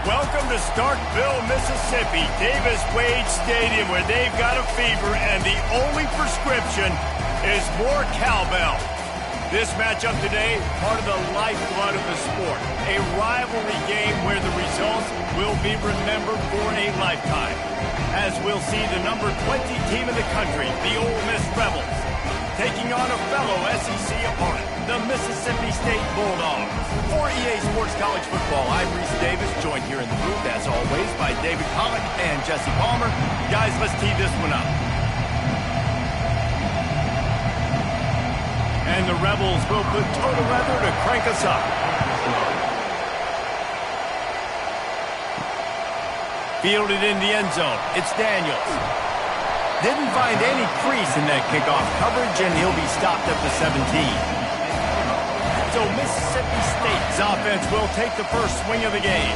Welcome to Starkville, Mississippi, Davis-Wade Stadium, where they've got a fever, and the only prescription is more cowbell. This matchup today, part of the lifeblood of the sport. A rivalry game where the results will be remembered for a lifetime. As we'll see the number 20 team in the country, the Ole Miss Rebels, taking on a fellow SEC opponent, the Mississippi State Bulldogs. For EA Sports College Football, I'm Reese Davis, joined here in the booth, as always, by David Pollock and Jesse Palmer. Guys, let's tee this one up. And the Rebels will put total weather to crank us up. Fielded in the end zone, it's Daniels. Didn't find any crease in that kickoff coverage, and he'll be stopped at the 17. So Mississippi State's offense will take the first swing of the game.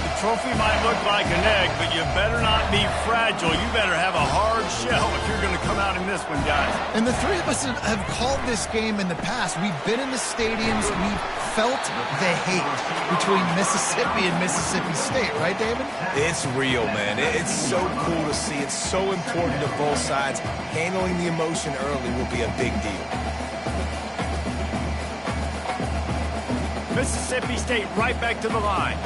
The trophy might look like an egg, but you better not be fragile. You better have a hard shell if you're going to come out in this one, guys. And the three of us have called this game in the past. We've been in the stadiums. We've felt the hate between Mississippi and Mississippi State, right, David? It's real, man. It's so cool to see. It's so important to both sides. Handling the emotion early will be a big deal. Mississippi State right back to the line.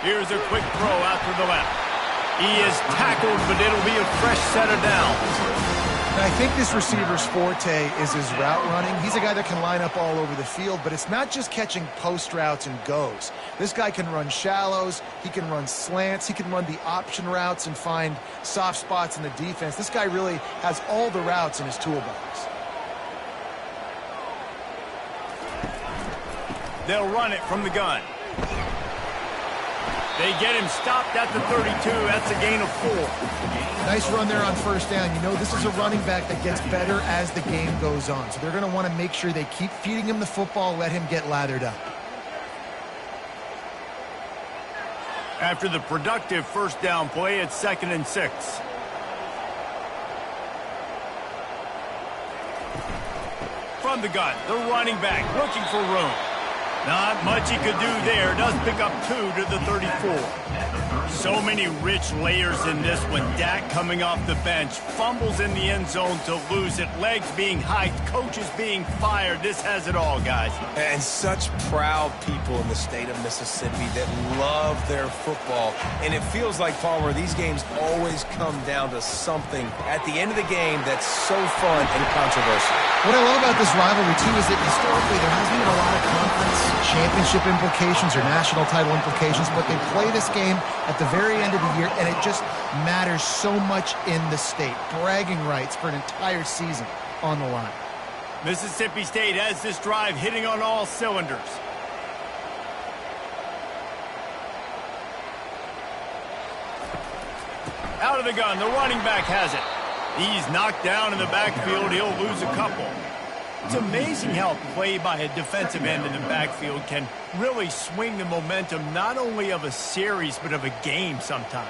Here's a quick throw out to the left. He is tackled, but it'll be a fresh set of downs. And I think this receiver's forte is his route running. He's a guy that can line up all over the field, but it's not just catching post routes and goes. This guy can run shallows, he can run slants, he can run the option routes and find soft spots in the defense. This guy really has all the routes in his toolbox. They'll run it from the gun. They get him stopped at the 32. That's a gain of 4. Nice run there on first down. You know, this is a running back that gets better as the game goes on. So they're going to want to make sure they keep feeding him the football, let him get lathered up. After the productive first down play, it's 2nd and 6. From the gun, the running back looking for room. Not much he could do there. Does pick up 2 to the 34. So many rich layers in this one. Dak coming off the bench. Fumbles in the end zone to lose it. Legs being hiked. Coaches being fired. This has it all, guys. And such proud people in the state of Mississippi that love their football. And it feels like, Palmer, these games always come down to something at the end of the game that's so fun and controversial. What I love about this rivalry, too, is that historically there hasn't been a lot of conference championship implications or national title implications, but they play this game at the very end of the year, and it just matters so much in the state. Bragging rights for an entire season on the line. Mississippi State has this drive hitting on all cylinders. Out of the gun, the running back has it. He's knocked down in the backfield. He'll lose a couple. It's amazing how a play by a defensive end in the backfield can really swing the momentum not only of a series but of a game sometimes.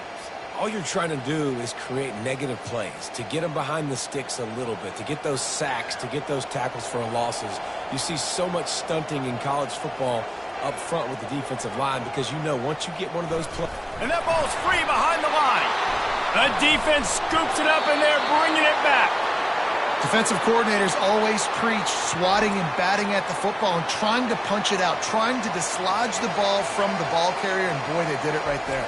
All you're trying to do is create negative plays, to get them behind the sticks a little bit, to get those sacks, to get those tackles for losses. You see so much stunting in college football up front with the defensive line because you know once you get one of those plays. And that ball's free behind the line. The defense scoops it up and they're bringing it back. Defensive coordinators always preach swatting and batting at the football and trying to punch it out, trying to dislodge the ball from the ball carrier, and boy, they did it right there.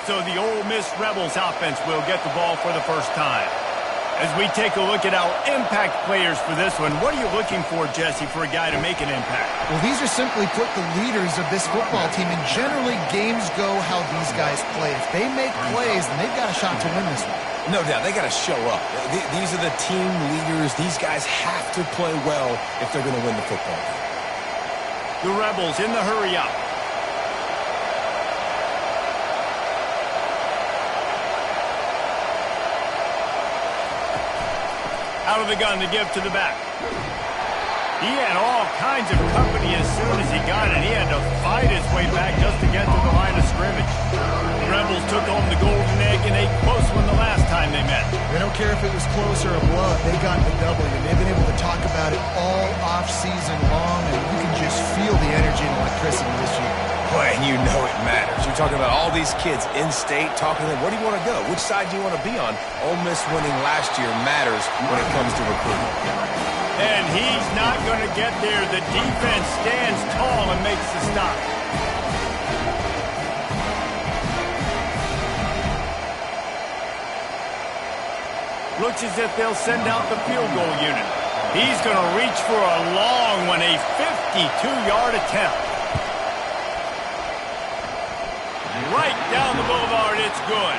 So the Ole Miss Rebels offense will get the ball for the first time. As we take a look at our impact players for this one, what are you looking for, Jesse, for a guy to make an impact? Well, these are simply put the leaders of this football team, and generally games go how these guys play. If they make plays, then they've got a shot to win this one. No doubt, they got to show up. These are the team leaders. These guys have to play well if they're going to win the football game. The Rebels in the hurry up. Out of the gun to give to the back. He had all kinds of company as soon as he got it. He had to fight his way back just to get to the line of scrimmage. The Rebels took home the golden egg in a close one the last time they met. They don't care if it was close or a blowout. They got the W. They've been able to talk about it all off-season long, and you can just feel the energy and electricity this year. Boy, and you know it matters. You're talking about all these kids in-state, talking to them, where do you want to go? Which side do you want to be on? Ole Miss winning last year matters when it comes to recruiting. And he's not going to get there. The defense stands tall and makes the stop. Looks as if they'll send out the field goal unit. He's going to reach for a long one, a 52-yard attempt. Right down the boulevard, it's good.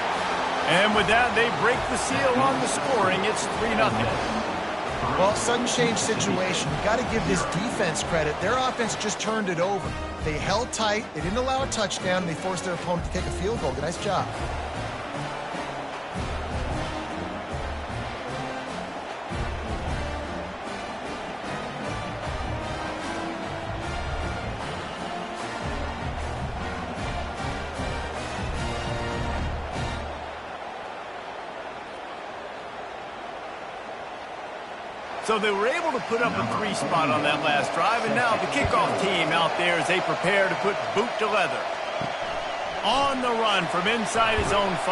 And with that, they break the seal on the scoring. It's 3-0. Well, sudden change situation. You've got to give this defense credit. Their offense just turned it over. They held tight. They didn't allow a touchdown. And they forced their opponent to take a field goal. Nice job. So they were able to put up a 3 spot on that last drive, and now the kickoff team out there as they prepare to put boot to leather. On the run from inside his own 5.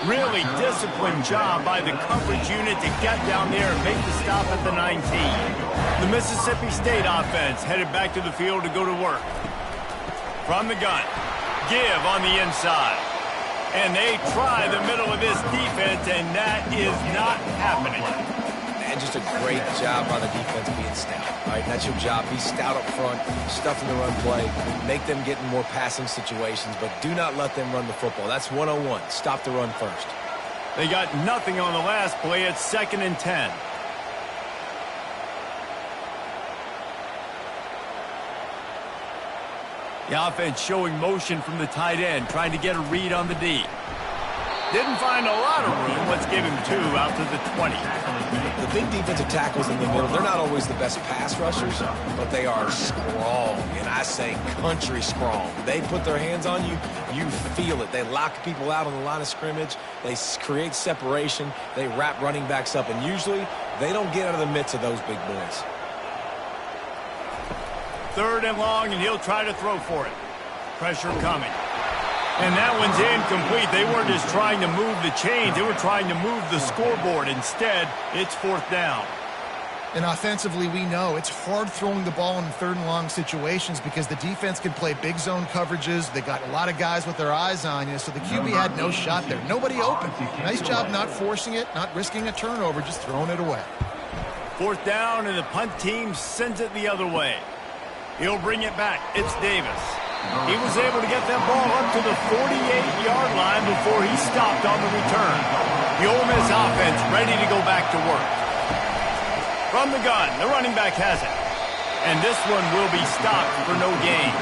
Really disciplined job by the coverage unit to get down there and make the stop at the 19. The Mississippi State offense headed back to the field to go to work. From the gun, give on the inside. And they try the middle of this defense, and that is not happening. And just a great job by the defense being stout. All right, that's your job. Be stout up front, stuff in the run play, make them get in more passing situations, but do not let them run the football. That's 101. Stop the run first. They got nothing on the last play. It's 2nd and 10. The offense showing motion from the tight end, trying to get a read on the D. Didn't find a lot of room. Let's give him 2 out to the 20. The big defensive tackles in the middle, they're not always the best pass rushers, but they are strong, and I say country strong. They put their hands on you, you feel it. They lock people out on the line of scrimmage. They create separation. They wrap running backs up, and usually they don't get out of the midst of those big boys. 3rd and long, and he'll try to throw for it. Pressure coming. And that one's incomplete. They weren't just trying to move the chains. They were trying to move the scoreboard. Instead, it's 4th down. And offensively, we know it's hard throwing the ball in 3rd and long situations because the defense can play big zone coverages. They got a lot of guys with their eyes on you, so the QB had no shot there. Nobody open. Nice job not forcing it, not risking a turnover, just throwing it away. 4th down, and the punt team sends it the other way. He'll bring it back. It's Davis. He was able to get that ball up to the 48-yard line before he stopped on the return. The Ole Miss offense ready to go back to work. From the gun, the running back has it. And this one will be stopped for no gain.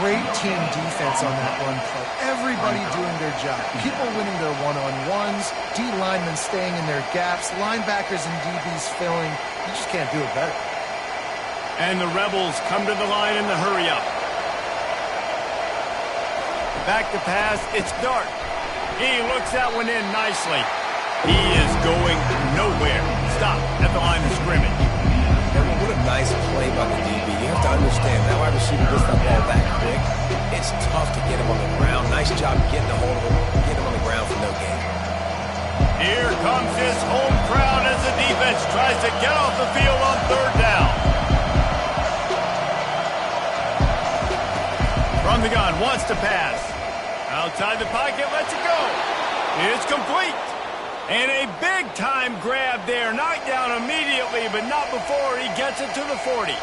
Great team defense on that run play. Everybody doing their job. People winning their one-on-ones, D linemen staying in their gaps, linebackers and DBs filling. You just can't do it better. And the Rebels come to the line in the hurry-up. Back to pass, it's Dart. He looks that one in nicely. He is going nowhere. Stop at the line of scrimmage. Yeah, well, what a nice play by the DB. You have to understand, that wide receiver gets that ball that quick. It's tough to get him on the ground. Nice job getting a hold of him, getting him on the ground for no gain. Here comes this home crowd as the defense tries to get off the field on 3rd down. From the gun, wants to pass. Outside the pocket, lets it go. It's complete. And a big-time grab there. Knocked down immediately, but not before he gets it to the 40.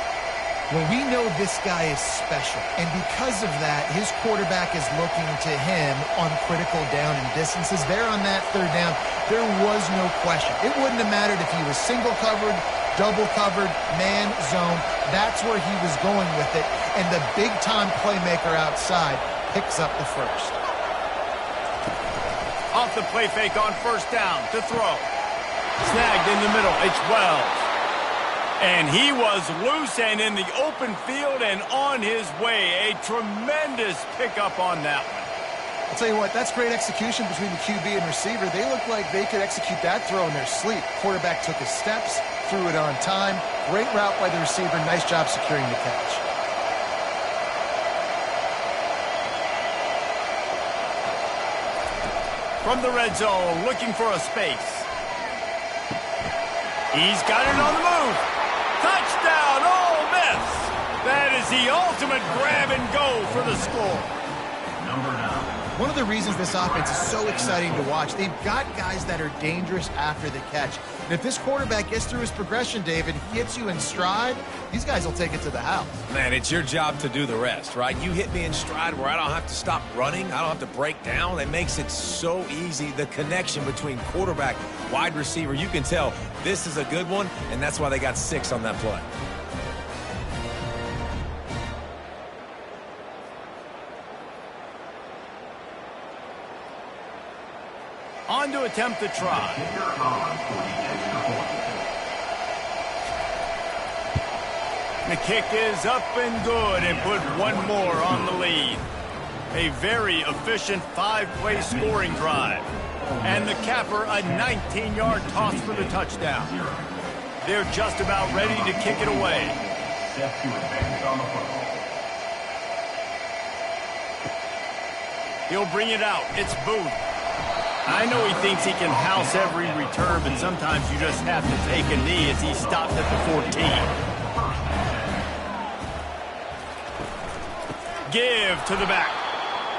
Well, we know this guy is special, and because of that, his quarterback is looking to him on critical down and distances. There on that 3rd down, there was no question. It wouldn't have mattered if he was single covered, double covered, man, zone. That's where he was going with it, and the big-time playmaker outside picks up the first. Off the play fake on 1st down to throw. Snagged in the middle. It's Wells. And he was loose and in the open field and on his way. A tremendous pickup on that one. I'll tell you what, that's great execution between the QB and receiver. They looked like they could execute that throw in their sleep. Quarterback took his steps, threw it on time. Great route by the receiver. Nice job securing the catch. From the red zone, looking for a space. He's got it on the move. Touchdown, Ole Miss. That is the ultimate grab and go for the score. Number 9. One of the reasons this offense is so exciting to watch, they've got guys that are dangerous after the catch. And if this quarterback gets through his progression, David, gets you in stride, these guys will take it to the house. Man, it's your job to do the rest, right? You hit me in stride where I don't have to stop running. I don't have to break down. It makes it so easy. The connection between quarterback, wide receiver, you can tell this is a good one, and that's why they got 6 on that play. On to attempt the try. The kick is up and good and put one more on the lead. A very efficient 5-play scoring drive. And the capper, a 19-yard toss for the touchdown. They're just about ready to kick it away. Set to advance on the football. He'll bring it out. It's Booth. I know he thinks he can house every return, but sometimes you just have to take a knee as he stopped at the 14. Give to the back.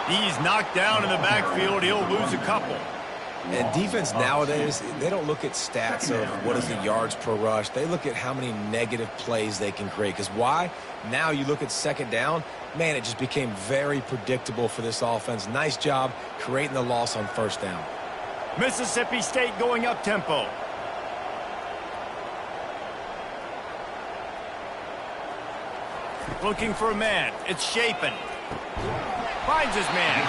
He's knocked down in the backfield. He'll lose a couple. And defense nowadays, they don't look at stats of what is the yards per rush. They look at how many negative plays they can create. Because why? Now you look at second down, man, it just became very predictable for this offense. Nice job creating the loss on first down. Mississippi State going up tempo. Looking for a man. It's Shapen. Finds his man.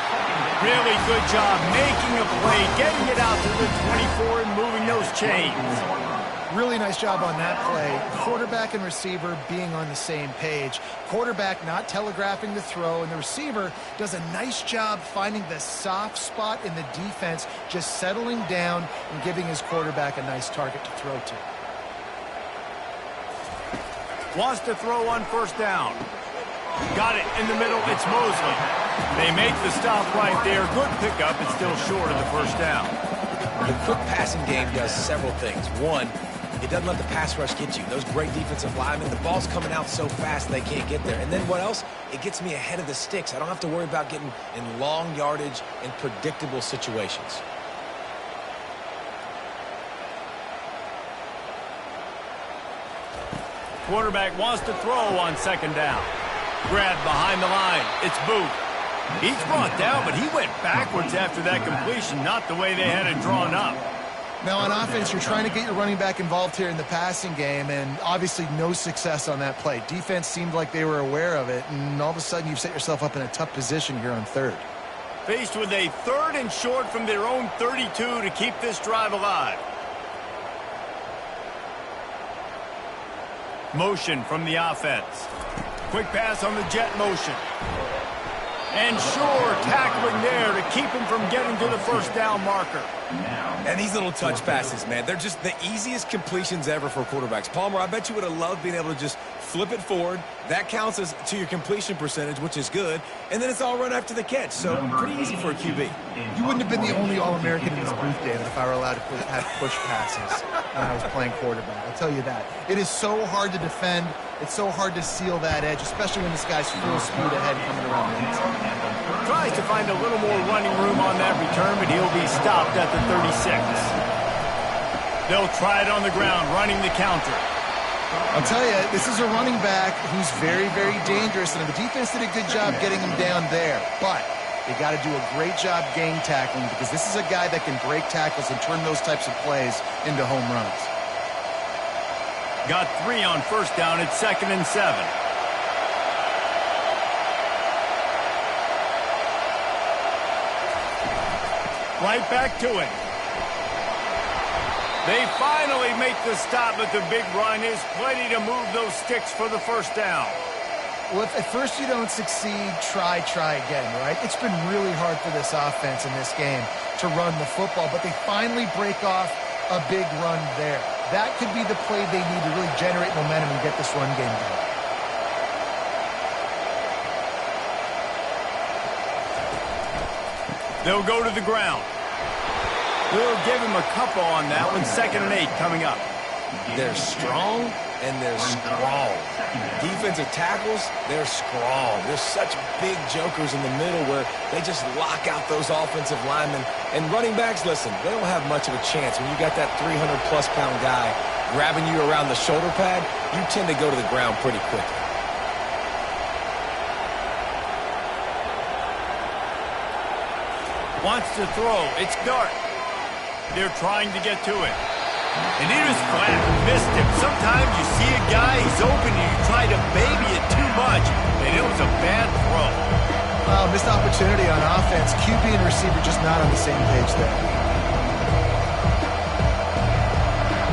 Really good job making a play, getting it out to the 24 and moving those chains. Really nice job on that play. Quarterback and receiver being on the same page. Quarterback not telegraphing the throw, and the receiver does a nice job finding the soft spot in the defense, just settling down and giving his quarterback a nice target to throw to. Wants to throw on first down. Got it in the middle. It's Mosley. They make the stop right there. Good pickup. It's still short of the first down. The quick passing game does several things. One, it doesn't let the pass rush get you. Those great defensive linemen, the ball's coming out so fast they can't get there. And then what else? It gets me ahead of the sticks. I don't have to worry about getting in long yardage and predictable situations. Quarterback wants to throw on second down. Grabbed behind the line. It's Booth. He's brought down, but he went backwards after that completion, not the way they had it drawn up. Now on offense, you're trying to get your running back involved here in the passing game, and obviously no success on that play. Defense seemed like they were aware of it, and all of a sudden you've set yourself up in a tough position here on third. Faced with a 3rd and short from their own 32 to keep this drive alive. Motion from the offense. Quick pass on the jet motion. And sure, tackling there to keep him from getting to the first down marker. And these little touch passes, man, they're just the easiest completions ever for quarterbacks. Palmer, I bet you would have loved being able to just flip it forward. That counts as to your completion percentage, which is good. And then it's all run after the catch, so pretty easy for a QB. You wouldn't have been the only All-American in this booth, David, if I were allowed to have push passes when I was playing quarterback. I'll tell you that. It is so hard to defend. It's so hard to seal that edge, especially when this guy's full speed ahead coming around the inside. Tries to find a little more running room on that return, but he'll be stopped at the 36. They'll try it on the ground, running the counter. I'll tell you, this is a running back who's very, very dangerous, and the defense did a good job getting him down there. But they got to do a great job game tackling, because this is a guy that can break tackles and turn those types of plays into home runs. Got 3 on first down. It's 2nd and 7. Right back to it. They finally make the stop, but the big run is plenty to move those sticks for the first down. Well, if at first you don't succeed, try again, right? It's been really hard for this offense in this game to run the football, but they finally break off a big run there. That could be the play they need to really generate momentum and get this run game going. They'll go to the ground. We'll give him a couple on that one. 2nd and 8 coming up. They're strong and they're strong. Defensive tackles, they're strong. There's such big jokers in the middle where they just lock out those offensive linemen. And running backs, listen, they don't have much of a chance. When you got that 300-plus pound guy grabbing you around the shoulder pad, you tend to go to the ground pretty quickly. Wants to throw. It's Dart. They're trying to get to it. And it is flat. Missed him. Sometimes you see a guy, he's open, and you try to baby it too much, and it was a bad throw. Missed opportunity on offense. QB and receiver just not on the same page there.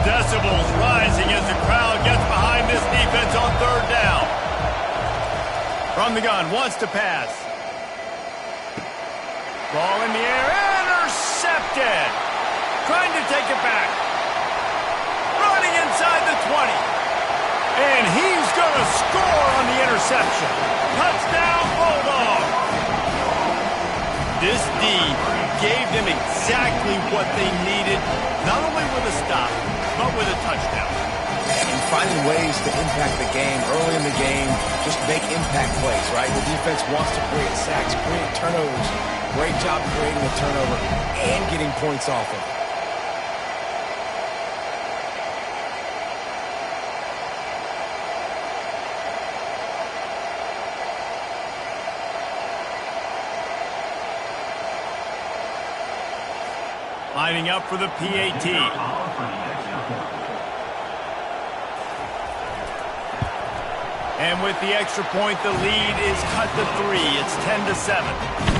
Decibels rising as the crowd gets behind this defense on 3rd down. From the gun, wants to pass. Ball in the air, intercepted. Trying to take it back. Running inside the 20. And he's going to score on the interception. Touchdown, Bulldog. This D gave them exactly what they needed, not only with a stop, but with a touchdown. And finding ways to impact the game early in the game, just make impact plays, right? The defense wants to create sacks, create turnovers. Great job creating a turnover and getting points off of it. Lining up for the PAT. And with the extra point, the lead is cut to 3. It's 10-7.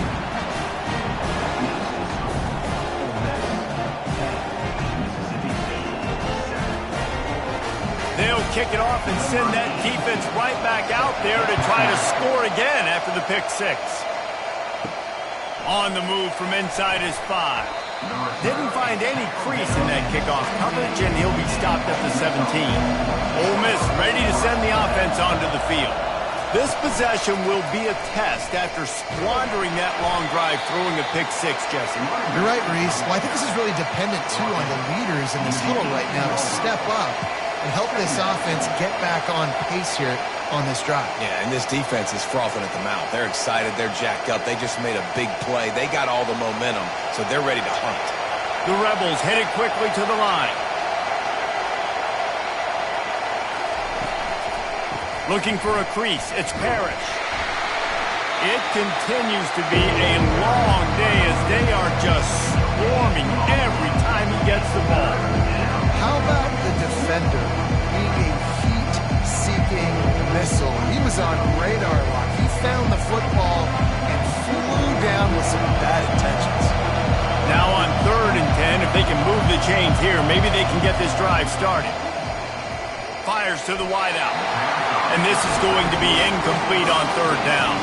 They'll kick it off and send that defense right back out there to try to score again after the pick 6. On the move from inside his 5. Didn't find any crease in that kickoff coverage, and he'll be stopped at the 17. Ole Miss ready to send the offense onto the field. This possession will be a test after squandering that long drive throwing a pick 6, Jesse. You're right, Reese. Well, I think this is really dependent, too, on the leaders in this huddle right now to step up and help this offense get back on pace here on this drive. Yeah, and this defense is frothing at the mouth. They're excited. They're jacked up. They just made a big play. They got all the momentum, so they're ready to hunt. The Rebels headed quickly to the line. Looking for a crease. It's Parrish. It continues to be a long day as they are just swarming every time he gets the ball. How about the defender being a heat-seeking missile? He was on radar lock. He found the football and flew down with some bad intentions. Now on 3rd and 10, if they can move the chains here, maybe they can get this drive started. Fires to the wideout. And this is going to be incomplete on 3rd down.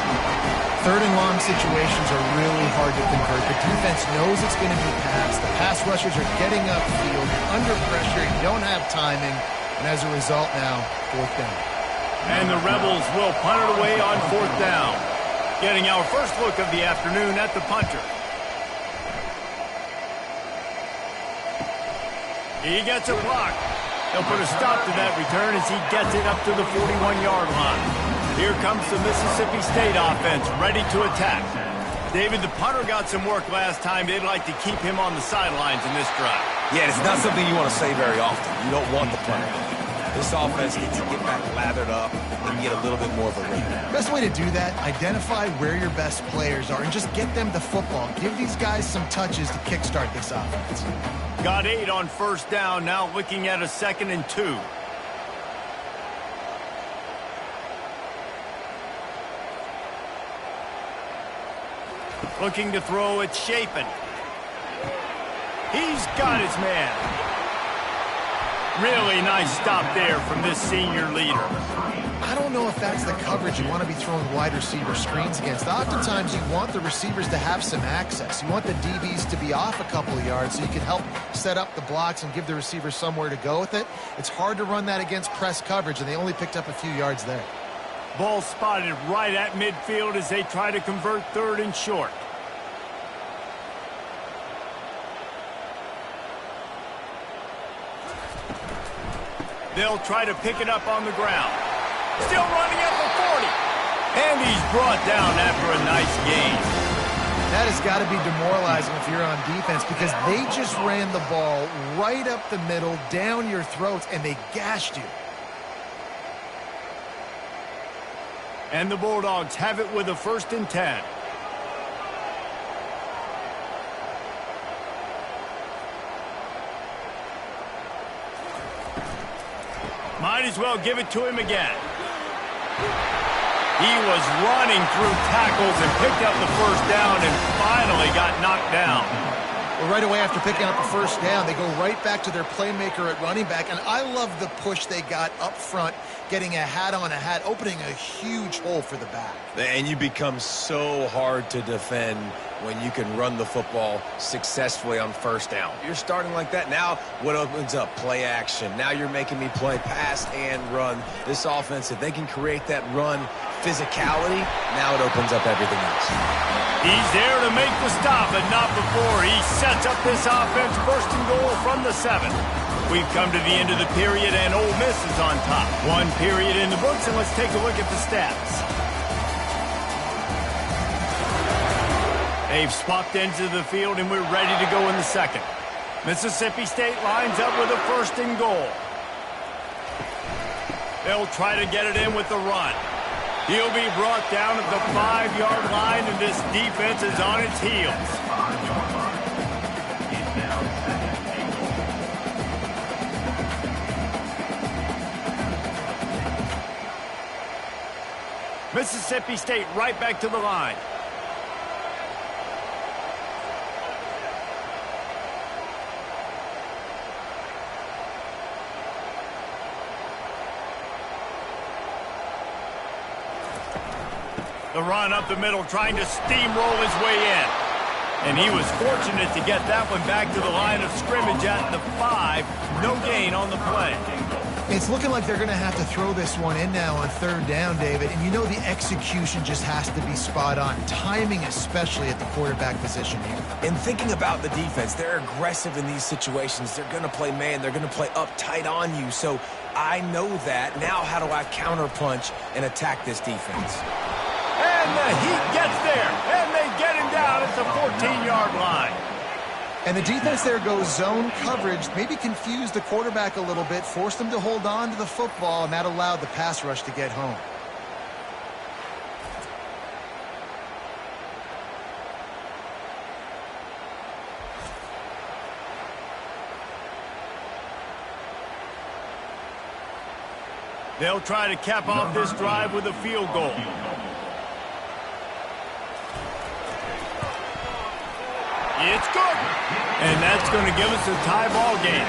3rd and long situations are really hard to convert. The defense knows it's going to be passed. The pass rushers are getting upfield. You're under pressure. You don't have timing. And as a result now, 4th down. And the Rebels will punt it away on 4th down. Getting our first look of the afternoon at the punter. He gets a block. They'll put a stop to that return as he gets it up to the 41-yard line. Here comes the Mississippi State offense, ready to attack. David, the punter got some work last time. They'd like to keep him on the sidelines in this drive. Yeah, it's not something you want to say very often. You don't want the punter. This offense needs to get back lathered up and get a little bit more of a rhythm. Best way to do that, identify where your best players are and just get them the football. Give these guys some touches to kickstart this offense. Got 8 on 1st down, now looking at a 2nd and 2. Looking to throw, it's Chapin. He's got his man. Really nice stop there from this senior leader. I don't know if that's the coverage you want to be throwing wide receiver screens against. Oftentimes, you want the receivers to have some access. You want the DBs to be off a couple of yards so you can help set up the blocks and give the receiver somewhere to go with it. It's hard to run that against press coverage, and they only picked up a few yards there. Ball spotted right at midfield as they try to convert 3rd and short. They'll try to pick it up on the ground. Still running at the 40. And he's brought down after a nice gain. That has got to be demoralizing if you're on defense because they just ran the ball right up the middle, down your throats, and they gashed you. And the Bulldogs have it with a 1st and 10. Might as well give it to him again. He was running through tackles and picked up the 1st down and finally got knocked down. Well, right away after picking up the 1st down, they go right back to their playmaker at running back. And I love the push they got up front, getting a hat on a hat, opening a huge hole for the back. And you become so hard to defend when you can run the football successfully on 1st down. You're starting like that. Now what opens up? Play action. Now you're making me play pass and run. This offense, if they can create that run physicality, now it opens up everything else. He's there to make the stop, but not before. He sets up this offense 1st and goal from the 7. We've come to the end of the period, and Ole Miss is on top. 1 period in the books, and let's take a look at the stats. They've swapped ends of the field, and we're ready to go in the 2nd. Mississippi State lines up with a 1st and goal. They'll try to get it in with the run. He'll be brought down at the 5-yard line, and this defense is on its heels. Mississippi State right back to the line. The run up the middle, trying to steamroll his way in. And he was fortunate to get that one back to the line of scrimmage at the 5. No gain on the play. It's looking like they're going to have to throw this one in now on 3rd down, David. And you know the execution just has to be spot on. Timing especially at the quarterback position here. And thinking about the defense, they're aggressive in these situations. They're going to play man. They're going to play up tight on you. So I know that. Now how do I counterpunch and attack this defense? And the Heat gets there, and they get him down at the 14-yard line. And the defense there goes zone coverage, maybe confused the quarterback a little bit, forced him to hold on to the football, and that allowed the pass rush to get home. They'll try to cap off this drive with a field goal. It's good. And that's going to give us a tie ball game.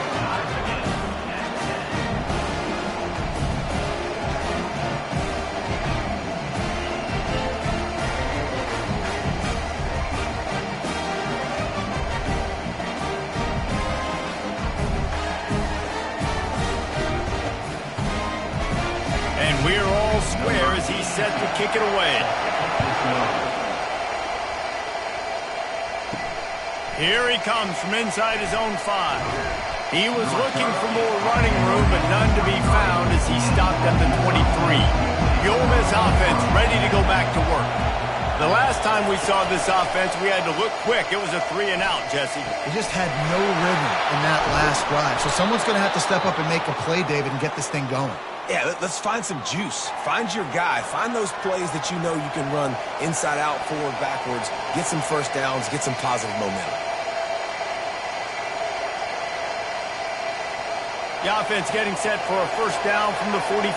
And we're all square as he's set to kick it away. Here he comes from inside his own 5. He was looking for more running room, but none to be found as he stopped at the 23. The Ole Miss offense ready to go back to work. The last time we saw this offense, we had to look quick. It was a 3-and-out, Jesse. They just had no rhythm in that last drive. So someone's going to have to step up and make a play, David, and get this thing going. Yeah, let's find some juice. Find your guy. Find those plays that you know you can run inside out, forward, backwards. Get some 1st downs. Get some positive momentum. The offense getting set for a 1st down from the 45.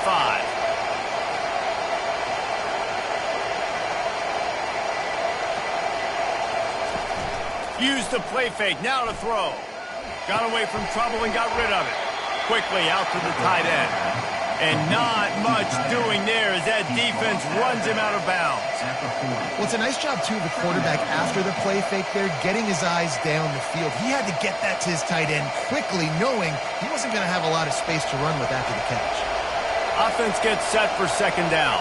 Used the play fake, now to throw. Got away from trouble and got rid of it. quickly out to the tight end. And not much doing there as that defense runs him out of bounds. Well, it's a nice job, too, of the quarterback after the play fake there, getting his eyes down the field. He had to get that to his tight end quickly, knowing he wasn't going to have a lot of space to run with after the catch. Offense gets set for second down.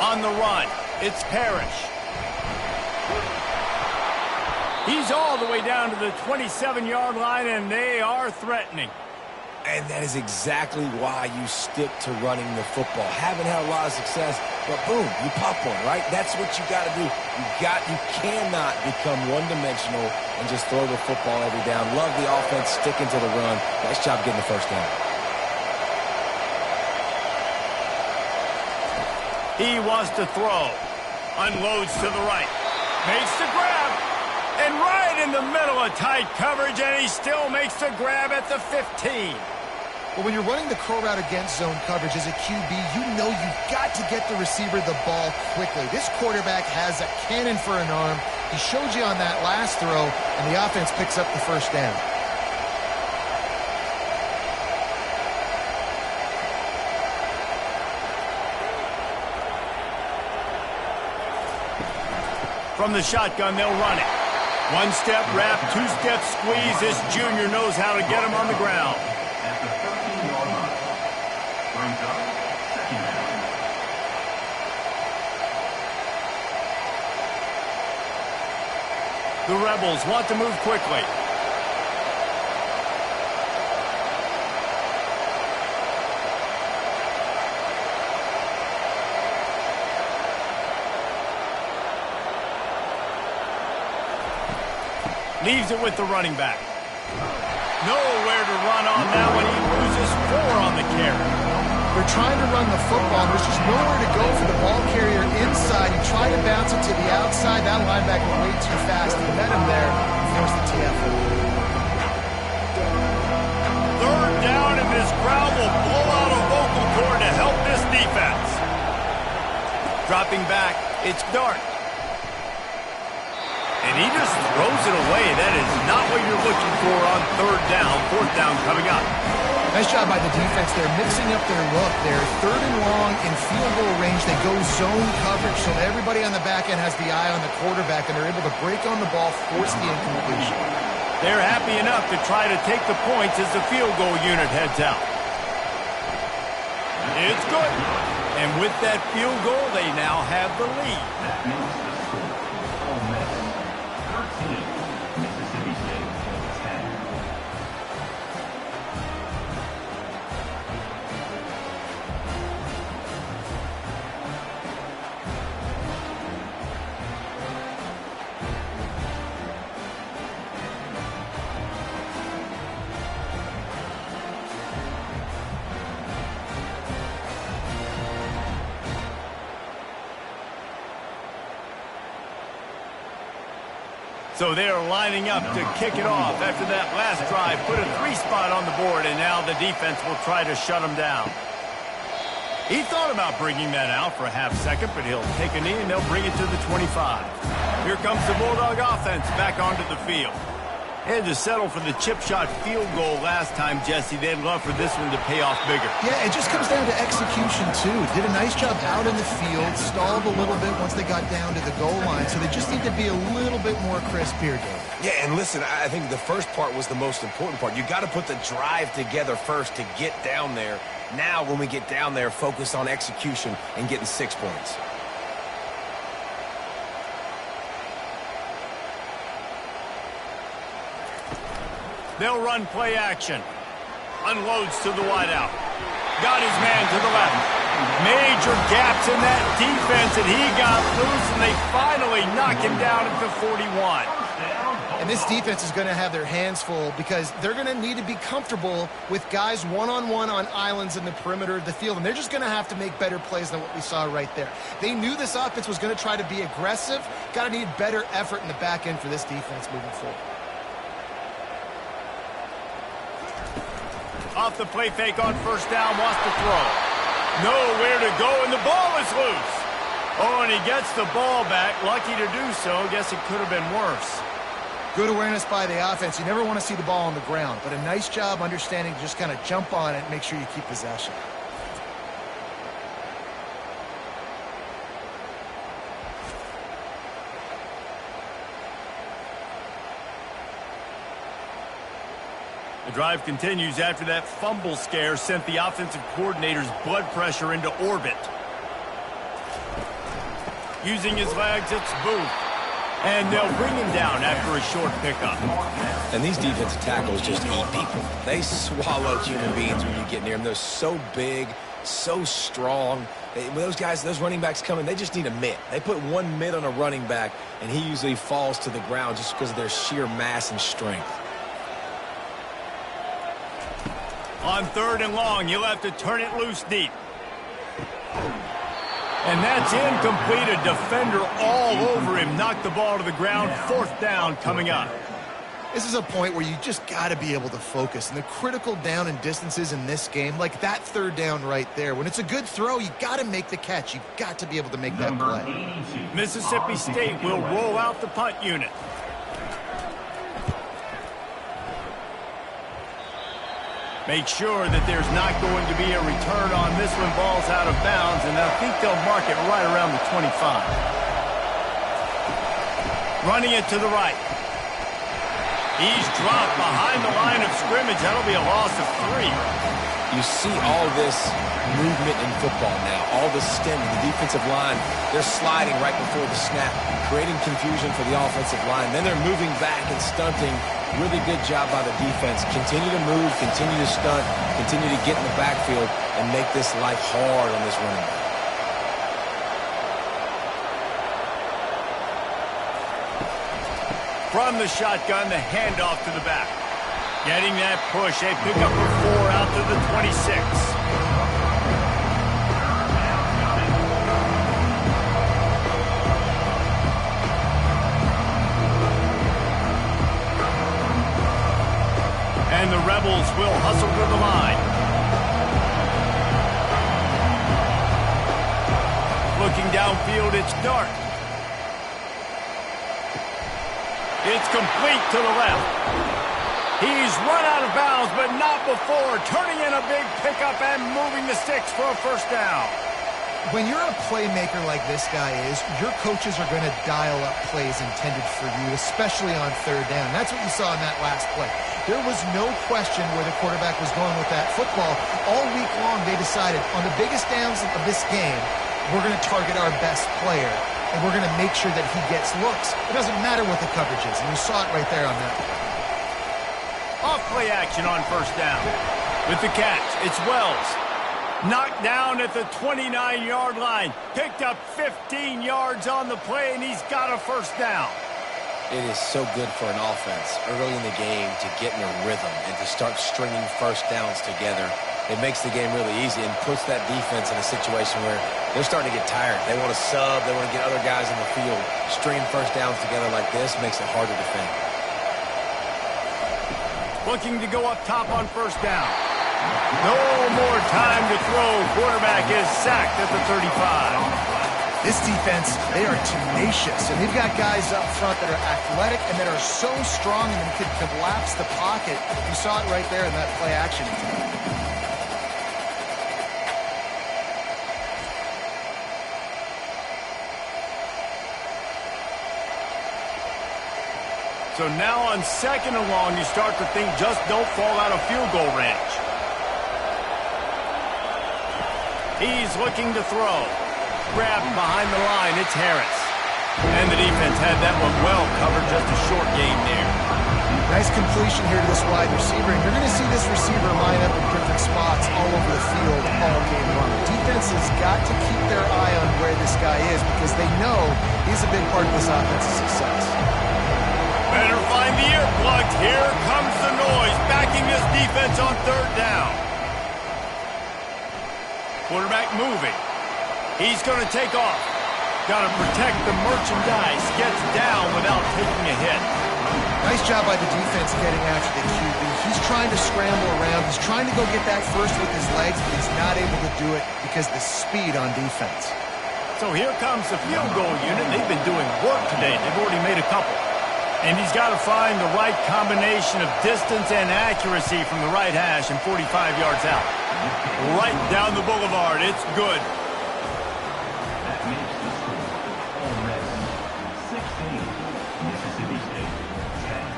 On the run, it's Parrish. He's all the way down to the 27-yard line, and they are threatening. And that is exactly why you stick to running the football. Haven't had a lot of success, but boom, you pop one, right? That's what you got to do. You cannot become one-dimensional and just throw the football every down. Love the offense sticking to the run. Nice job getting the first down. He wants to throw. Unloads to the right. Makes the grab. And right in the middle of tight coverage, and he still makes the grab at the 15. Well, when you're running the curl route against zone coverage as a QB, you know you've got to get the receiver the ball quickly. This quarterback has a cannon for an arm. He showed you on that last throw, and the offense picks up the first down. From the shotgun, they'll run it. One-step wrap, two-step squeeze. This junior knows how to get him on the ground. At the 13-yard line, brings up second down. The Rebels want to move quickly. Leaves it with the running back. Nowhere to run on that one. He loses 4 on the carry. They're trying to run the football. There's just nowhere to go for the ball carrier inside. He tried to bounce it to the outside. That linebacker way too fast. He met him there and forced the TFL. Third down, and this crowd will blow out a vocal cord to help this defense. Dropping back, it's Dart. And he just throws it away. That is not what you're looking for on third down. Fourth down coming up. Nice job by the defense there, mixing up their look there. Third and long in field goal range. They go zone coverage, so everybody on the back end has the eye on the quarterback, and they're able to break on the ball, force the incompletion. They're happy enough to try to take the points as the field goal unit heads out. It's good. And with that field goal, they now have the lead. That makes the score Ole Miss 13, Mississippi State 10. So they're lining up to kick it off after that last drive. Put a 3-spot on the board, and now the defense will try to shut them down. He thought about bringing that out for a half second, but he'll take a knee, and they'll bring it to the 25. Here comes the Bulldog offense back onto the field. Had to settle for the chip shot field goal last time, Jesse. They'd love for this one to pay off bigger. Yeah, it just comes down to execution, too. Did a nice job out in the field, stalled a little bit once they got down to the goal line, so they just need to be a little bit more crisp here, Dave. Yeah, and listen, I think the first part was the most important part. You got to put the drive together first to get down there. Now, when we get down there, focus on execution and getting 6 points. They'll run play action. Unloads to the wideout. Got his man to the left. Major gaps in that defense, and he got loose, and they finally knock him down at the 41. And this defense is going to have their hands full because they're going to need to be comfortable with guys one-on-one on islands in the perimeter of the field, and they're just going to have to make better plays than what we saw right there. They knew this offense was going to try to be aggressive. Got to need better effort in the back end for this defense moving forward. Off the play fake on first down, wants to throw. Nowhere to go, and the ball is loose. Oh, and he gets the ball back. Lucky to do so. Guess it could have been worse. Good awareness by the offense. You never want to see the ball on the ground, but a nice job understanding to just kind of jump on it and make sure you keep possession. The drive continues after that fumble scare sent the offensive coordinator's blood pressure into orbit. Using his legs, it's Booth. And they'll bring him down after a short pickup. And these defensive tackles just eat people. They swallow human beings when you get near them. They're so big, so strong. When those guys, those running backs come in, they just need a mitt. They put one mitt on a running back, and he usually falls to the ground just because of their sheer mass and strength. On 3rd and long, you'll have to turn it loose deep. And that's incomplete. A defender all over him. Knocked the ball to the ground. 4th down coming up. This is a point where you just got to be able to focus. And the critical down and distances in this game, like that 3rd down right there, when it's a good throw, you got to make the catch. You've got to be able to make that play. Mississippi State will roll out the punt unit. Make sure that there's not going to be a return on this one. Ball's out of bounds, and I think they'll mark it right around the 25. Running it to the right. He's dropped behind the line of scrimmage. That'll be a loss of 3. You see all this movement in football now, all the stemming, the defensive line, they're sliding right before the snap, creating confusion for the offensive line. Then they're moving back and stunting. Really good job by the defense. Continue to move, continue to stunt, continue to get in the backfield and make this life hard on this running back. From the shotgun, the handoff to the back. Getting that push. A pickup of 4 out to the 26. And the Rebels will hustle to the line. Looking downfield, it's Dart. It's complete to the left. He's run out of bounds, but not before. Turning in a big pickup and moving the sticks for a 1st down. When you're a playmaker like this guy is, your coaches are going to dial up plays intended for you, especially on 3rd down. That's what you saw in that last play. There was no question where the quarterback was going with that football. All week long, they decided on the biggest downs of this game, we're going to target our best player, and we're going to make sure that he gets looks. It doesn't matter what the coverage is, and you saw it right there on that play. Off play action on 1st down. With the catch, it's Wells. Knocked down at the 29-yard line. Picked up 15 yards on the play, and he's got a 1st down. It is so good for an offense early in the game to get in a rhythm and to start stringing 1st downs together. It makes the game really easy and puts that defense in a situation where they're starting to get tired. They want to sub. They want to get other guys in the field. Stringing 1st downs together like this makes it hard to defend. Looking to go up top on 1st down. No more time to throw. Quarterback is sacked at the 35. This defense, they are tenacious, and they've got guys up front that are athletic and that are so strong and can collapse the pocket. You saw it right there in that play action. So now on 2nd and long, you start to think just don't fall out of field goal range. He's looking to throw. Grabbed behind the line, it's Harris. And the defense had that one well covered, just a short gain there. Nice completion here to this wide receiver, and you're going to see this receiver line up in different spots all over the field all game long. Defense has got to keep their eye on where this guy is because they know he's a big part of this offense's success. Better find the earplugs. Here comes the noise, backing this defense on 3rd down. Quarterback moving. He's going to take off. Got to protect the merchandise. Gets down without taking a hit. Nice job by the defense getting after the QB. He's trying to scramble around. He's trying to go get that first with his legs, but he's not able to do it because of the speed on defense. So here comes the field goal unit. They've been doing work today. They've already made a couple. And he's got to find the right combination of distance and accuracy from the right hash and 45 yards out. Right down the boulevard. It's good. That makes the score Ole Miss 16, Mississippi State 10.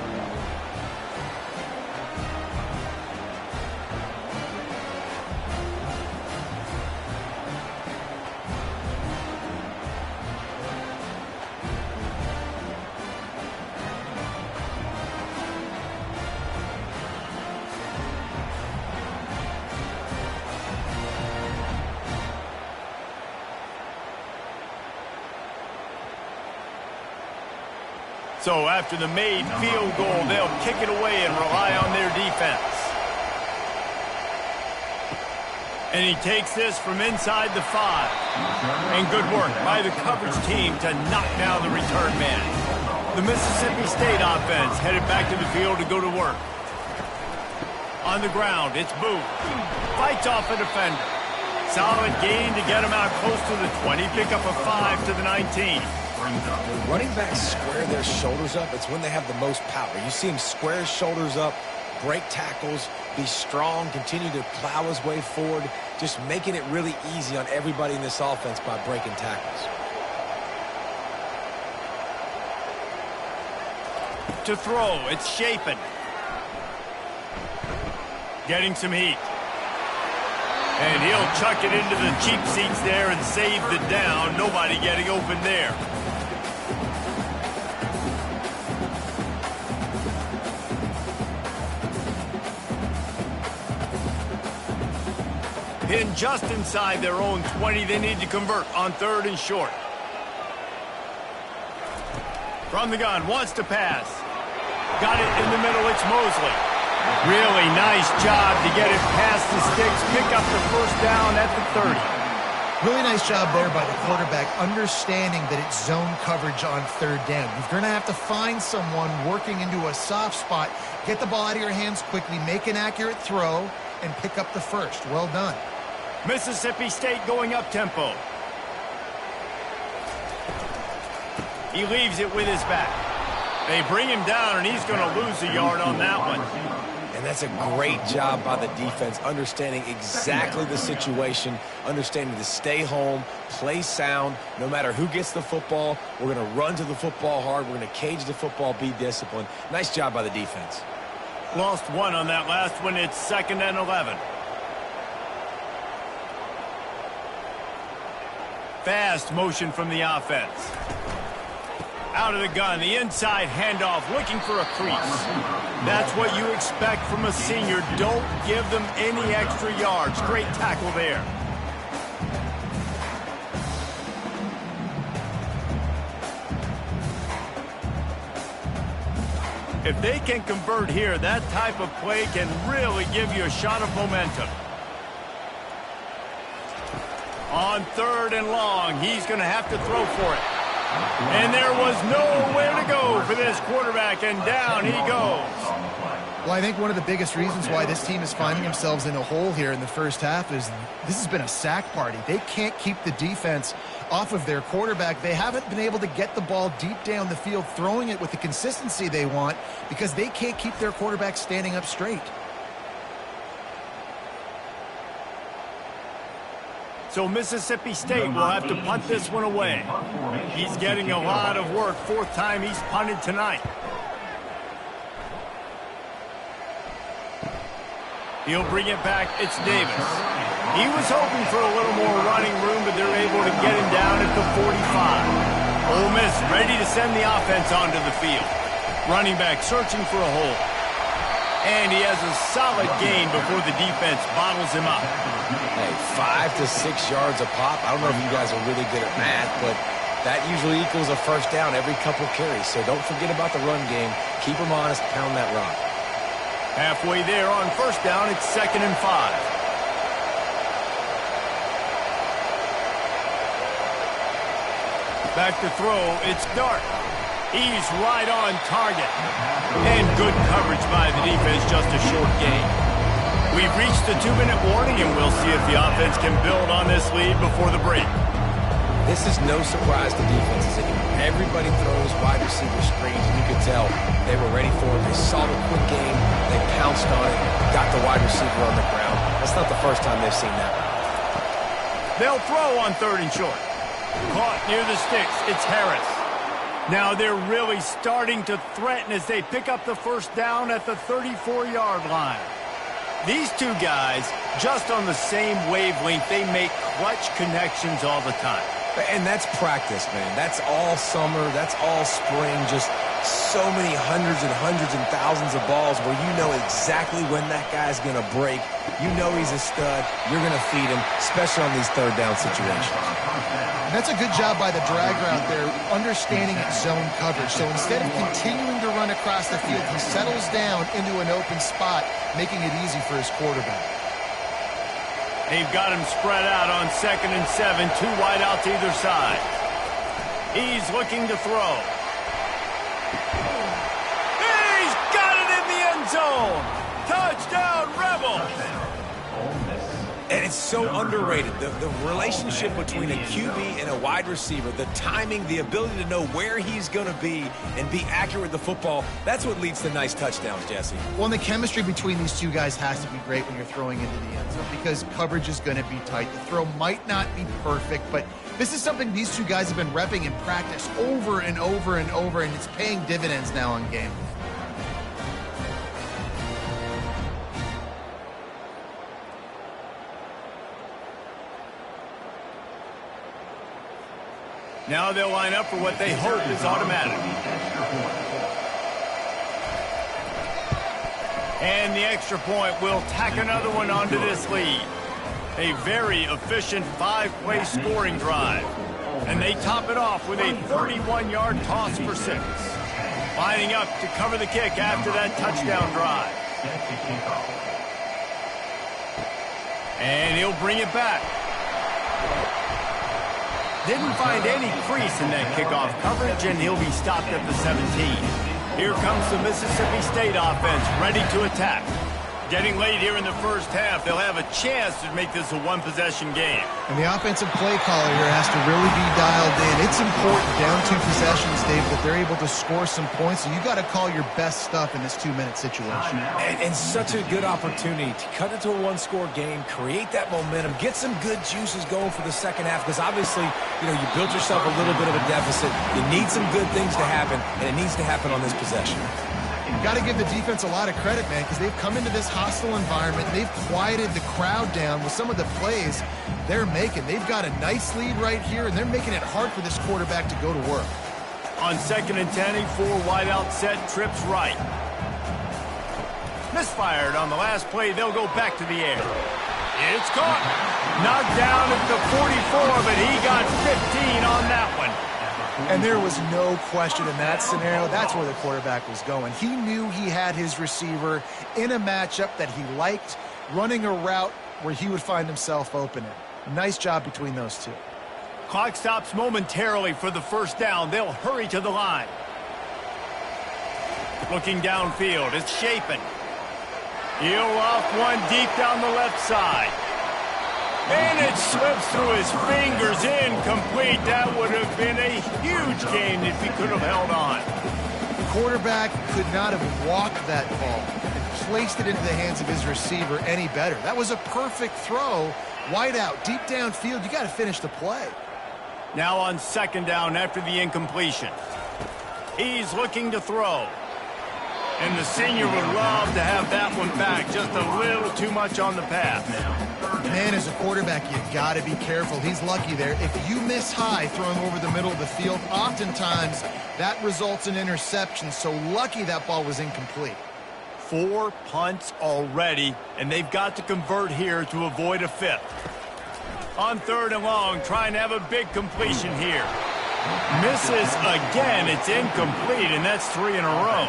So after the made field goal, they'll kick it away and rely on their defense. And he takes this from inside the 5. And good work by the coverage team to knock down the return man. The Mississippi State offense headed back to the field to go to work. On the ground, it's Booth. Fights off a defender. Solid gain to get him out close to the 20. Pick up a 5 to the 19. When running backs square their shoulders up, it's when they have the most power. You see him square his shoulders up, break tackles, be strong, continue to plow his way forward, just making it really easy on everybody in this offense by breaking tackles. To throw, it's Shapen. Getting some heat. And he'll chuck it into the cheap seats there and save the down. Nobody getting open there. Pinned just inside their own 20. They need to convert on 3rd and short. From the gun, wants to pass. Got it in the middle, it's Mosley. Really nice job to get it past the sticks, pick up the first down at the 30. Really nice job there by the quarterback, understanding that it's zone coverage on 3rd down. You're going to have to find someone working into a soft spot, get the ball out of your hands quickly, make an accurate throw, and pick up the first. Well done. Mississippi State going up tempo. He leaves it with his back. They bring him down, and he's going to lose a yard on that one. And that's a great job by the defense, understanding exactly the situation, understanding to stay home, play sound. No matter who gets the football, we're going to run to the football hard. We're going to cage the football, be disciplined. Nice job by the defense. Lost one on that last one. It's 2nd and 11. Fast motion from the offense. Out of the gun, the inside handoff, looking for a crease. That's what you expect from a senior. Don't give them any extra yards. Great tackle there. If they can convert here, that type of play can really give you a shot of momentum. On 3rd and long, he's going to have to throw for it. And there was nowhere to go for this quarterback, and down he goes. Well, I think one of the biggest reasons why this team is finding themselves in a hole here in the first half is this has been a sack party. They can't keep the defense off of their quarterback. They haven't been able to get the ball deep down the field, throwing it with the consistency they want because they can't keep their quarterback standing up straight. So Mississippi State will have to punt this one away. He's getting a lot of work. 4th time he's punted tonight. He'll bring it back. It's Davis. He was hoping for a little more running room, but they're able to get him down at the 45. Ole Miss ready to send the offense onto the field. Running back searching for a hole. And he has a solid gain before the defense bottles him up. Hey, 5 to 6 yards a pop. I don't know if you guys are really good at math, but that usually equals a first down every couple carries. So don't forget about the run game. Keep them honest, pound that rock. Halfway there on 1st down, it's 2nd and 5. Back to throw, it's Dart. He's right on target. And good coverage by the defense, just a short gain. We've reached the 2-minute warning, and we'll see if the offense can build on this lead before the break. This is no surprise to defenses anymore. Everybody throws wide receiver screens, and you could tell they were ready for it. They saw the quick game. They pounced on it, got the wide receiver on the ground. That's not the first time they've seen that route. They'll throw on 3rd and short. Caught near the sticks. It's Harris. Now they're really starting to threaten as they pick up the first down at the 34-yard line. These two guys, just on the same wavelength, they make clutch connections all the time. And that's practice, man. That's all summer. That's all spring. Just so many hundreds and thousands of balls where you know exactly when that guy's going to break. You know he's a stud. You're going to feed him, especially on these 3rd down situations. And that's a good job by the drag route there, understanding its zone coverage. So instead of continuing to run across the field, he settles down into an open spot, making it easy for his quarterback. They've got him spread out on 2nd and 7, 2 wideouts either side. He's looking to throw. He's got it in the end zone. Touchdown, Rebels. And it's so underrated. The relationship between a QB and a wide receiver, the timing, the ability to know where he's going to be and be accurate with the football, that's what leads to nice touchdowns, Jesse. Well, and the chemistry between these two guys has to be great when you're throwing into the end zone because coverage is going to be tight. The throw might not be perfect, but this is something these two guys have been repping in practice over and over and over, and it's paying dividends now on game. Now they'll line up for what they hope is automatic. And the extra point will tack another one onto this lead. A very efficient 5-play scoring drive. And they top it off with a 31-yard toss for 6. Lining up to cover the kick after that touchdown drive. And he'll bring it back. Didn't find any crease in that kickoff coverage, and he'll be stopped at the 17. Here comes the Mississippi State offense, ready to attack. Getting late here in the first half, they'll have a chance to make this a one-possession game. And the offensive play caller here has to really be dialed in. It's important down 2 possessions, Dave, that they're able to score some points. So you got to call your best stuff in this 2-minute situation. And such a good opportunity to cut into a 1-score game, create that momentum, get some good juices going for the second half. Because obviously, you know, you built yourself a little bit of a deficit. You need some good things to happen, and it needs to happen on this possession. Got to give the defense a lot of credit, man, because they've come into this hostile environment. They've quieted the crowd down with some of the plays they're making. They've got a nice lead right here, and they're making it hard for this quarterback to go to work. On 2nd and 10, a 4-wideout set, trips right. Misfired on the last play. They'll go back to the air. It's caught. Knocked down at the 44, but he got 15 on that one. And there was no question in that scenario. That's where the quarterback was going. He knew he had his receiver in a matchup that he liked, running a route where he would find himself open in. Nice job between those two. Clock stops momentarily for the first down. They'll hurry to the line. Looking downfield, it's Shapen. He'll off one deep down the left side. And it slips through his fingers, incomplete. That would have been a huge gain if he could have held on. The quarterback could not have walked that ball and placed it into the hands of his receiver any better. That was a perfect throw. Wide out, deep downfield. You got to finish the play. Now on 2nd down after the incompletion. He's looking to throw. And the senior would love to have that one back. Just a little too much on the pass. Man, as a quarterback, you got to be careful. He's lucky there. If you miss high throwing over the middle of the field, oftentimes that results in interceptions. So lucky that ball was incomplete. 4 punts already, and they've got to convert here to avoid a 5th. On 3rd and long, trying to have a big completion here. Misses again. It's incomplete, and that's 3 in a row.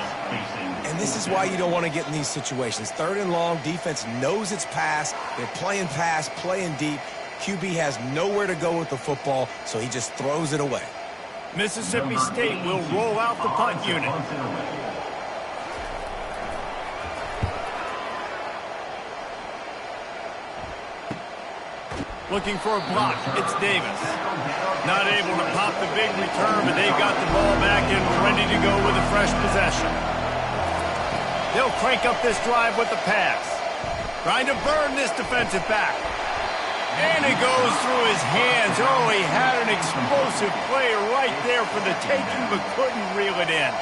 And this is why you don't want to get in these situations. 3rd and long, defense knows it's pass. They're playing pass, playing deep. QB has nowhere to go with the football, so he just throws it away. Mississippi State will roll out the punt unit. Looking for a block. It's Davis. Not able to pop the big return, but they've got the ball back and ready to go with a fresh possession. They'll crank up this drive with the pass. Trying to burn this defensive back. And it goes through his hands. Oh, he had an explosive play right there for the taking, but couldn't reel it in.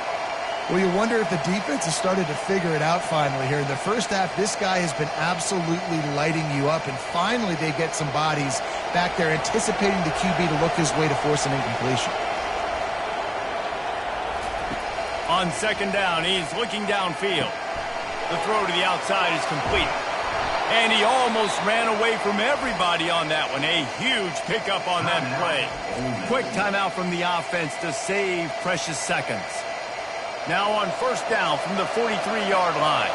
Well, you wonder if the defense has started to figure it out finally here. In the first half, this guy has been absolutely lighting you up, and finally they get some bodies back there anticipating the QB to look his way to force an incompletion. On second down, he's looking downfield. The throw to the outside is complete. And he almost ran away from everybody on that one. A huge pickup on that play. Quick timeout from the offense to save precious seconds. Now on first down from the 43-yard line.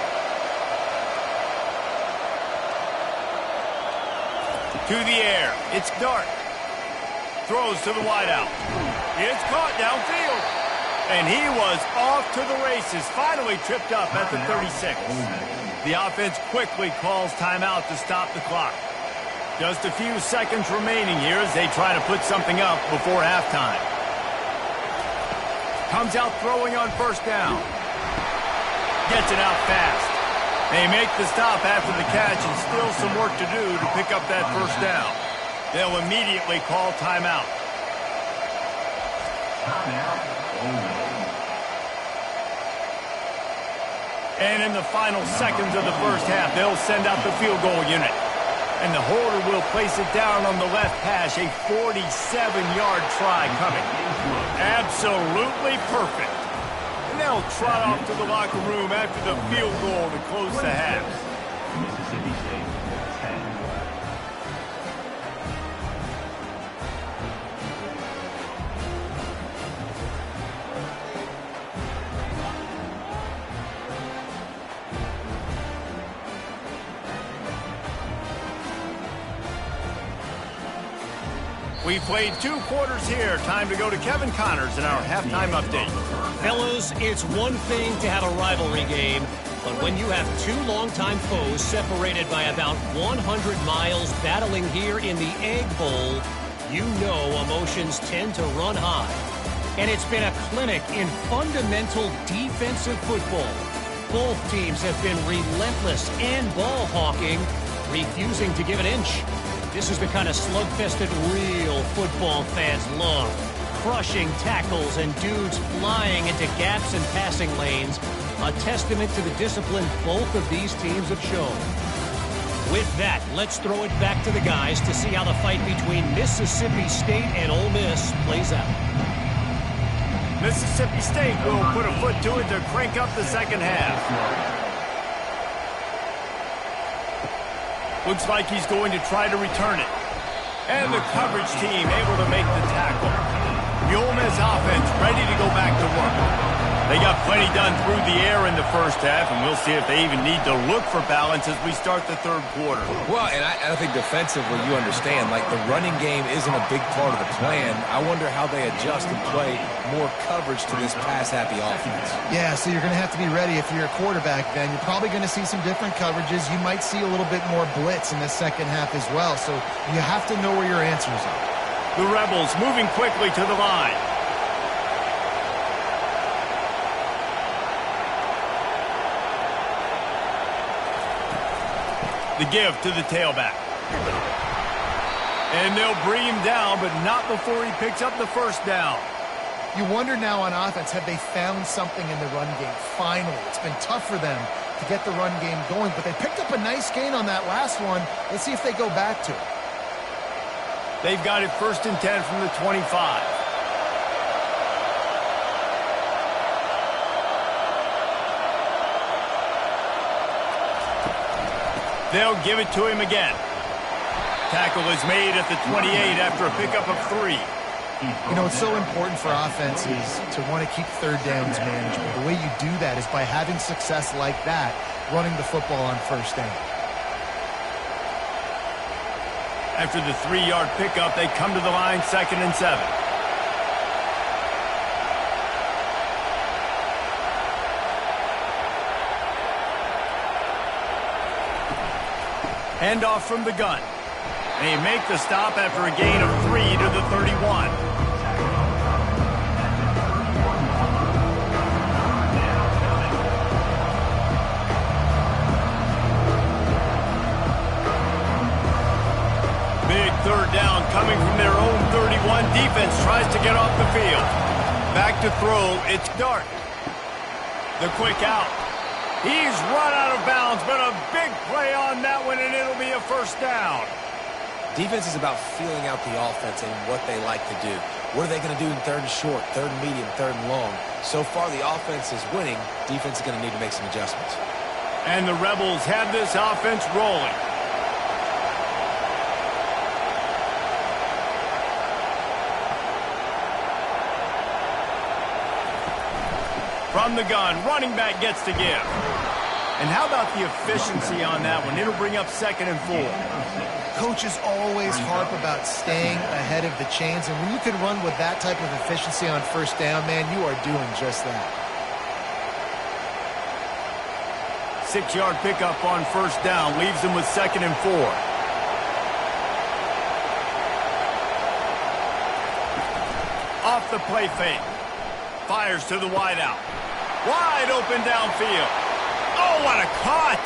To the air. It's Dart. Throws to the wideout. It's caught downfield. And he was off to the races. Finally tripped up at the 36. The offense quickly calls timeout to stop the clock. Just a few seconds remaining here as they try to put something up before halftime. Comes out throwing on first down. Gets it out fast. They make the stop after the catch and still some work to do to pick up that first down. They'll immediately call timeout. And in the final seconds of the first half, they'll send out the field goal unit. And the holder will place it down on the left hash. A 47-yard try coming. Absolutely perfect. And they'll trot off to the locker room after the field goal to close the half. Mississippi State, 10. We played 2 quarters here. Time to go to Kevin Connors in our halftime update. Fellas, it's one thing to have a rivalry game, but when you have 2 longtime foes separated by about 100 miles battling here in the Egg Bowl, you know emotions tend to run high. And it's been a clinic in fundamental defensive football. Both teams have been relentless and ball hawking, refusing to give an inch. This is the kind of slugfest that real football fans love. Crushing tackles and dudes flying into gaps and passing lanes. A testament to the discipline both of these teams have shown. With that, let's throw it back to the guys to see how the fight between Mississippi State and Ole Miss plays out. Mississippi State will put a foot to it to crank up the second half. Looks like he's going to try to return it. And the coverage team able to make the tackle. The Ole Miss offense ready to go back to work. They got plenty done through the air in the first half, and we'll see if they even need to look for balance as we start the third quarter. Well, and I think defensively, you understand, like the running game isn't a big part of the plan. I wonder how they adjust and play more coverage to this pass-happy offense. Yeah, so you're going to have to be ready if you're a quarterback then. You're probably going to see some different coverages. You might see a little bit more blitz in the second half as well, so you have to know where your answers are. The Rebels moving quickly to the line. The give to the tailback. And they'll bring him down, but not before he picks up the first down. You wonder now on offense, have they found something in the run game? Finally, it's been tough for them to get the run game going, but they picked up a nice gain on that last one. Let's see if they go back to it. They've got it 1st and 10 from the 25. They'll give it to him again. Tackle is made at the 28 after a pickup of 3. You know, it's so important for offenses to want to keep third downs manageable. The way you do that is by having success like that, running the football on first down. After the 3-yard pickup, they come to the line 2nd and 7. Handoff from the gun. They make the stop after a gain of 3 to the 31. Big third down coming from their own 31. Defense tries to get off the field. Back to throw. It's Dart. The quick out. He's run out of bounds, but a big play on that one, and it'll be a first down. Defense is about feeling out the offense and what they like to do. What are they going to do in third and short, third and medium, third and long? So far, the offense is winning. Defense is going to need to make some adjustments. And the Rebels have this offense rolling. From the gun, running back gets to give. And how about the efficiency on that one? It'll bring up 2nd and 4. Coaches always harp about staying ahead of the chains, and when you can run with that type of efficiency on first down, man, you are doing just that. 6-yard pickup on first down leaves them with 2nd and 4. Off the play fake. Fires to the wideout. Wide open downfield. Oh, what a caught!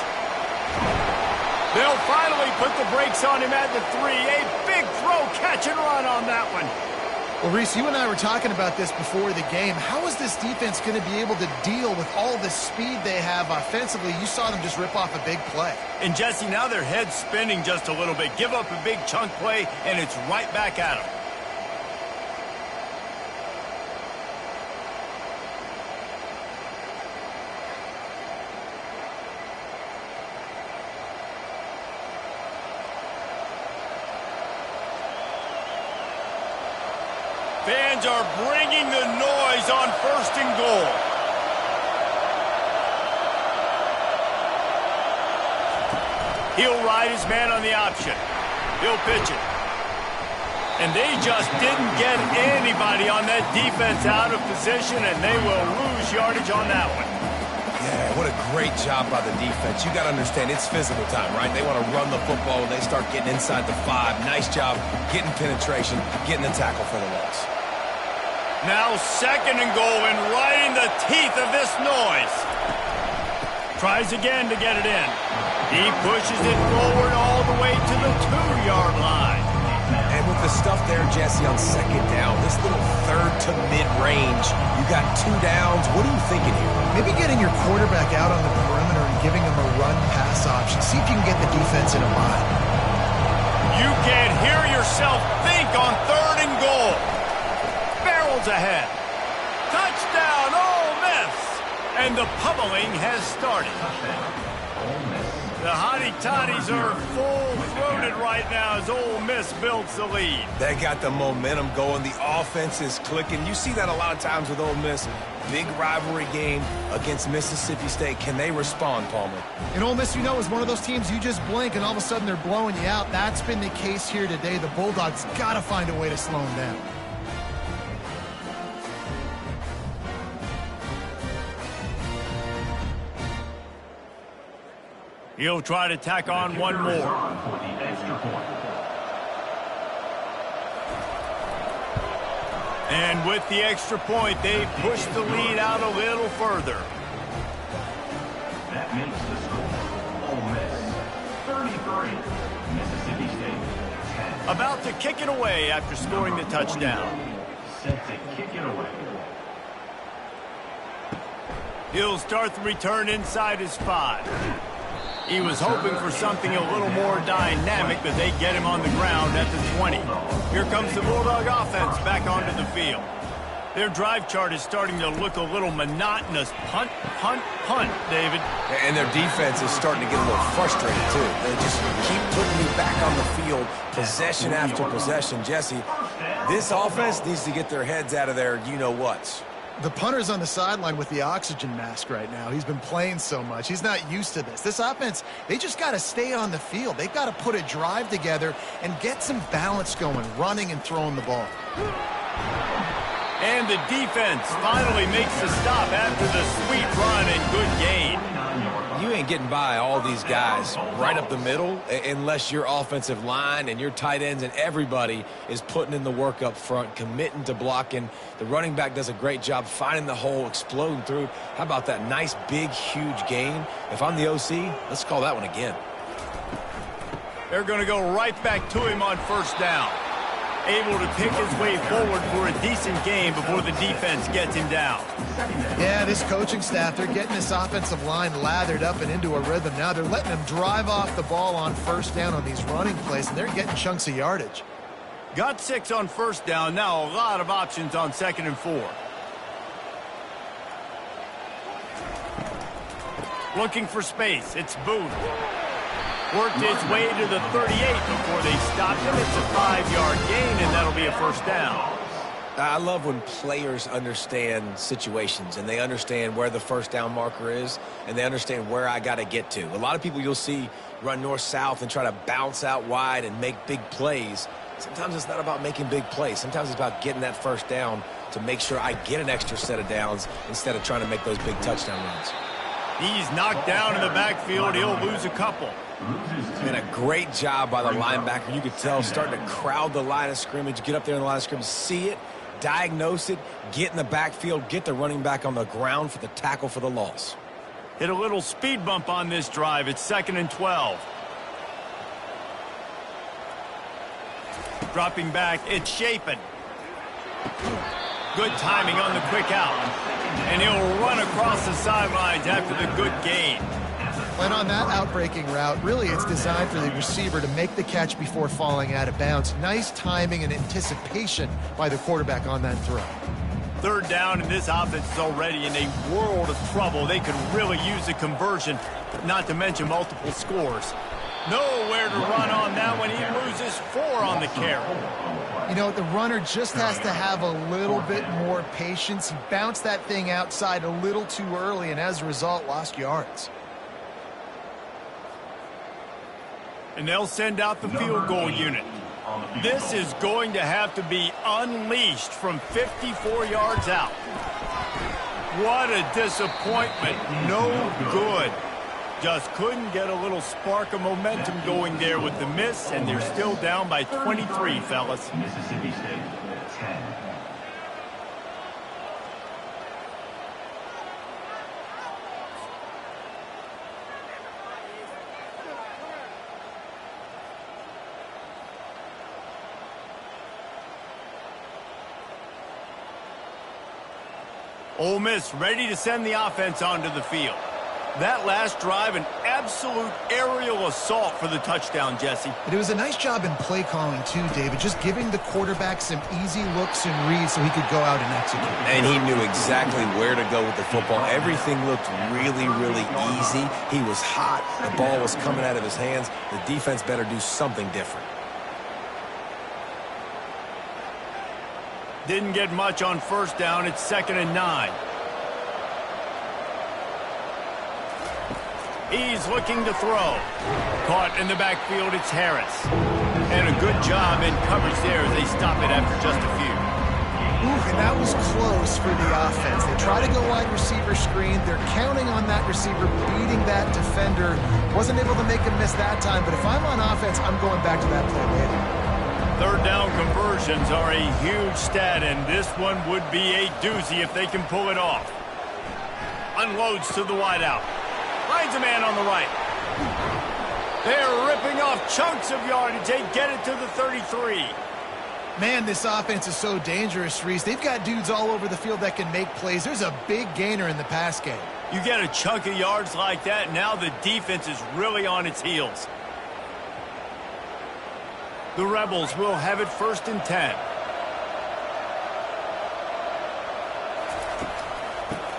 They'll finally put the brakes on him at the 3. A big throw, catch and run on that one. Well, Reese, you and I were talking about this before the game. How is this defense going to be able to deal with all the speed they have offensively? You saw them just rip off a big play. And, Jesse, now their head's spinning just a little bit. Give up a big chunk play, and it's right back at them. Fans are bringing the noise on 1st and goal. He'll ride his man on the option. He'll pitch it. And they just didn't get anybody on that defense out of position, and they will lose yardage on that one. Yeah, what a great job by the defense. You got to understand, it's physical time, right? They want to run the football when they start getting inside the 5. Nice job getting penetration, getting the tackle for the loss. Now 2nd and goal, and right in the teeth of this noise. Tries again to get it in. He pushes it forward all the way to the 2-yard line. And with the stuff there, Jesse, on 2nd down, this little third to mid-range, you got 2 downs. What are you thinking here? Maybe getting your quarterback out on the perimeter and giving him a run-pass option. See if you can get the defense in a bind. You can't hear yourself think on 3rd and goal. Barrels ahead. Touchdown, Ole Miss. And the pummeling has started. The Hottie Toddies are full-throated right now as Ole Miss builds the lead. They got the momentum going. The offense is clicking. You see that a lot of times with Ole Miss. Big rivalry game against Mississippi State. Can they respond, Palmer? And Ole Miss, you know, is one of those teams you just blink and all of a sudden they're blowing you out. That's been the case here today. The Bulldogs got to find a way to slow them down. He'll try to tack on one more. And with the extra point, they push the lead out a little further. That makes the score Ole Miss 33, Mississippi State 10. About to kick it away after scoring the touchdown. Set to kick it away. He'll start the return inside his 5. He was hoping for something a little more dynamic, but they get him on the ground at the 20. Here comes the Bulldog offense back onto the field. Their drive chart is starting to look a little monotonous. Punt, punt, punt, David. And their defense is starting to get a little frustrated, too. They just keep putting me back on the field, possession after possession. Jesse, this offense needs to get their heads out of their you-know-whats. The punter's on the sideline with the oxygen mask right now. He's been playing so much. He's not used to this. This offense, they just got to stay on the field. They've got to put a drive together and get some balance going, running and throwing the ball. And the defense finally makes the stop after the sweet run and good gain. You ain't getting by all these guys right up the middle unless your offensive line and your tight ends and everybody is putting in the work up front, committing to blocking. The running back does a great job finding the hole, exploding through. How about that nice, big, huge gain? If I'm the OC, let's call that one again. They're going to go right back to him on first down. Able to pick his way forward for a decent game before the defense gets him down. Yeah, this coaching staff, they're getting this offensive line lathered up and into a rhythm now. They're letting them drive off the ball on first down on these running plays, and they're getting chunks of yardage. Got 6 on first down. Now a lot of options on 2nd and 4. Looking for space. It's Booth. Worked his way to the 38 before they stopped him. It's a 5-yard gain, and that'll be a first down. I love when players understand situations and they understand where the first down marker is and they understand where I got to get to. A lot of people you'll see run north-south and try to bounce out wide and make big plays. Sometimes it's not about making big plays. Sometimes it's about getting that first down to make sure I get an extra set of downs instead of trying to make those big touchdown runs. He's knocked down in the backfield. He'll lose a couple. And a great job by the linebacker. You could tell starting to crowd the line of scrimmage, get up there in the line of scrimmage, see it, diagnose it, get in the backfield, get the running back on the ground for the tackle for the loss. Hit a little speed bump on this drive. It's 2nd and 12. Dropping back, it's Chapin. Good timing on the quick out. And he'll run across the sidelines after the good gain. And on that outbreaking route, really it's designed for the receiver to make the catch before falling out of bounds. Nice timing and anticipation by the quarterback on that throw. 3rd down, and this offense is already in a world of trouble. They could really use a conversion, not to mention multiple scores. Nowhere to run on that one. He loses 4 on the carry. You know, the runner just has to have a little bit more patience. He bounced that thing outside a little too early, and as a result, lost yards. And they'll send out the field goal unit. This is going to have to be unleashed from 54 yards out. What a disappointment. No good. Just couldn't get a little spark of momentum going there with the miss, and they're still down by 23, fellas. Mississippi State, 10. Ole Miss ready to send the offense onto the field. That last drive, an absolute aerial assault for the touchdown, Jesse. But it was a nice job in play calling too, David, just giving the quarterback some easy looks and reads so he could go out and execute. And he knew exactly where to go with the football. Everything looked really, really easy. He was hot. The ball was coming out of his hands. The defense better do something different. Didn't get much on first down. It's 2nd and 9. He's looking to throw. Caught in the backfield, it's Harris. And a good job in coverage there as they stop it after just a few. Ooh, and that was close for the offense. They try to go wide receiver screen. They're counting on that receiver beating that defender. Wasn't able to make him miss that time, but if I'm on offense, I'm going back to that play later. 3rd down conversions are a huge stat, and this one would be a doozy if they can pull it off. Unloads to the wideout. Finds a man on the right. They're ripping off chunks of yardage. They get it to the 33. Man, this offense is so dangerous, Reese. They've got dudes all over the field that can make plays. There's a big gainer in the pass game. You get a chunk of yards like that, now the defense is really on its heels. The Rebels will have it 1st and 10.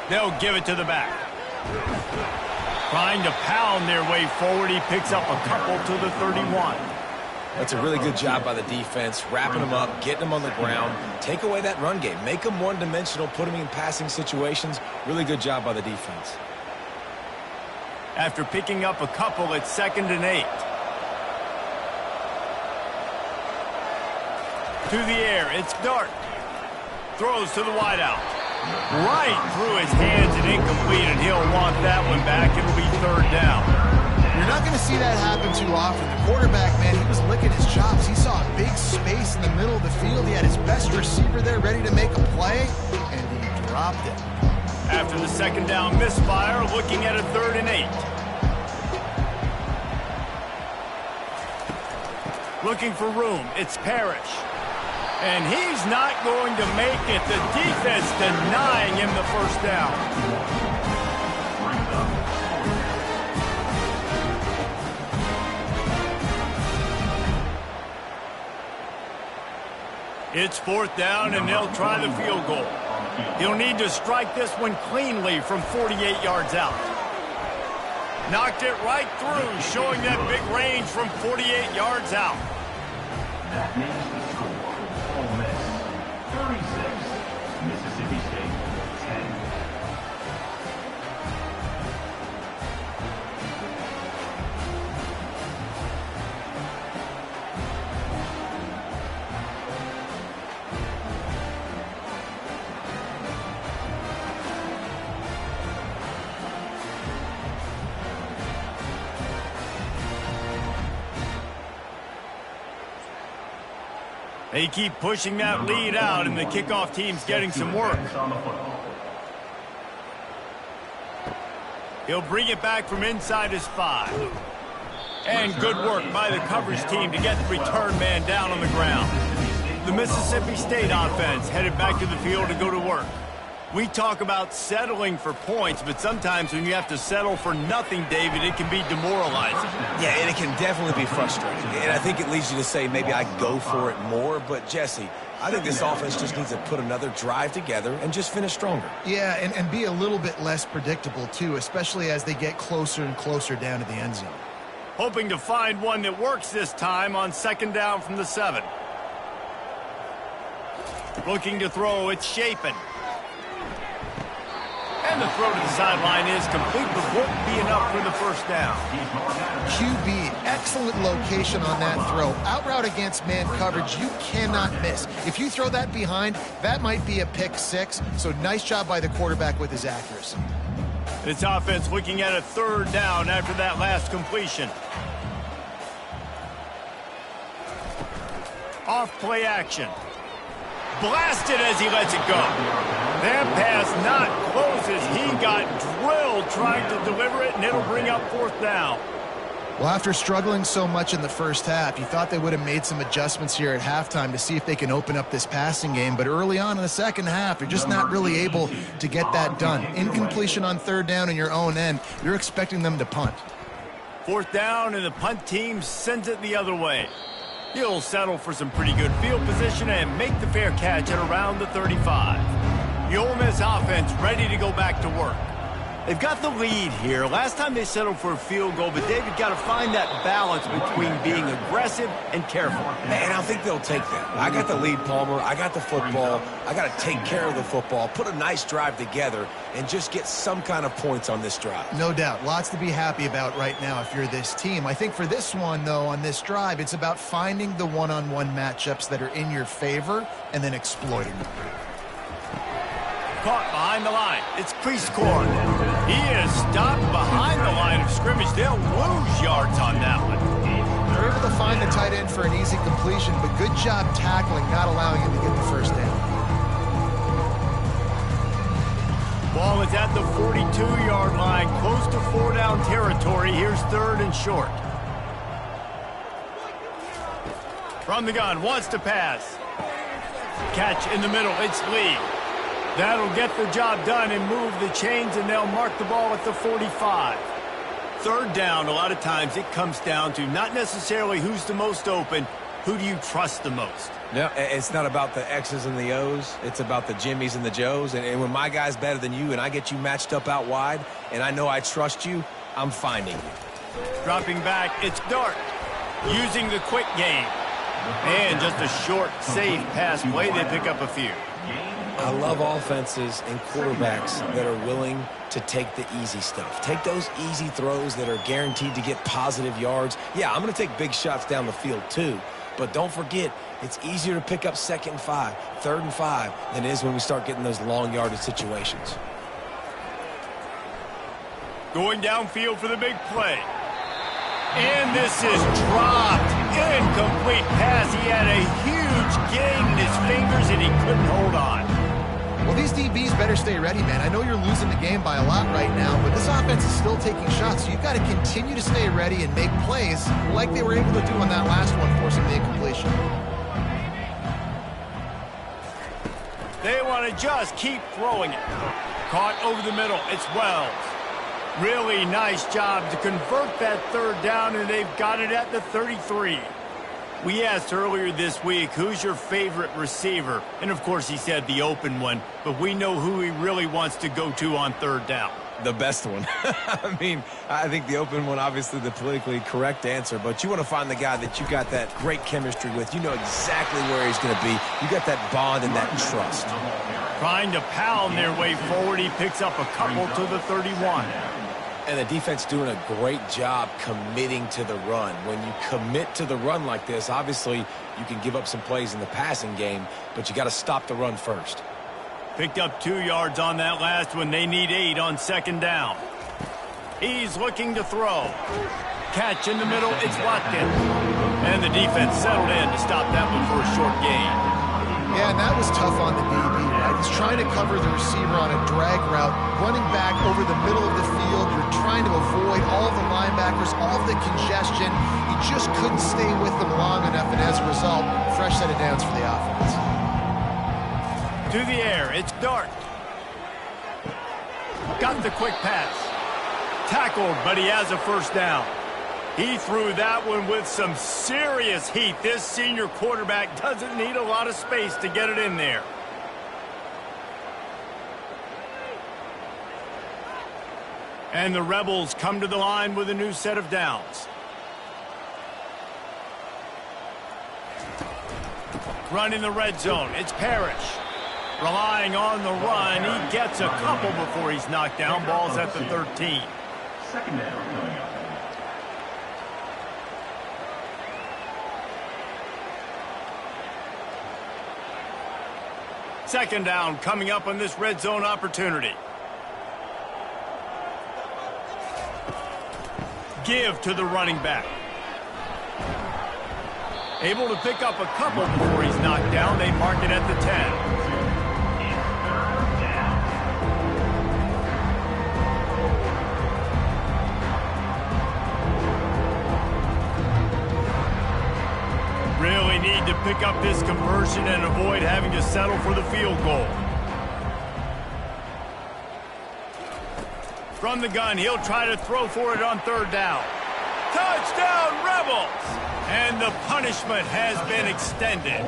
They'll give it to the back. Trying to pound their way forward. He picks up a couple to the 31. That's a really good job by the defense, wrapping them up, getting them on the ground. Take away that run game. Make them one-dimensional, put them in passing situations. Really good job by the defense. After picking up a couple, it's 2nd and 8. To the air, it's Dart. Throws to the wideout. Right through his hands and incomplete, and he'll want that one back. It'll be 3rd down. see that happen too often. The quarterback, man, he was licking his chops. He saw a big space in the middle of the field. He had his best receiver there ready to make a play, and he dropped it. After the second down misfire, looking at a 3rd and 8. Looking for room. It's Parrish. And he's not going to make it. The defense denying him the first down. It's 4th down, and they'll try the field goal. He'll need to strike this one cleanly from 48 yards out. Knocked it right through, showing that big range from 48 yards out. That makes the score. Ole Miss 36, Mississippi State 10. They keep pushing that lead out, and the kickoff team's getting some work. He'll bring it back from inside his 5. And good work by the coverage team to get the return man down on the ground. The Mississippi State offense headed back to the field to go to work. We talk about settling for points, but sometimes when you have to settle for nothing, David, it can be demoralizing. Yeah, and it can definitely be frustrating. And I think it leads you to say maybe I go for it more. But, Jesse, I think this offense just needs to put another drive together and just finish stronger. Yeah, and be a little bit less predictable, too, especially as they get closer and closer down to the end zone. Hoping to find one that works this time on 2nd down from the 7. Looking to throw, it's Shapen. And the throw to the sideline is complete, but won't be enough for the first down. QB, excellent location on that throw. Out route against man coverage, you cannot miss. If you throw that behind, that might be a pick 6. So nice job by the quarterback with his accuracy. This offense looking at a 3rd down after that last completion. Off play action. Blasted as he lets it go. That pass not close as he got drilled trying to deliver it, and it'll bring up 4th down. Well, after struggling so much in the first half, you thought they would have made some adjustments here at halftime to see if they can open up this passing game. But early on in the second half, they're just not really able to get that done. Incompletion on 3rd down in your own end. You're expecting them to punt. 4th down, and the punt team sends it the other way. He'll settle for some pretty good field position and make the fair catch at around the 35. The Ole Miss offense ready to go back to work. They've got the lead here. Last time they settled for a field goal, but David got to find that balance between being aggressive and careful. And I think they'll take that. I got the lead, Palmer. I got the football. I got to take care of the football, put a nice drive together, and just get some kind of points on this drive. No doubt. Lots to be happy about right now if you're this team. I think for this one, though, on this drive, it's about finding the one-on-one matchups that are in your favor and then exploiting them. Caught behind the line. It's Prieskorn. He is stopped behind the line of scrimmage. They'll lose yards on that one. They're able to find the tight end for an easy completion, but good job tackling, not allowing him to get the first down. Ball is at the 42-yard line, close to 4-down territory. Here's 3rd and short. From the gun, wants to pass. Catch in the middle, it's Lee. That'll get the job done and move the chains, and they'll mark the ball at the 45. 3rd down, a lot of times it comes down to not necessarily who's the most open, who do you trust the most? No, it's not about the X's and the O's. It's about the Jimmies and the Joes. And when my guy's better than you and I get you matched up out wide and I know I trust you, I'm finding you. Dropping back, it's Dart. Using the quick game. And just a short, safe pass play. They pick up a few. I love offenses and quarterbacks that are willing to take the easy stuff. Take those easy throws that are guaranteed to get positive yards. Yeah, I'm going to take big shots down the field too. But don't forget, it's easier to pick up 2nd and 5, 3rd and 5 than it is when we start getting those long yardage situations. Going downfield for the big play. And this is dropped. Incomplete pass. He had a huge gain in his fingers, and he couldn't hold on. Well, these DBs better stay ready, man. I know you're losing the game by a lot right now, but this offense is still taking shots, so you've got to continue to stay ready and make plays like they were able to do on that last one, forcing the incompletion. They want to just keep throwing it. Caught over the middle. It's Wells. Really nice job to convert that third down, and they've got it at the 33. We asked earlier this week, who's your favorite receiver? And, of course, he said the open one, but we know who he really wants to go to on third down. The best one. I mean, I think the open one, obviously the politically correct answer, but you want to find the guy that you got that great chemistry with. You know exactly where he's going to be. You got that bond and that trust. Trying to pound their way forward, he picks up a couple to the 31. And the defense doing a great job committing to the run. When you commit to the run like this, obviously you can give up some plays in the passing game, but you got to stop the run first. Picked up 2 yards on that last one. They need 8 on second down. He's looking to throw. Catch in the middle. It's Watkins. And the defense settled in to stop that one for a short gain. Yeah, and that was tough on the DB, right? He's trying to cover the receiver on a drag route, running back over the middle of the field. You're trying to avoid all the linebackers, all the congestion. He just couldn't stay with them long enough, and as a result, fresh set of downs for the offense. To the air, it's Dart. Got the quick pass. Tackled, but he has a first down. He threw that one with some serious heat. This senior quarterback doesn't need a lot of space to get it in there. And the Rebels come to the line with a new set of downs. Run in the red zone. It's Parrish. Relying on the run. He gets a couple before he's knocked down. Ball's at the 13. Second down coming up. Second down coming up on this red zone opportunity. Give to the running back. Able to pick up a couple before he's knocked down. They mark it at the 10. Really need to pick up this conversion and avoid having to settle for the field goal. From the gun, he'll try to throw for it on third down. Touchdown, Rebels! And the punishment has been extended.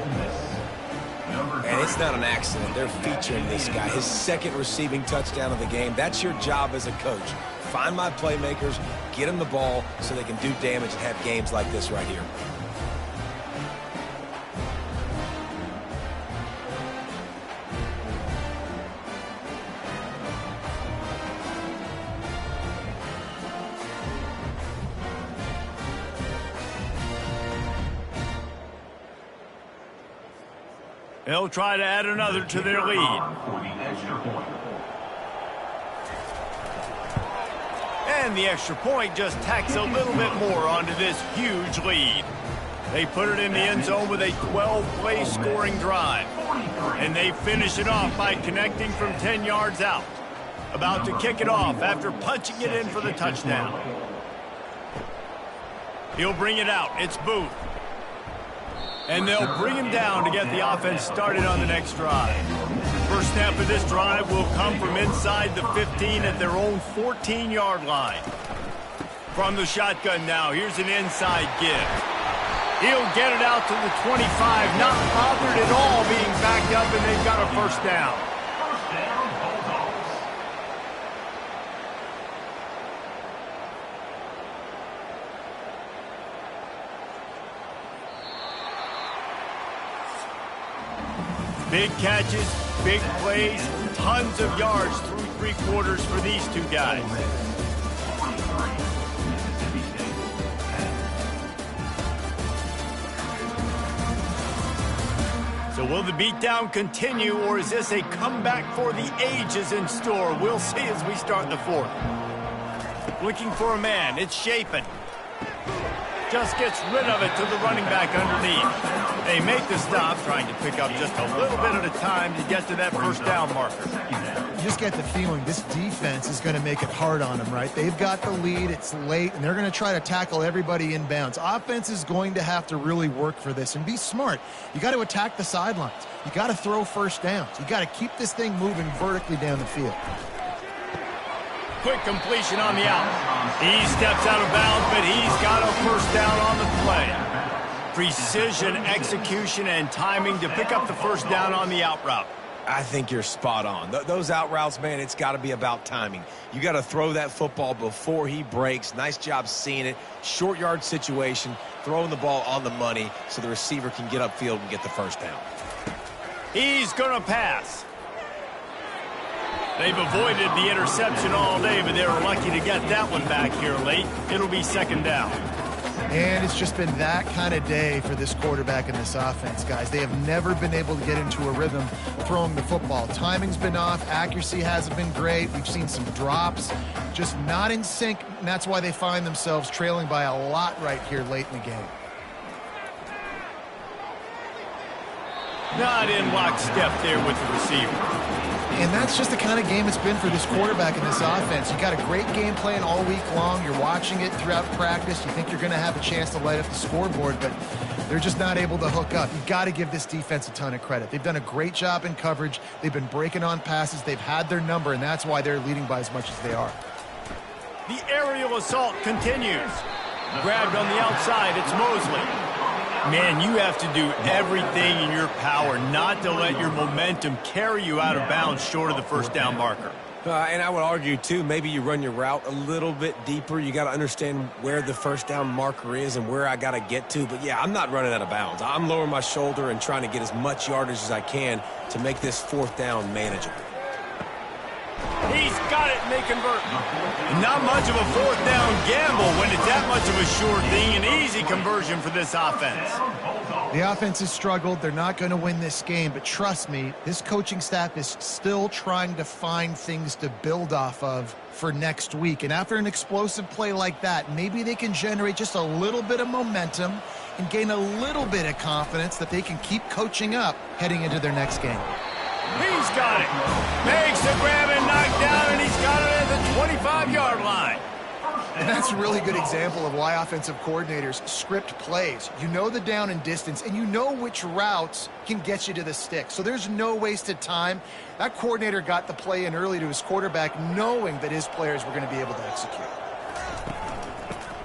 And it's not an accident. They're featuring this guy. His second receiving touchdown of the game. That's your job as a coach. Find my playmakers, get them the ball so they can do damage and have games like this right here. They'll try to add another to their lead. And the extra point just tacks a little bit more onto this huge lead. They put it in the end zone with a 12-play scoring drive. And they finish it off by connecting from 10 yards out. About to kick it off after punching it in for the touchdown. He'll bring it out. It's Booth. And they'll bring him down to get the offense started on the next drive. First snap of this drive will come from inside the 15 at their own 14-yard line. From the shotgun now, here's an inside give. He'll get it out to the 25, not bothered at all being backed up, and they've got a first down. First down, Bulldogs. Big catches, big plays, tons of yards through three quarters for these two guys. So will the beatdown continue, or is this a comeback for the ages in store? We'll see as we start the fourth. Looking for a man. It's Chapin. Just gets rid of it to the running back underneath. They make the stop, trying to pick up just a little bit at a time to get to that first down marker. You just get the feeling this defense is going to make it hard on them, right? They've got the lead, it's late, and they're going to try to tackle everybody inbounds. Offense is going to have to really work for this and be smart. You got to attack the sidelines. You got to throw first downs. You got to keep this thing moving vertically down the field. Quick completion on the out. He steps out of bounds, but he's got a first down on the play. Precision, execution, and timing to pick up the first down on the out route. I think you're spot on. Those out routes, man, it's got to be about timing. You got to throw that football before he breaks. Nice job seeing it. Short yard situation, throwing the ball on the money so the receiver can get upfield and get the first down. He's going to pass. They've avoided the interception all day, but they were lucky to get that one back here late. It'll be second down. And it's just been that kind of day for this quarterback and this offense, guys. They have never been able to get into a rhythm throwing the football. Timing's been off. Accuracy hasn't been great. We've seen some drops. Just not in sync, and that's why they find themselves trailing by a lot right here late in the game. Not in lockstep there with the receiver. And that's just the kind of game it's been for this quarterback and this offense. You got a great game plan all week long. You're watching it throughout practice. You think you're going to have a chance to light up the scoreboard, but they're just not able to hook up. You've got to give this defense a ton of credit. They've done a great job in coverage. They've been breaking on passes. They've had their number, and that's why they're leading by as much as they are. The aerial assault continues. Grabbed on the outside, it's Mosley. Man, you have to do everything in your power not to let your momentum carry you out of bounds short of the first down marker. And I would argue, too, maybe you run your route a little bit deeper. You got to understand where the first down marker is and where I got to get to. But, yeah, I'm not running out of bounds. I'm lowering my shoulder and trying to get as much yardage as I can to make this fourth down manageable. He's got it, and they convert. Not much of a fourth down gamble when it's that much of a sure thing. An easy conversion for this offense. The offense has struggled. They're not going to win this game, but trust me, this coaching staff is still trying to find things to build off of for next week. And after an explosive play like that, maybe they can generate just a little bit of momentum and gain a little bit of confidence that they can keep coaching up heading into their next game. He's got it. Makes the grab and knocked down, and he's got it at the 25-yard line. And that's a really good example of why offensive coordinators script plays. You know the down and distance, and you know which routes can get you to the stick. So there's no wasted time. That coordinator got the play in early to his quarterback, knowing that his players were going to be able to execute.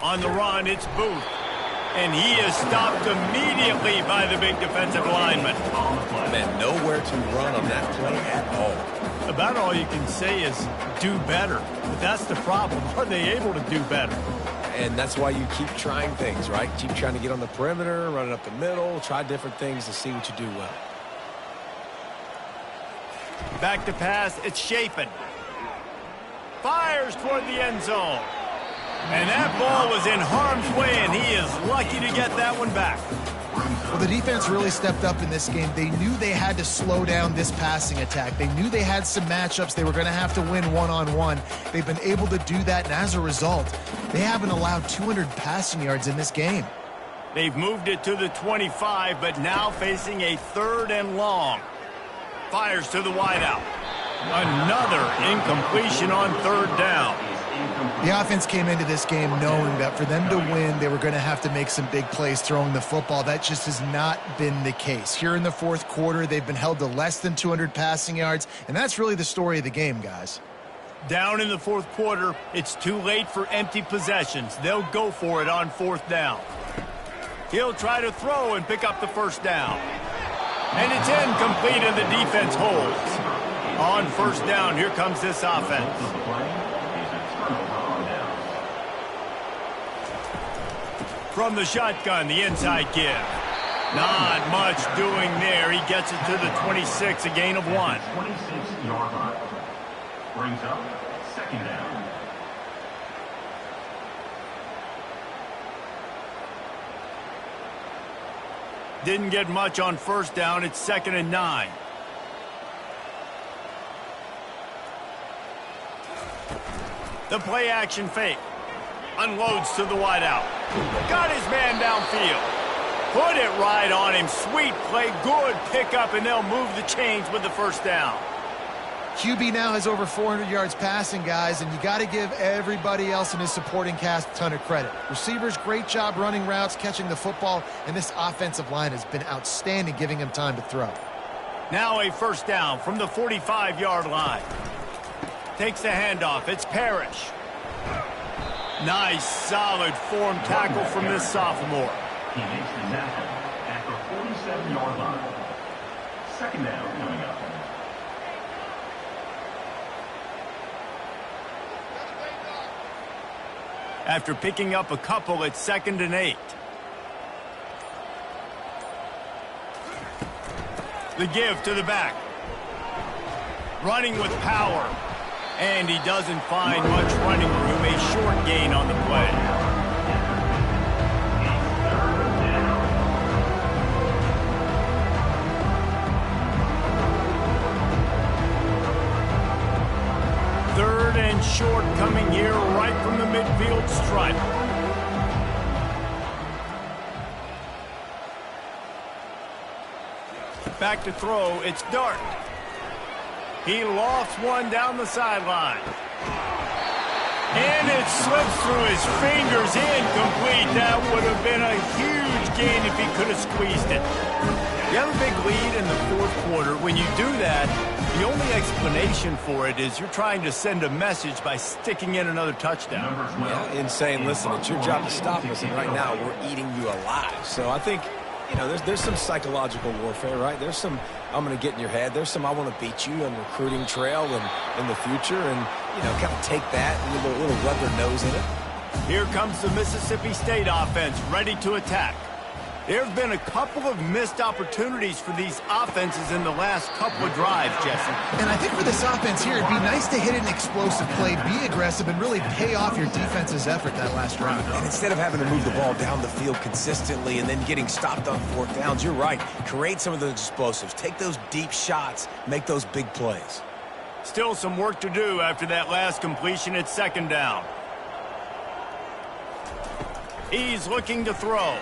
On the run, it's Booth. And he is stopped immediately by the big defensive lineman. Man, nowhere to run on that play at all. About all you can say is do better. But that's the problem. Are they able to do better? And that's why you keep trying things, right? Keep trying to get on the perimeter, run it up the middle, try different things to see what you do well. Back to pass, it's Chapin. Fires toward the end zone. And that ball was in harm's way, and he is lucky to get that one back. Well, the defense really stepped up in this game. They knew they had to slow down this passing attack. They knew they had some matchups they were going to have to win one-on-one. They've been able to do that, and as a result, they haven't allowed 200 passing yards in this game. They've moved it to the 25, but now facing a third and long. Fires to the wideout. Another incompletion on third down. The offense came into this game knowing that for them to win, they were going to have to make some big plays throwing the football. That just has not been the case. Here in the fourth quarter, they've been held to less than 200 passing yards, and that's really the story of the game, guys. Down in the fourth quarter, it's too late for empty possessions. They'll go for it on fourth down. He'll try to throw and pick up the first down. And it's incomplete, and the defense holds. On first down, here comes this offense. From the shotgun, the inside give. Not much doing there. He gets it to the 26, a gain of 1. 26-yard line. Brings up second down. Didn't get much on first down. It's 2nd and 9. The play action fake. Unloads to the wideout. Got his man downfield. Put it right on him. Sweet play. Good pickup, and they'll move the chains with the first down. QB now has over 400 yards passing, guys, and you got to give everybody else in his supporting cast a ton of credit. Receivers, great job running routes, catching the football, and this offensive line has been outstanding, giving him time to throw. Now a first down from the 45-yard line. Takes the handoff. It's Parrish. Nice, solid form tackle from this sophomore. He makes the tackle at the 47-yard line. Second down coming up. After picking up a couple, it's 2nd and 8. The give to the back. Running with power. And he doesn't find much running room. A short gain on the play. Third and short coming here right from the midfield stripe. Back to throw, it's Dart. He lofts one down the sideline. And it slips through his fingers, incomplete. That would have been a huge gain if he could have squeezed it. You have a big lead in the fourth quarter. When you do that, the only explanation for it is you're trying to send a message by sticking in another touchdown. Yeah, insane. Listen, it's your job to stop us, and right now we're eating you alive. So I think, you know, there's some psychological warfare, right? There's some, I'm going to get in your head. There's some, I want to beat you on recruiting trail and in the future, and, you know, kind of take that and a little rub their nose in it. Here comes the Mississippi State offense, ready to attack. There have been a couple of missed opportunities for these offenses in the last couple of drives, Jesse. And I think for this offense here, it'd be nice to hit an explosive play, be aggressive, and really pay off your defense's effort that last drive. And instead of having to move the ball down the field consistently and then getting stopped on fourth downs, you're right. Create some of those explosives. Take those deep shots. Make those big plays. Still some work to do after that last completion at 2nd down. He's looking to throw.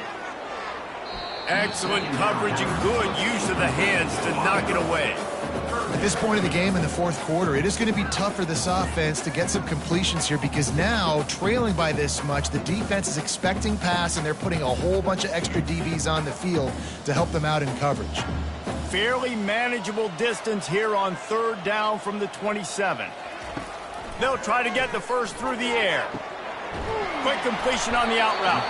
Excellent coverage and good use of the hands to knock it away. At this point of the game in the fourth quarter, it is going to be tough for this offense to get some completions here because now, trailing by this much, the defense is expecting pass and they're putting a whole bunch of extra DBs on the field to help them out in coverage. Fairly manageable distance here on 3rd down from the 27. They'll try to get the first through the air. Quick completion on the out route.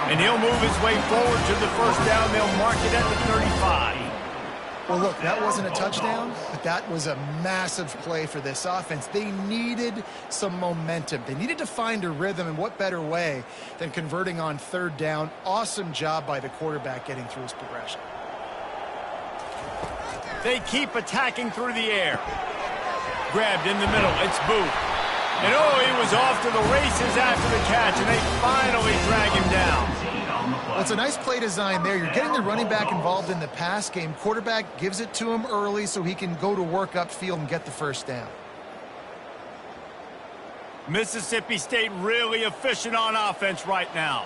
And he'll move his way forward to the first down. They'll mark it at the 35. Well, look, that wasn't a touchdown, but that was a massive play for this offense. They needed some momentum. They needed to find a rhythm, and what better way than converting on 3rd down. Awesome job by the quarterback getting through his progression. They keep attacking through the air. Grabbed in the middle. It's Booth. And oh, he was off to the races after the catch, and they finally drag him down. Well, it's a nice play design there. You're getting the running back involved in the pass game. Quarterback gives it to him early so he can go to work upfield and get the first down. Mississippi State really efficient on offense right now.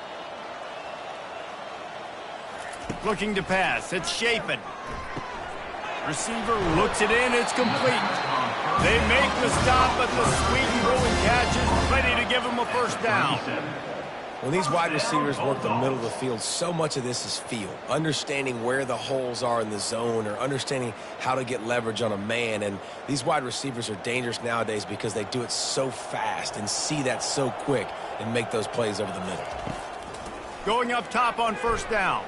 Looking to pass. It's Chapin. Receiver looks it in. It's complete. They make the stop, but the sweet and rolling catch is ready to give them a first down. When these wide receivers work the middle of the field, so much of this is feel. Understanding where the holes are in the zone or understanding how to get leverage on a man. And these wide receivers are dangerous nowadays because they do it so fast and see that so quick and make those plays over the middle. Going up top on first down.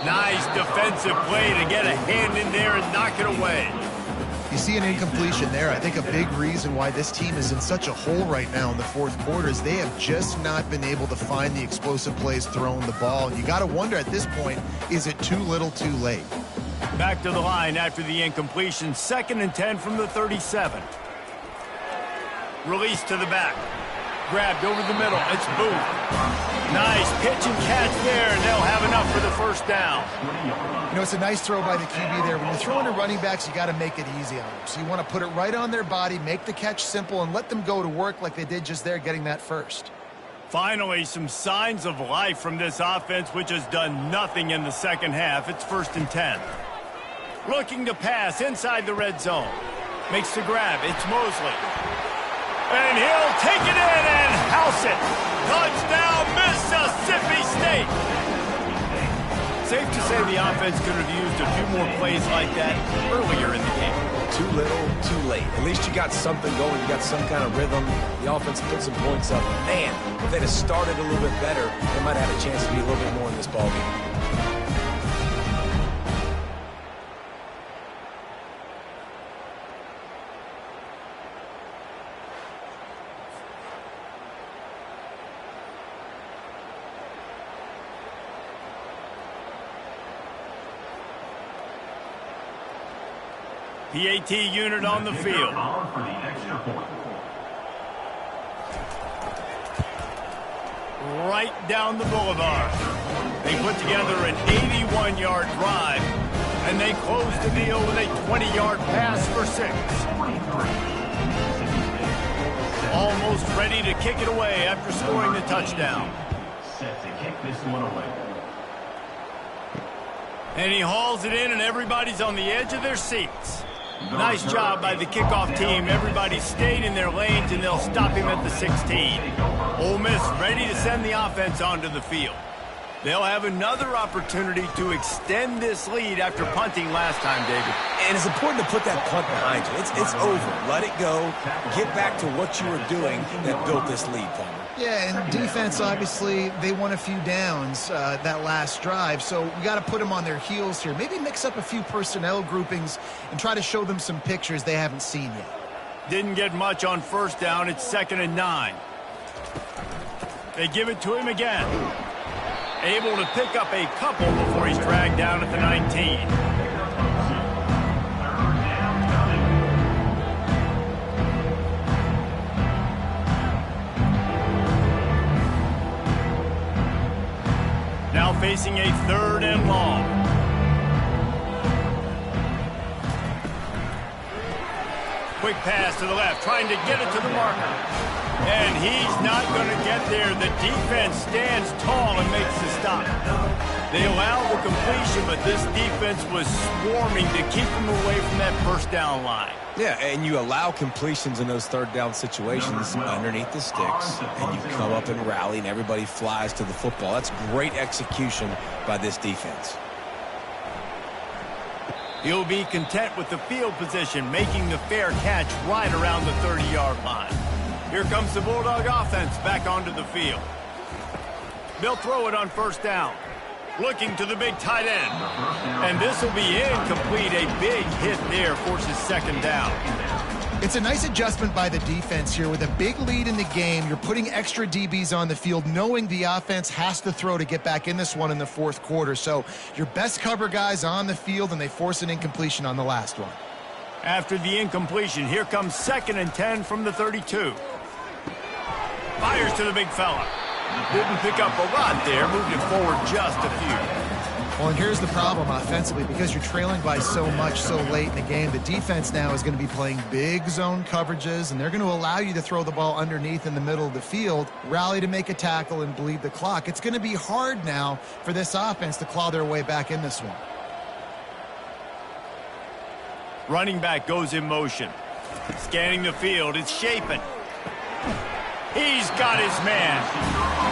Nice defensive play to get a hand in there and knock it away. You see an incompletion there. I think a big reason why this team is in such a hole right now in the fourth quarter is they have just not been able to find the explosive plays throwing the ball. And you got to wonder at this point, is it too little too late? Back to the line after the incompletion. 2nd and 10 from the 37. Release to the back. grabbed over the middle. It's Booth. Nice pitch and catch there, and they'll have enough for the first down. You know, it's a nice throw by the QB there. When you're throwing to running backs, you got to make it easy on them. So you want to put it right on their body, make the catch simple, and let them go to work like they did just there, getting that first. Finally, some signs of life from this offense, which has done nothing in the second half. It's 1st and 10. Looking to pass inside the red zone. Makes the grab. It's Mosley. And he'll take it in and house it. Touchdown, Mississippi State. Safe to say the offense could have used a few more plays like that earlier in the game. Too little, too late. At least you got something going. You got some kind of rhythm. The offense put some points up. Man, if they'd have started a little bit better, they might have had a chance to be a little bit more in this ballgame. PAT unit on the field. Right down the boulevard. They put together an 81-yard drive, and they close the deal with a 20-yard pass for 6. Almost ready to kick it away after scoring the touchdown. Set to kick this one away. And he hauls it in, and everybody's on the edge of their seats. Nice job by the kickoff team. Everybody stayed in their lanes, and they'll stop him at the 16. Ole Miss ready to send the offense onto the field. They'll have another opportunity to extend this lead after punting last time, David. And it's important to put that punt behind you. It's over. Let it go. Get back to what you were doing that built this lead, Palmer. Yeah, and defense, obviously, they won a few downs that last drive, so we got to put them on their heels here. Maybe mix up a few personnel groupings and try to show them some pictures they haven't seen yet. Didn't get much on first down. It's 2nd and 9. They give it to him again. Able to pick up a couple before he's dragged down at the 19. Now facing a 3rd and long. Quick pass to the left, trying to get it to the marker. And he's not going to get there. The defense stands tall and makes the stop. They allowed the completion, but this defense was swarming to keep them away from that first down line. Yeah, and you allow completions in those 3rd down situations underneath the sticks, and you come up and rally, and everybody flies to the football. That's great execution by this defense. He'll be content with the field position, making the fair catch right around the 30-yard line. Here comes the Bulldog offense back onto the field. They'll throw it on first down. Looking to the big tight end. And this will be incomplete. A big hit there forces 2nd down. It's a nice adjustment by the defense here. With a big lead in the game, you're putting extra DBs on the field, knowing the offense has to throw to get back in this one in the 4th quarter. So your best cover guys on the field, and they force an incompletion on the last one. After the incompletion, here comes 2nd and 10 from the 32. Fires to the big fella. Didn't pick up a lot there, moved it forward just a few. Well, and here's the problem offensively. Because you're trailing by so much so late in the game, the defense now is going to be playing big zone coverages, and they're going to allow you to throw the ball underneath in the middle of the field, rally to make a tackle, and bleed the clock. It's going to be hard now for this offense to claw their way back in this one. Running back goes in motion. Scanning the field, it's Shapen. He's got his man.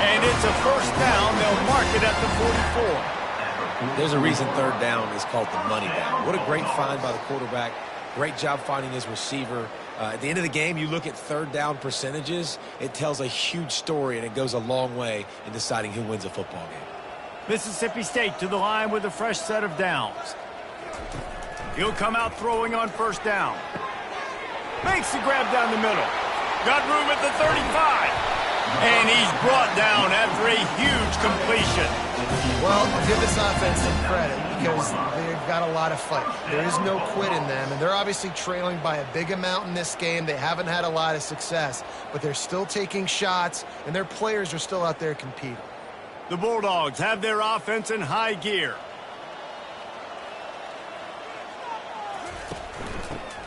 And it's a first down. They'll mark it at the 44. There's a reason 3rd down is called the money down. What a great find by the quarterback. Great job finding his receiver. At the end of the game, you look at 3rd down percentages. It tells a huge story, and it goes a long way in deciding who wins a football game. Mississippi State to the line with a fresh set of downs. He'll come out throwing on first down. Makes the grab down the middle. Got room at the 35. And he's brought down after a huge completion. Well, I'll give this offense some credit because they've got a lot of fight. There is no quit in them, and they're obviously trailing by a big amount in this game. They haven't had a lot of success, but they're still taking shots, and their players are still out there competing. The Bulldogs have their offense in high gear.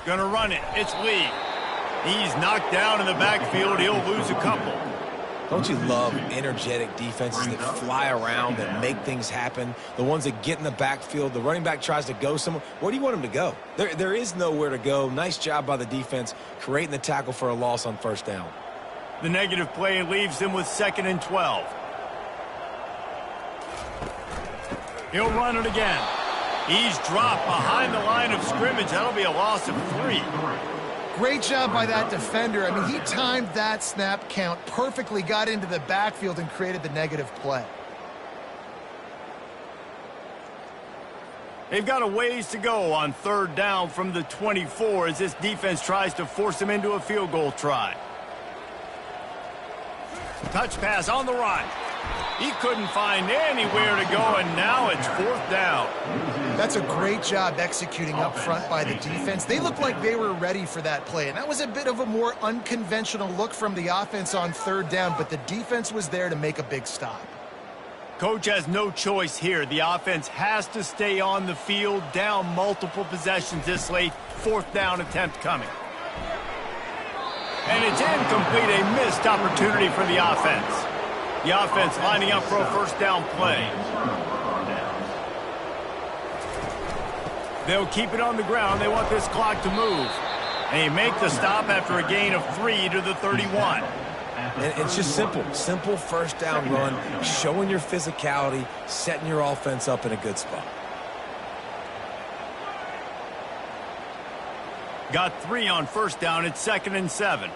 Gonna run it. It's Lee. He's knocked down in the backfield. He'll lose a couple. Don't you love energetic defenses that fly around, that make things happen? The ones that get in the backfield, the running back tries to go somewhere. Where do you want him to go? There is nowhere to go. Nice job by the defense creating the tackle for a loss on first down. The negative play leaves them with 2nd and 12. He'll run it again. He's dropped behind the line of scrimmage. That'll be a loss of 3. Great job by that defender. I mean, he timed that snap count perfectly, got into the backfield, and created the negative play. They've got a ways to go on 3rd down from the 24 as this defense tries to force them into a field goal try. Touch pass on the run. He couldn't find anywhere to go, and now it's 4th down. That's a great job executing up front by the defense. They looked like they were ready for that play, and that was a bit of a more unconventional look from the offense on 3rd down, but the defense was there to make a big stop. Coach has no choice here. The offense has to stay on the field, down multiple possessions this late. 4th down attempt coming. And it's incomplete, a missed opportunity for the offense. The offense lining up for a 1st down play. They'll keep it on the ground. They want this clock to move. And they make the stop after a gain of 3 to the 31. And it's just simple. Simple 1st down run, showing your physicality, setting your offense up in a good spot. Got 3 on 1st down. It's 2nd and 7.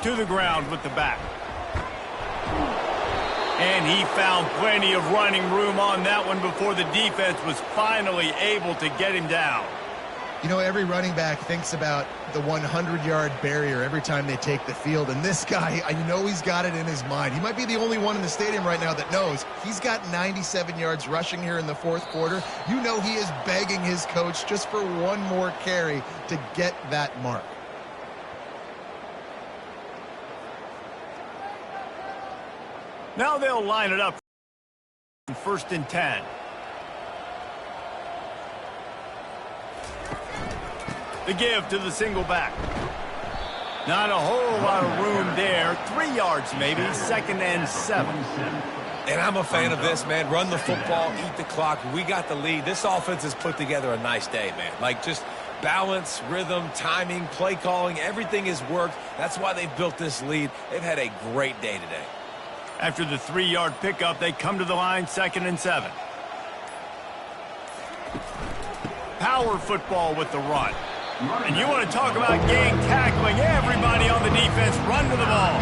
To the ground with the back. And he found plenty of running room on that one before the defense was finally able to get him down. You know, every running back thinks about the 100-yard barrier every time they take the field, and this guy, I know he's got it in his mind. He might be the only one in the stadium right now that knows he's got 97 yards rushing here in the 4th quarter. You know he is begging his coach just for one more carry to get that mark. Now they'll line it up. 1st and 10. The give to the single back. Not a whole lot of room there. 3 yards maybe. 2nd and 7. And I'm a fan of this, man. Run the football, eat the clock. We got the lead. This offense has put together a nice day, man. Like, just balance, rhythm, timing, play calling, everything has worked. That's why they've built this lead. They've had a great day today. After the 3-yard pickup, they come to the line, 2nd and 7. Power football with the run. And you want to talk about gang tackling. Everybody on the defense run to the ball.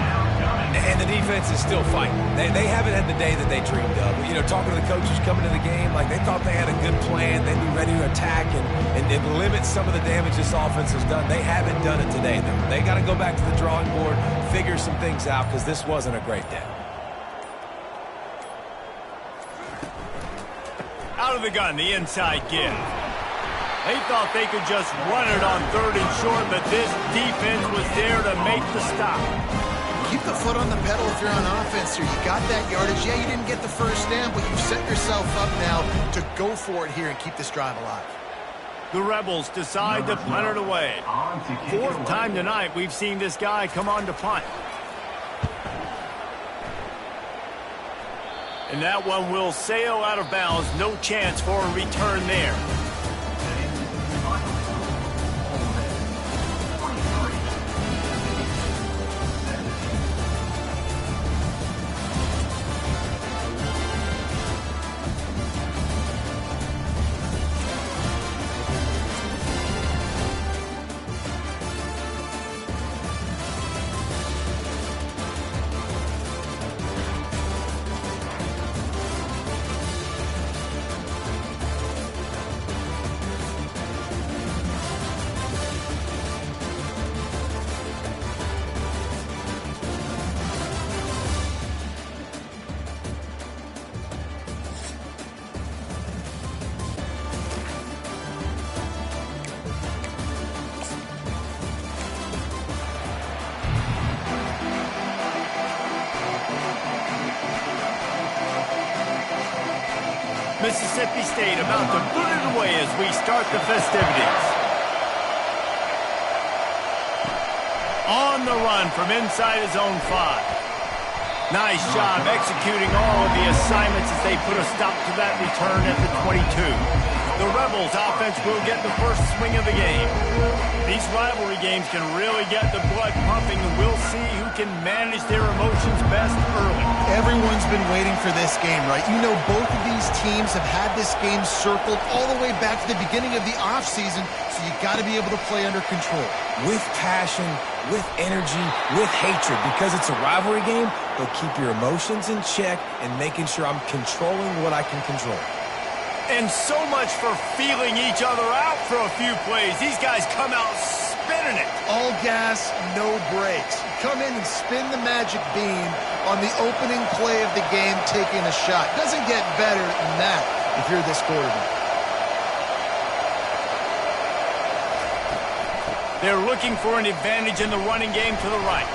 And the defense is still fighting. They haven't had the day that they dreamed of. You know, talking to the coaches coming to the game, like they thought they had a good plan. They'd be ready to attack and limit some of the damage this offense has done. They haven't done it today, though. They got to go back to the drawing board, figure some things out, because this wasn't a great day. Out of the gun, the inside give. They thought they could just run it on 3rd and short, but this defense was there to make the stop. Keep the foot on the pedal if you're on offense here. You got that yardage. Yeah, you didn't get the 1st down, but you've set yourself up now to go for it here and keep this drive alive. The Rebels decide to punt it away. 4th time tonight we've seen this guy come on to punt. And that one will sail out of bounds. No chance for a return there. Mississippi State about to boot it away as we start the festivities. On the run from inside his own 5. Nice job executing all of the assignments as they put a stop to that return at the 22. The Rebels offense will get the first swing of the game. These rivalry games can really get the blood pumping, and we'll see who can manage their emotions best early. Everyone's been waiting for this game, right? You know, both of these teams have had this game circled all the way back to the beginning of the offseason, so you got to be able to play under control. With passion, with energy, with hatred. Because it's a rivalry game, they'll keep your emotions in check and making sure I'm controlling what I can control. And so much for feeling each other out for a few plays. These guys come out spinning it. All gas, no brakes. Come in and spin the magic bean on the opening play of the game, taking a shot. Doesn't get better than that if you're this quarterback. They're looking for an advantage in the running game to the right.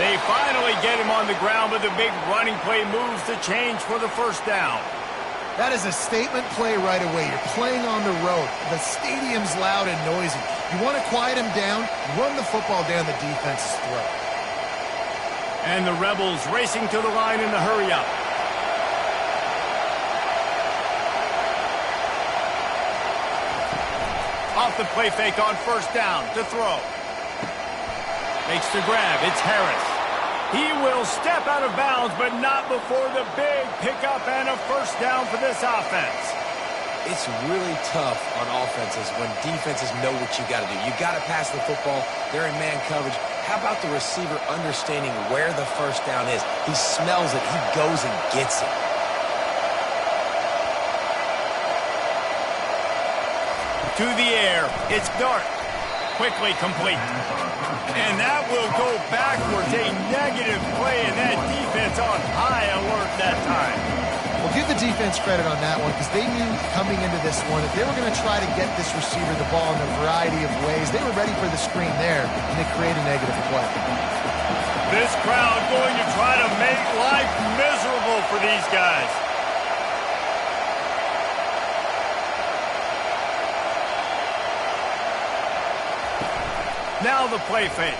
They finally get him on the ground, but the big running play moves the change for the first down. That is a statement play right away. You're playing on the road. The stadium's loud and noisy. You want to quiet him down, run the football down the defense's throat. And the Rebels racing to the line in the hurry up. Off the play fake on first down to throw. Makes the grab. It's Harris. He will step out of bounds, but not before the big pickup and a first down for this offense. It's really tough on offenses when defenses know what you got to do. You got to pass the football. They're in man coverage. How about the receiver understanding where the first down is? He smells it. He goes and gets it. To the air. It's Dart. Quickly complete. And that will go backwards. A negative play, and that defense on high alert that time. Well, give the defense credit on that one because they knew coming into this one that they were going to try to get this receiver the ball in a variety of ways. They were ready for the screen there, and they created a negative play. This crowd going to try to make life miserable for these guys. Now the play fake.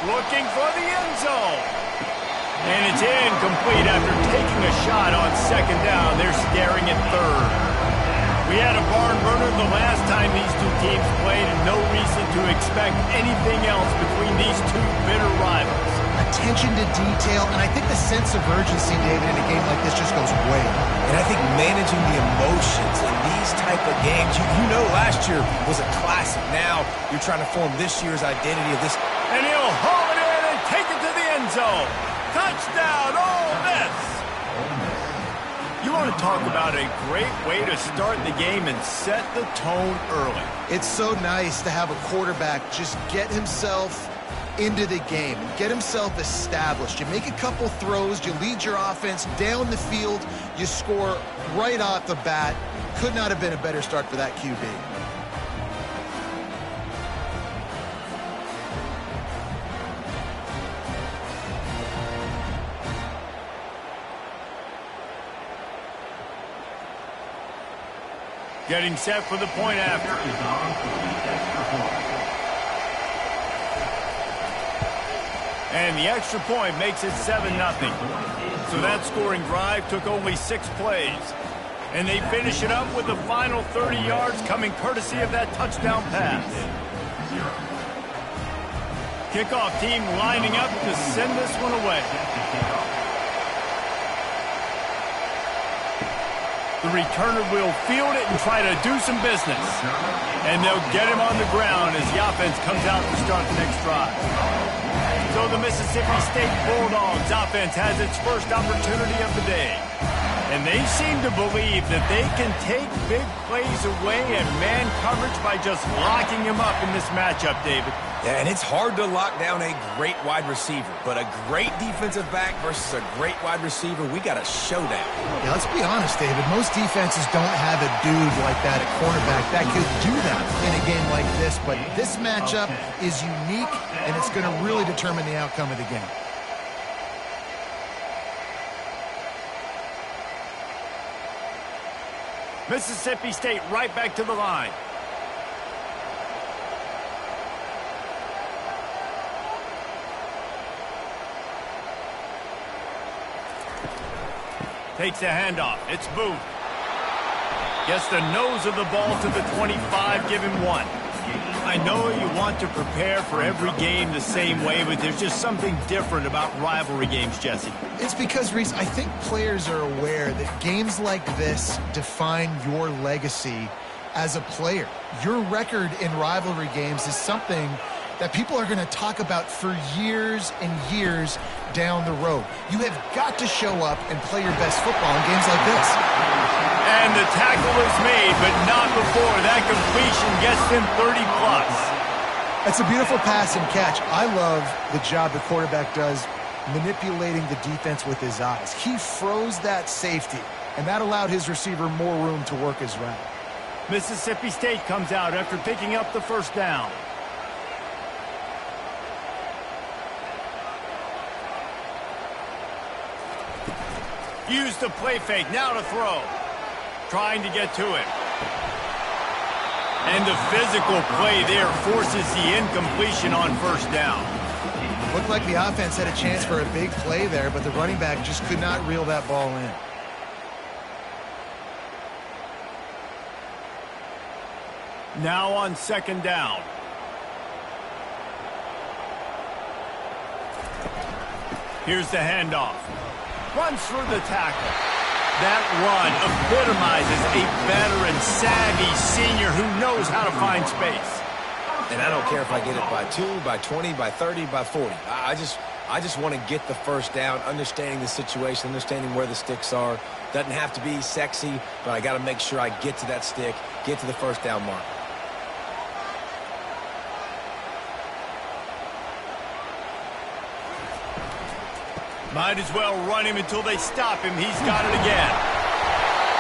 Looking for the end zone. And it's incomplete after taking a shot on second down. They're staring at third. We had a barn burner the last time these two teams played, and no reason to expect anything else between these two bitter rivals. Attention to detail, and I think the sense of urgency, David, in a game like this just goes way up. And I think managing the emotions in these type of games, you know last year was a classic. Now you're trying to form this year's identity of this. And he'll haul it in and take it to the end zone. Touchdown, Ole Miss! You want to talk about a great way to start the game and set the tone early. It's so nice to have a quarterback just get himself into the game, get himself established. You make a couple throws, you lead your offense down the field, you score right off the bat. Could not have been a better start for that QB. Getting set for the point after. And the extra point makes it 7-0. So that scoring drive took only 6 plays. And they finish it up with the final 30 yards coming courtesy of that touchdown pass. Kickoff team lining up to send this one away. The returner will field it and try to do some business. And they'll get him on the ground as the offense comes out to start the next drive. So the Mississippi State Bulldogs offense has its first opportunity of the day. And they seem to believe that they can take big plays away and man coverage by just locking him up in this matchup, David. Yeah, and it's hard to lock down a great wide receiver, but a great defensive back versus a great wide receiver, we got a showdown. Yeah, let's be honest, David. Most defenses don't have a dude like that at cornerback that could do that in a game like this, but this matchup is unique, and it's going to really determine the outcome of the game. Mississippi State right back to the line. Takes a handoff. It's Booth. Gets the nose of the ball to the 25, give him 1. I know you want to prepare for every game the same way, but there's just something different about rivalry games, Jesse. It's because, Reese, I think players are aware that games like this define your legacy as a player. Your record in rivalry games is something that people are going to talk about for years and years down the road. You have got to show up and play your best football in games like this. And the tackle is made, but not before that completion gets him 30-plus. That's a beautiful pass and catch. I love the job the quarterback does manipulating the defense with his eyes. He froze that safety, and that allowed his receiver more room to work his route. Mississippi State comes out after picking up the first down. Use the play fake, now to throw. Trying to get to him. And the physical play there forces the incompletion on first down. Looked like the offense had a chance for a big play there, but the running back just could not reel that ball in. Now on second down. Here's the handoff. Runs through the tackle. That run epitomizes a veteran, savvy senior who knows how to find space. And I don't care if I get it by 2, by 20, by 30, by 40. I just want to get the first down, understanding the situation, understanding where the sticks are. Doesn't have to be sexy, but I got to make sure I get to that stick, get to the first down mark. Might as well run him until they stop him. He's got it again.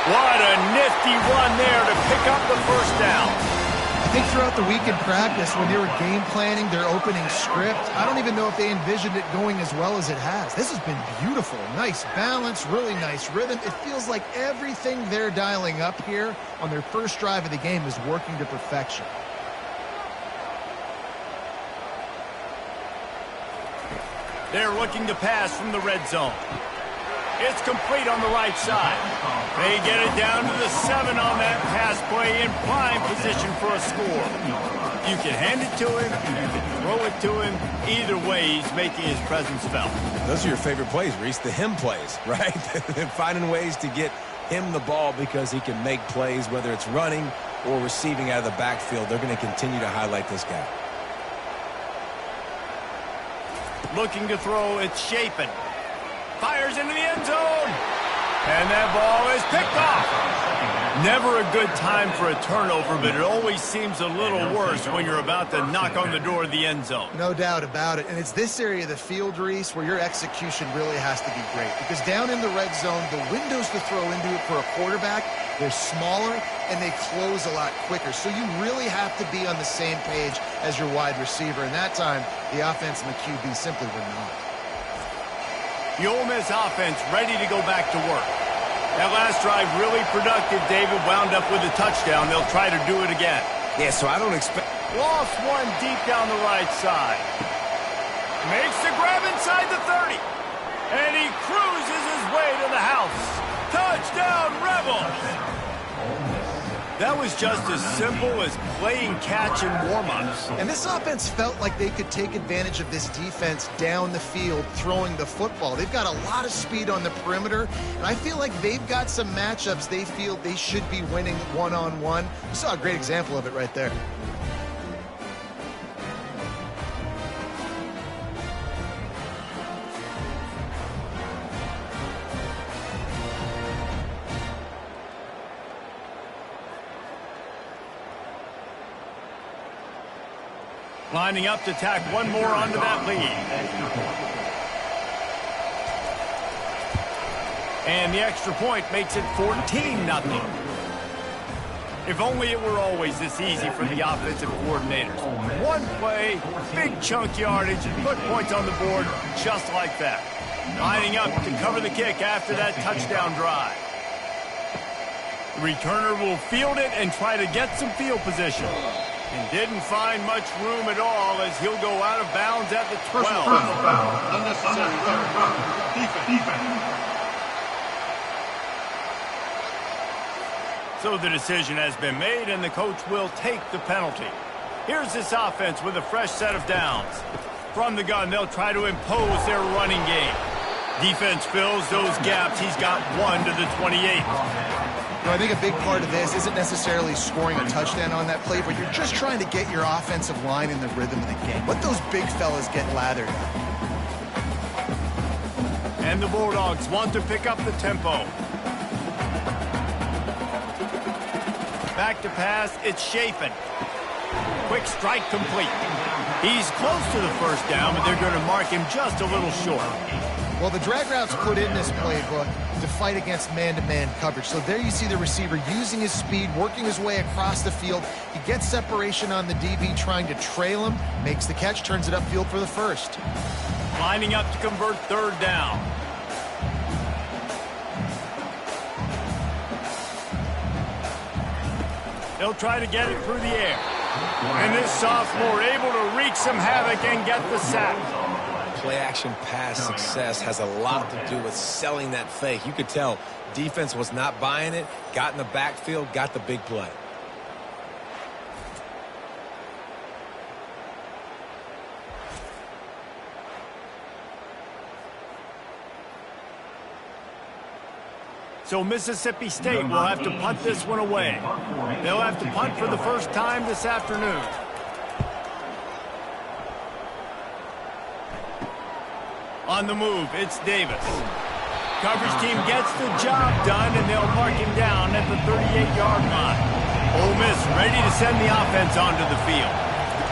What a nifty run there to pick up the first down. I think throughout the week in practice, when they were game planning their opening script, I don't even know if they envisioned it going as well as it has. This has been beautiful. Nice balance, really nice rhythm. It feels like everything they're dialing up here on their first drive of the game is working to perfection. They're looking to pass from the red zone. It's complete on the right side. They get it down to the 7 on that pass play in prime position for a score. You can hand it to him, you can throw it to him. Either way, he's making his presence felt. Those are your favorite plays, Reese, the him plays, right? Finding ways to get him the ball because he can make plays, whether it's running or receiving out of the backfield. They're going to continue to highlight this guy. Looking to throw, it's Shapen. Fires into the end zone. And that ball is picked off. Never a good time for a turnover, but it always seems a little worse when you're about to knock on the door of the end zone. No doubt about it. And it's this area of the field, Reese, where your execution really has to be great. Because down in the red zone, the windows to throw into it for a quarterback, they're smaller and they close a lot quicker. So you really have to be on the same page as your wide receiver. And that time, the offense and the QB simply were not. The Ole Miss offense ready to go back to work. That last drive really productive. David wound up with a touchdown. They'll try to do it again. Yeah, so I don't expect... Lost one deep down the right side. Makes the grab inside the 30. And he cruises his way to the house. Touchdown, Rebels! That was just as simple as playing catch in warm-ups. And this offense felt like they could take advantage of this defense down the field throwing the football. They've got a lot of speed on the perimeter, and I feel like they've got some matchups they feel they should be winning one-on-one. You saw a great example of it right there. Lining up to tack one more onto that lead. And the extra point makes it 14-0. If only it were always this easy for the offensive coordinators. One play, big chunk yardage, put points on the board just like that. Lining up to cover the kick after that touchdown drive. The returner will field it and try to get some field position. And didn't find much room at all as he'll go out of bounds at the 12. Personal foul. Unnecessary defense. So the decision has been made, and the coach will take the penalty. Here's this offense with a fresh set of downs. From the gun, they'll try to impose their running game. Defense fills those gaps. He's got 1 to the 28. I think a big part of this isn't necessarily scoring a touchdown on that play, but you're just trying to get your offensive line in the rhythm of the game. Let those big fellas get lathered up. And the Bulldogs want to pick up the tempo. Back to pass, it's Chafin. Quick strike complete. He's close to the first down, but they're going to mark him just a little short. Well, the drag route's put in this playbook to fight against man-to-man coverage. So there you see the receiver using his speed, working his way across the field. He gets separation on the DB, trying to trail him, makes the catch, turns it upfield for the first. Lining up to convert third down. They'll try to get it through the air. And this sophomore able to wreak some havoc and get the sack. Play-action pass success has a lot to do with selling that fake. You could tell defense was not buying it, got in the backfield, got the big play. So Mississippi State will have to punt this one away. They'll have to punt for the first time this afternoon. On the move, it's Davis. Coverage team gets the job done, and they'll mark him down at the 38-yard line. Ole Miss ready to send the offense onto the field.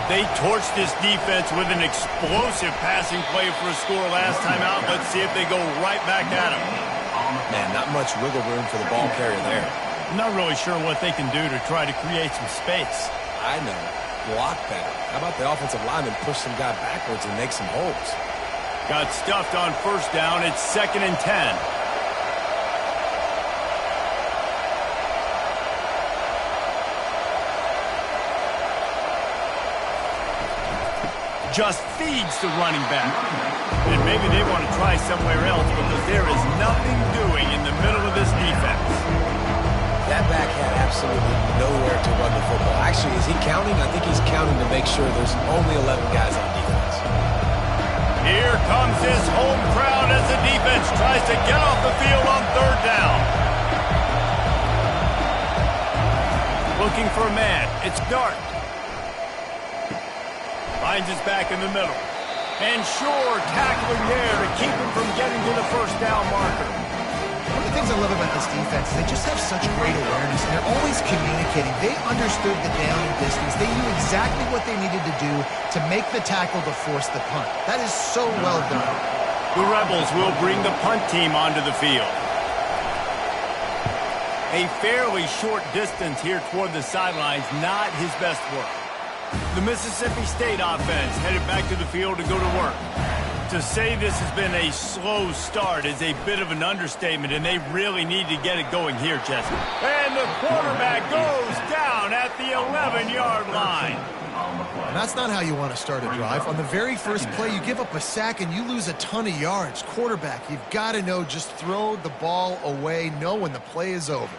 They torched this defense with an explosive passing play for a score last time out. Let's see if they go right back at him. Man, not much wiggle room for the ball carrier there. I'm not really sure what they can do to try to create some space. I know. Block better. How about the offensive lineman push some guy backwards and make some holes? Got stuffed on first down. It's 2nd and 10. Just feeds the running back. And maybe they want to try somewhere else because there is nothing doing in the middle of this defense. That back had absolutely nowhere to run the football. Actually, is he counting? I think he's counting to make sure there's only 11 guys on defense. Here comes this home crowd as the defense tries to get off the field on third down. Looking for a man. It's Dart. Finds his back in the middle. And Shore tackling there to keep him from getting to the first down marker. One of the things I love about this defense is they just have such great awareness, and they're always communicating. They understood the down and distance. They knew exactly what they needed to do to make the tackle to force the punt. That is so well done. The Rebels will bring the punt team onto the field. A fairly short distance here toward the sidelines, not his best work. The Mississippi State offense headed back to the field to go to work. To say this has been a slow start is a bit of an understatement, and they really need to get it going here, Jesse. And the quarterback goes down at the 11-yard line. And that's not how you want to start a drive. On the very first play, you give up a sack and you lose a ton of yards. Quarterback, you've got to know, just throw the ball away, know when the play is over.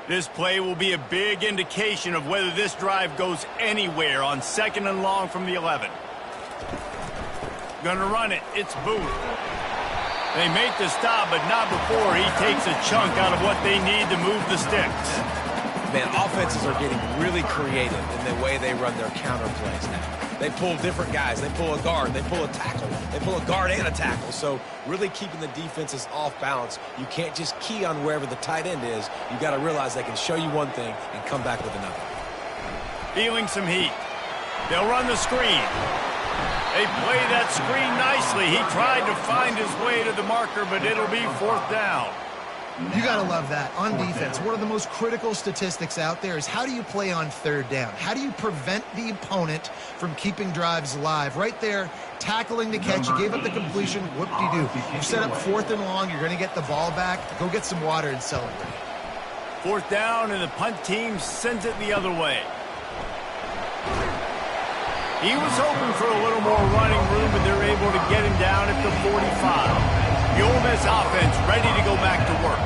This play will be a big indication of whether this drive goes anywhere on 2nd and long from the 11. Gonna run it. It's Booth. They make the stop, but not before he takes a chunk out of what they need to move the sticks. Man, offenses are getting really creative in the way they run their counter plays now. They pull different guys. They pull a guard. They pull a tackle. They pull a guard and a tackle. So really keeping the defenses off balance. You can't just key on wherever the tight end is. You got to realize they can show you one thing and come back with another. Feeling some heat. They'll run the screen. They play that screen nicely. He tried to find his way to the marker, but it'll be 4th down. You got to love that. On defense, one of the most critical statistics out there is how do you play on third down? How do you prevent the opponent from keeping drives alive? Right there, tackling the catch. You gave up the completion. Whoop-de-doo. You set up 4th and long. You're going to get the ball back. Go get some water and celebrate. 4th down, and the punt team sends it the other way. He was hoping for a little more running room, but they're able to get him down at the 45. The Ole Miss offense ready to go back to work.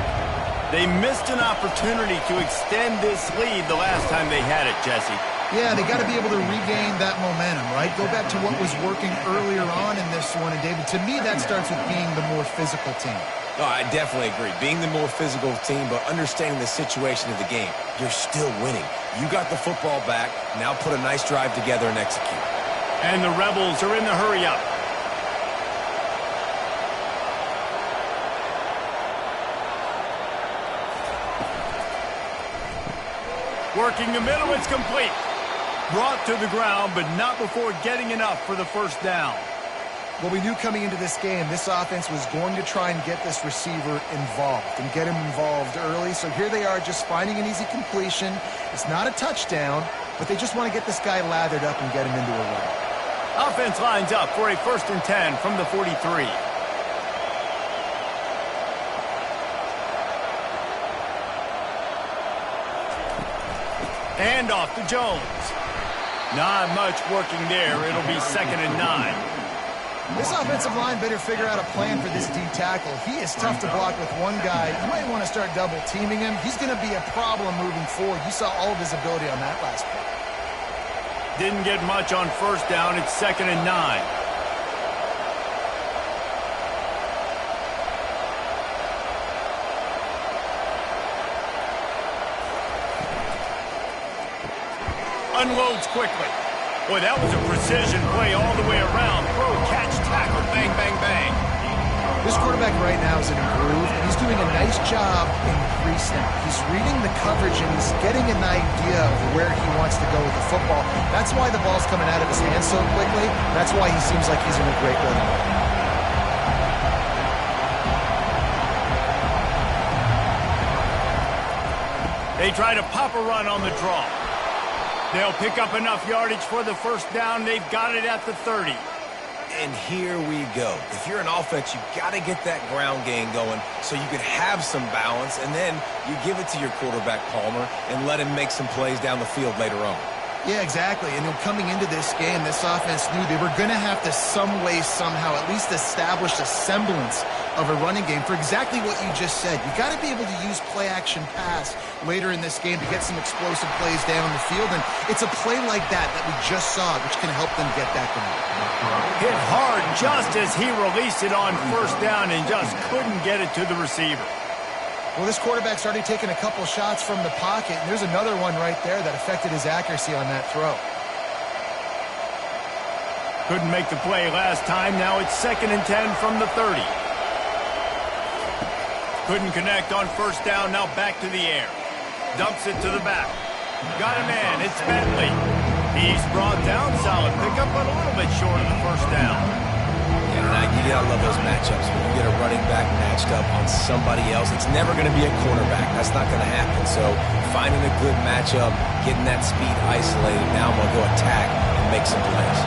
They missed an opportunity to extend this lead the last time they had it, Jesse. Yeah, they got to be able to regain that momentum, right? Go back to what was working earlier on in this one. And, David, to me, that starts with being the more physical team. No, I definitely agree. Being the more physical team, but understanding the situation of the game. You're still winning. You got the football back. Now put a nice drive together and execute. And the Rebels are in the hurry-up. Working the middle, it's complete. Brought to the ground, but not before getting enough for the first down. Well, we knew coming into this game, this offense was going to try and get this receiver involved and get him involved early. So here they are just finding an easy completion. It's not a touchdown, but they just want to get this guy lathered up and get him into a run. Offense lines up for a 1st and 10 from the 43. And off to Jones. Not much working there. It'll be 2nd and 9. This offensive line better figure out a plan for this D tackle. He is tough to block with one guy. You might want to start double teaming him. He's going to be a problem moving forward. You saw all of his ability on that last play. Didn't get much on 1st down. It's 2nd and 9. Unloads quickly. Boy, that was a precision play all the way around. Throw, catch, tackle, bang, bang, bang. This quarterback right now is in a groove, and he's doing a nice job in pre-snap. He's reading the coverage, and he's getting an idea of where he wants to go with the football. That's why the ball's coming out of his hands so quickly. That's why he seems like he's in a great rhythm. They try to pop a run on the draw. They'll pick up enough yardage for the first down. They've got it at the 30. And here we go. If you're an offense, you got to get that ground game going so you can have some balance, and then you give it to your quarterback, Palmer, and let him make some plays down the field later on. Yeah, exactly. And coming into this game, this offense knew they were going to have to some way, somehow, at least establish a semblance of a running game for exactly what you just said. You got to be able to use play-action pass later in this game to get some explosive plays down the field. And it's a play like that we just saw, which can help them get that going. Hit hard just as he released it on 1st down and just couldn't get it to the receiver. Well, this quarterback's already taken a couple shots from the pocket, and there's another one right there that affected his accuracy on that throw. Couldn't make the play last time. Now it's 2nd and 10 from the 30. Couldn't connect on 1st down. Now back to the air. Dumps it to the back. Got a man. It's Bentley. He's brought down. Solid pickup, but a little bit short of the 1st down. Yeah, you gotta love those matchups. When you get a running back matched up on somebody else, it's never going to be a cornerback. That's not going to happen. So finding a good matchup, getting that speed isolated, now I'm going to go attack and make some plays.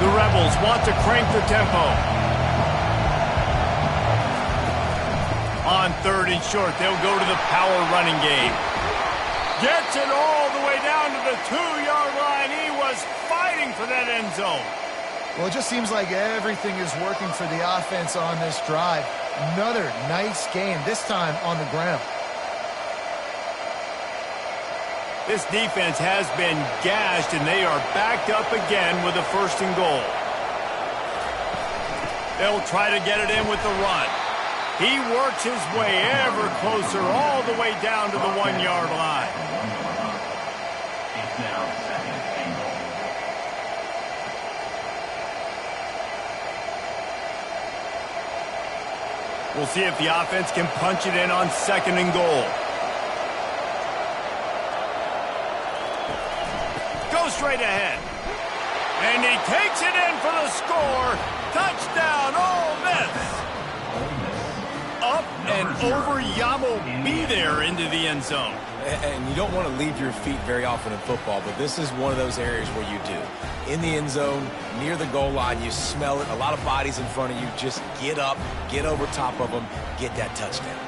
The Rebels want to crank the tempo. On 3rd and short, they'll go to the power running game. Gets it all the way down to the 2-yard line. He was fighting for that end zone. Well, it just seems like everything is working for the offense on this drive. Another nice game, this time on the ground. This defense has been gashed, and they are backed up again with a 1st and goal. They'll try to get it in with the run. He works his way ever closer all the way down to the 1-yard line. It's now 2nd and goal. We'll see if the offense can punch it in on 2nd and goal. Go straight ahead. And he takes it in for the score. Touchdown, Ole Miss. Up and over. Yamo be there into the end zone. And you don't want to leave your feet very often in football, but this is one of those areas where you do. In the end zone, near the goal line, you smell it. A lot of bodies in front of you. Just get up, get over top of them, get that touchdown.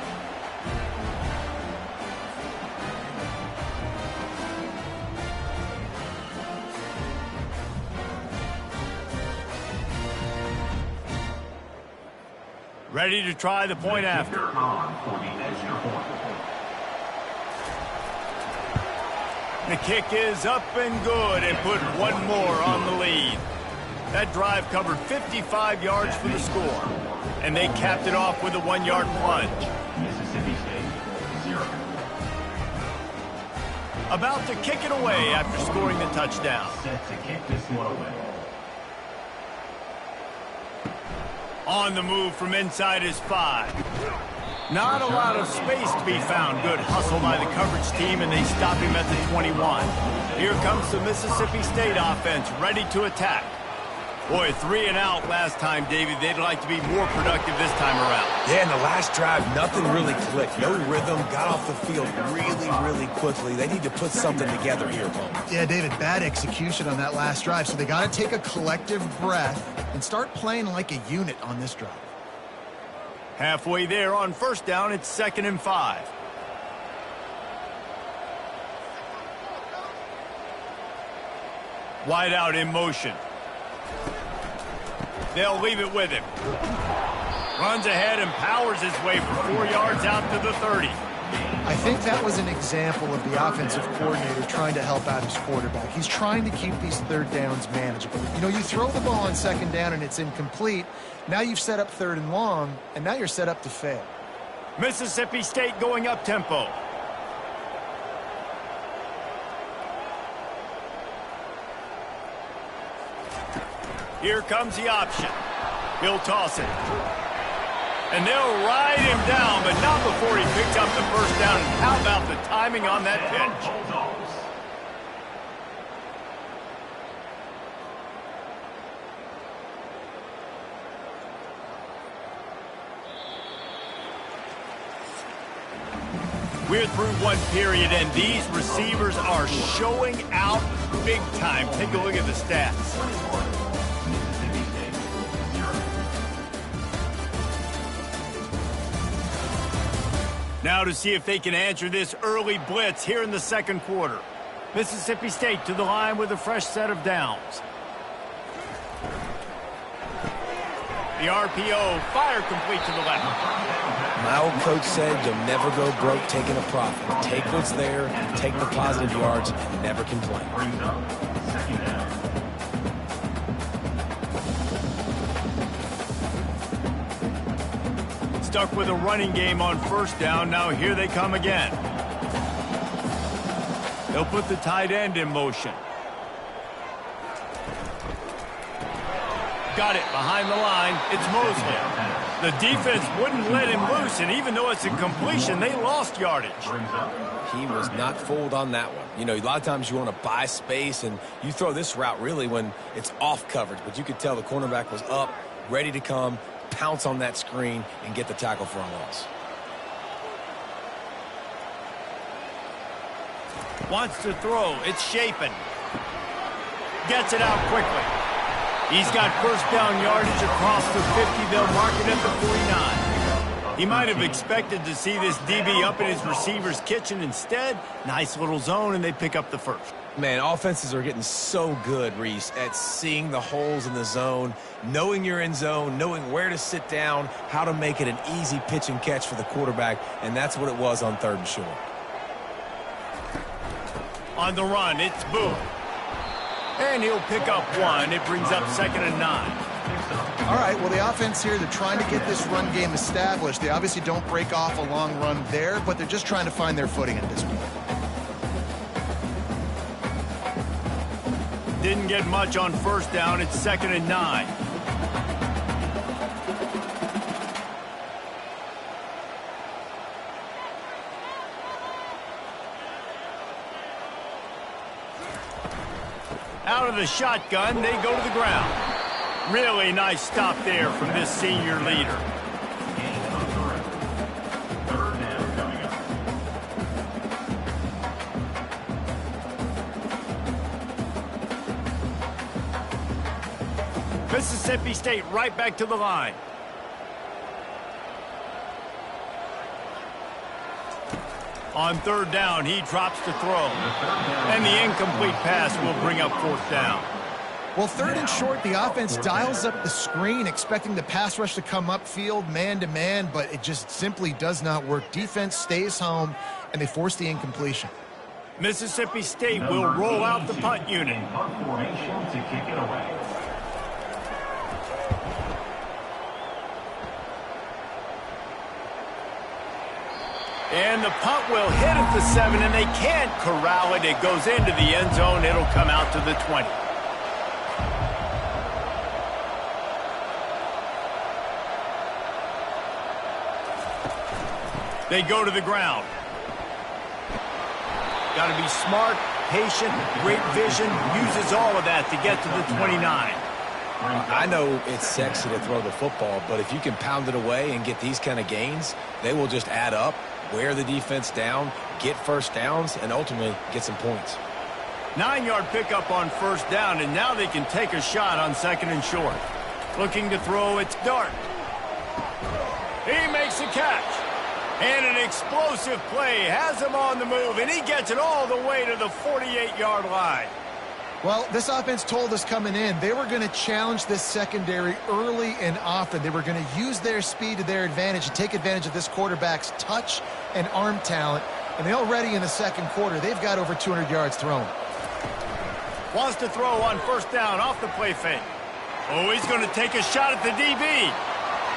Ready to try the point after. The kick is up and good and put one more on the lead. That drive covered 55 yards for the score. And they capped it off with a 1-yard plunge. Mississippi State, 0. About to kick it away after scoring the touchdown. Set to kick this one away. On the move from inside his 5. Not a lot of space to be found. Good hustle by the coverage team, and they stop him at the 21. Here comes the Mississippi State offense, ready to attack. Boy, 3 and out last time, David. They'd like to be more productive this time around. Yeah, in the last drive, nothing really clicked. No rhythm, got off the field really quickly. They need to put something together here, Bowman. Yeah, David, bad execution on that last drive, so they got to take a collective breath and start playing like a unit on this drive. Halfway there on first down, it's 2nd and 5. Wide out in motion. They'll leave it with him. Runs ahead and powers his way for 4 yards out to the 30. I think that was an example of the offensive coordinator trying to help out his quarterback. He's trying to keep these third downs manageable. You know, you throw the ball on 2nd down and it's incomplete. Now you've set up 3rd and long, and now you're set up to fail. Mississippi State going up tempo. Here comes the option. He'll toss it. And they'll ride him down, but not before he picks up the first down. And how about the timing on that pitch? We're through one period, and these receivers are showing out big time. Take a look at the stats. Now to see if they can answer this early blitz here in the 2nd quarter. Mississippi State to the line with a fresh set of downs. The RPO, fire complete to the left. My old coach said you'll never go broke taking a profit. Take what's there, take the positive yards, and never complain. Brings up 2nd down. Stuck with a running game on first down. Now here they come again. They'll put the tight end in motion. Got it behind the line. It's Mosley. The defense wouldn't let him loose, and even though it's a completion, they lost yardage. He was not fooled on that one. You know, a lot of times you want to buy space, and you throw this route really when it's off coverage. But you could tell the cornerback was up, ready to come, pounce on that screen, and get the tackle for a loss. Wants to throw. It's Shapen. Gets it out quickly. He's got first down yardage across the 50. They'll mark it at the 49. He might have expected to see this DB up in his receiver's kitchen. Instead, nice little zone, and they pick up the first. Man, offenses are getting so good, Reese, at seeing the holes in the zone, knowing you're in zone, knowing where to sit down, how to make it an easy pitch and catch for the quarterback, and that's what it was on 3rd and short. On the run, it's Booth. And he'll pick up 1. It brings up 2nd and 9. All right, well, the offense here, they're trying to get this run game established. They obviously don't break off a long run there, but they're just trying to find their footing at this point. Didn't get much on first down. It's 2nd and 9. Out of the shotgun, they go to the ground. Really nice stop there from this senior leader. Mississippi State right back to the line. On third down, he drops to throw. And the incomplete pass will bring up fourth down. Well, third and short, the offense dials up the screen, expecting the pass rush to come upfield, man-to-man, but it just simply does not work. Defense stays home, and they force the incompletion. Mississippi State will roll out the punt unit. Punt formation to kick it away. And the punt will hit at the 7, and they can't corral it. It goes into the end zone. It'll come out to the 20. They go to the ground. Got to be smart, patient, great vision. Uses all of that to get to the 29. I know it's sexy to throw the football, but if you can pound it away and get these kind of gains, they will just add up, wear the defense down, get first downs, and ultimately get some points. 9-yard pickup on first down, and now they can take a shot on second and short. Looking to throw, it's Dart. He makes the catch. And an explosive play has him on the move, and he gets it all the way to the 48-yard line. Well, this offense told us coming in they were going to challenge this secondary early and often. They were going to use their speed to their advantage and take advantage of this quarterback's touch and arm talent. And already in the second quarter, they've got over 200 yards thrown. Wants to throw on first down off the play fake. Oh, he's going to take a shot at the DB.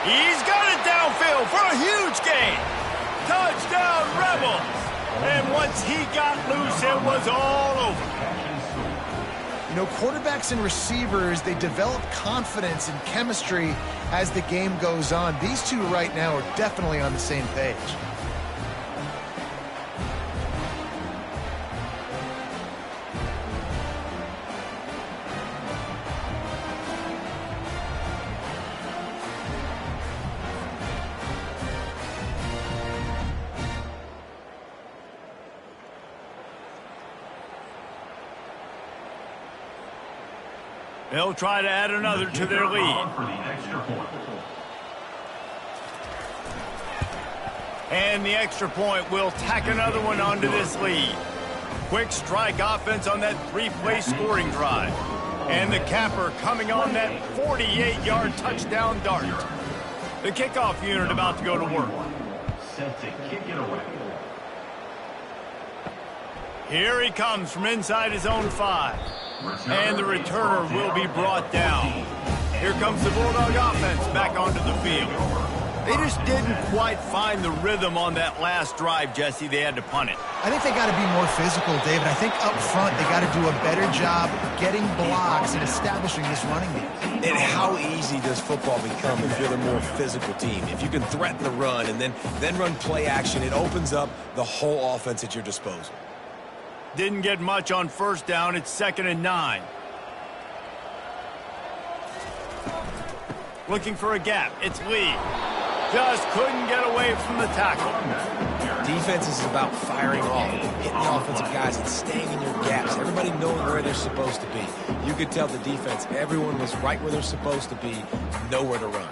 He's got it downfield for a huge gain. Touchdown, Rebels! And once he got loose, it was all over. You know, quarterbacks and receivers, they develop confidence and chemistry as the game goes on. These two right now are definitely on the same page. They'll try to add another to their lead. And the extra point will tack another one onto this lead. Quick strike offense on that 3-play scoring drive. And the capper coming on that 48-yard touchdown dart. The kickoff unit about to go to work. Set to kick it away. Here he comes from inside his own 5. And the returner will be brought down. Here comes the Bulldog offense back onto the field. They just didn't quite find the rhythm on that last drive, Jesse. They had to punt it. I think they got to be more physical, David. I think up front they got to do a better job getting blocks and establishing this running game. And how easy does football become if you're the more physical team? If you can threaten the run and then run play action, it opens up the whole offense at your disposal. Didn't get much on first down. It's 2nd and 9. Looking for a gap. It's Lee. Just couldn't get away from the tackle. Defense is about firing off, hitting the offensive guys and staying in your gaps. Everybody knowing where they're supposed to be. You could tell the defense, everyone was right where they're supposed to be, nowhere to run.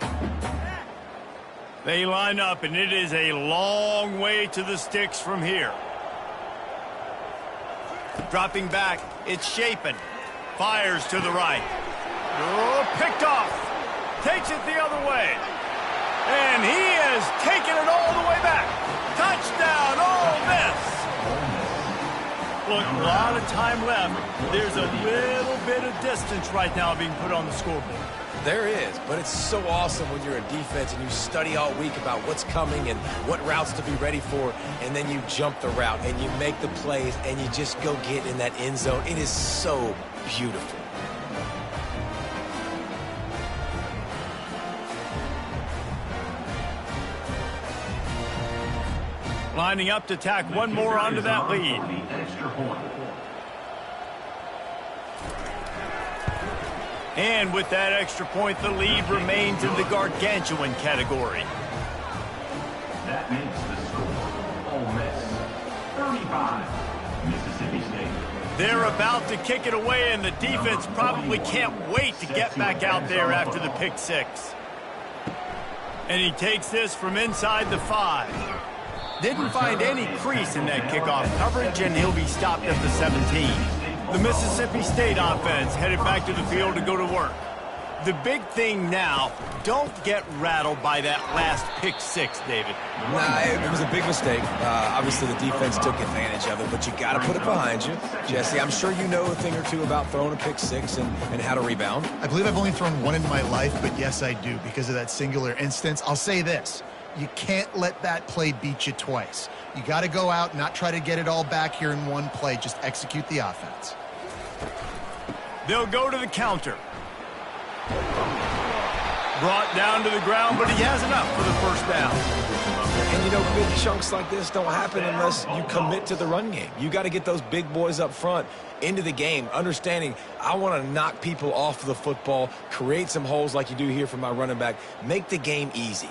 They line up, and it is a long way to the sticks from here. Dropping back, it's Shapen. Fires to the right. Oh, picked off. Takes it the other way. And he has taken it all the way back. Touchdown, Ole Miss. Look, a lot of time left. There's a little bit of distance right now being put on the scoreboard. There is, but it's so awesome when you're a defense and you study all week about what's coming and what routes to be ready for, and then you jump the route and you make the plays and you just go get in that end zone. It is so beautiful. Lining up to tack one more onto that lead. And with that extra point, the lead remains in the gargantuan category. That makes the score Ole Miss 35, Mississippi State They're about to kick it away, and the defense probably can't wait to get back out there after the pick six. And he takes this from inside the 5. Didn't find any crease in that kickoff coverage, and he'll be stopped at the 17. The Mississippi State offense headed back to the field to go to work. The big thing now, don't get rattled by that last pick six, David. Nah, it was a big mistake. Obviously, the defense took advantage of it, but you got to put it behind you. Jesse, I'm sure you know a thing or two about throwing a pick six and how to rebound. I believe I've only thrown one in my life, but yes, I do because of that singular instance. I'll say this. You can't let that play beat you twice. You got to go out, not try to get it all back here in one play. Just execute the offense. They'll go to the counter. Brought down to the ground, but he has enough for the first down. And, you know, big chunks like this don't happen unless you commit to the run game. You got to get those big boys up front into the game, understanding I want to knock people off the football, create some holes like you do here for my running back, make the game easy.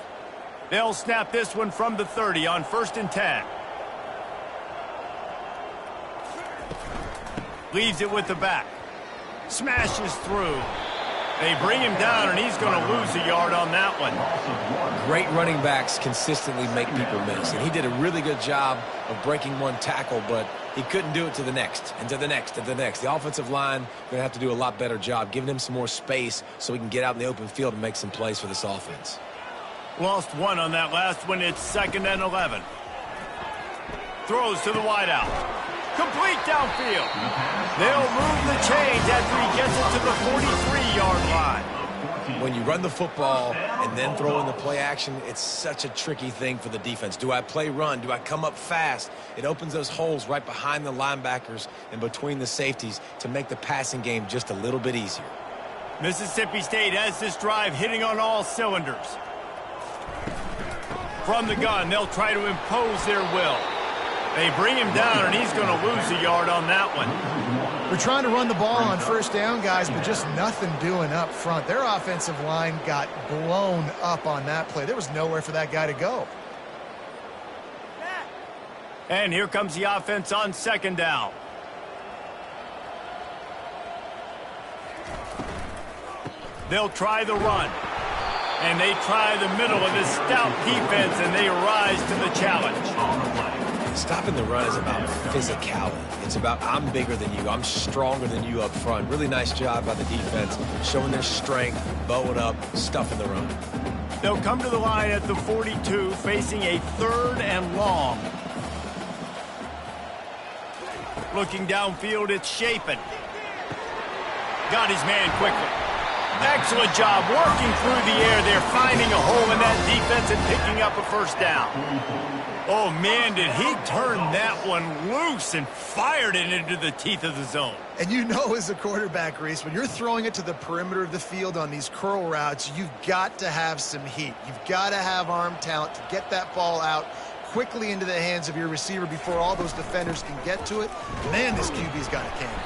They'll snap this one from the 30 on 1st and 10. Leaves it with the back. Smashes through. They bring him down, and he's going to lose a yard on that one. Great running backs consistently make people miss, and he did a really good job of breaking one tackle, but he couldn't do it to the next, and to the next, and to the next. The offensive line going to have to do a lot better job, giving him some more space so he can get out in the open field and make some plays for this offense. Lost one on that last one. It's 2nd and 11. Throws to the wideout. Complete downfield. They'll move the chains after he gets it to the 43-yard line. When you run the football and then throw in the play action, it's such a tricky thing for the defense. Do I play run? Do I come up fast? It opens those holes right behind the linebackers and between the safeties to make the passing game just a little bit easier. Mississippi State has this drive hitting on all cylinders. From the gun, they'll try to impose their will. They bring him down, and he's going to lose a yard on that one. We're trying to run the ball on 1st down, guys, but just nothing doing up front. Their offensive line got blown up on that play. There was nowhere for that guy to go. And here comes the offense on 2nd down. They'll try the run. And they try the middle of this stout defense, and they rise to the challenge. Stopping the run is about physicality. It's about I'm bigger than you. I'm stronger than you up front. Really nice job by the defense, showing their strength, bowing up, stuffing the run. They'll come to the line at the 42, facing a 3rd and long. Looking downfield, it's Shapen. Got his man quickly. Excellent job working through the air. They're finding a hole in that defense and picking up a 1st down. Oh, man, did he turn that one loose and fired it into the teeth of the zone. And you know as a quarterback, Reese, when you're throwing it to the perimeter of the field on these curl routes, you've got to have some heat. You've got to have arm talent to get that ball out quickly into the hands of your receiver before all those defenders can get to it. Man, this QB's got a cannon.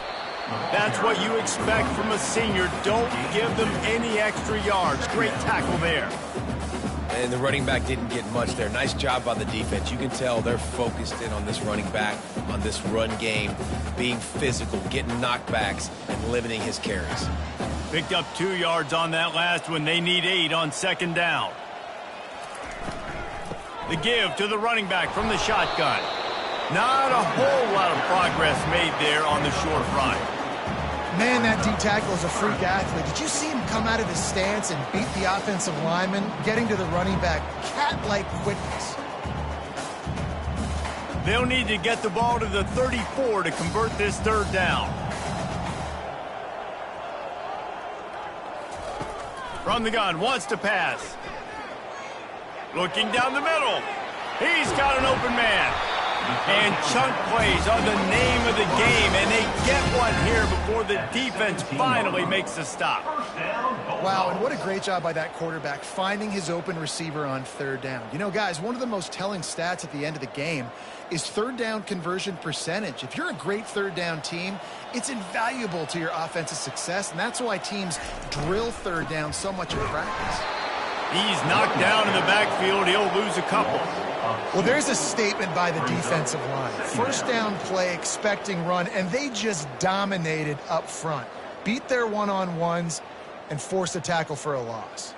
That's what you expect from a senior. Don't give them any extra yards. Great tackle there. And the running back didn't get much there. Nice job by the defense. You can tell they're focused in on this running back, on this run game, being physical, getting knockbacks, and limiting his carries. Picked up 2 yards on that last one. They need 8 on 2nd down. The give to the running back from the shotgun. Not a whole lot of progress made there on the short run. Man, that D tackle is a freak athlete. Did you see him come out of his stance and beat the offensive lineman, getting to the running back? Cat-like quickness. They'll need to get the ball to the 34 to convert this 3rd down. From the gun, wants to pass. Looking down the middle. He's got an open man. And chunk plays are the name of the game, and they get one here before the defense finally makes a stop. Wow, and what a great job by that quarterback, finding his open receiver on 3rd down. You know, guys, one of the most telling stats at the end of the game is 3rd down conversion percentage. If you're a great 3rd down team, it's invaluable to your offensive success, and that's why teams drill 3rd down so much in practice. He's knocked down in the backfield. He'll lose a couple. Well, there's a statement by the defensive line. First down play, expecting run, and they just dominated up front. Beat their one-on-ones and forced a tackle for a loss.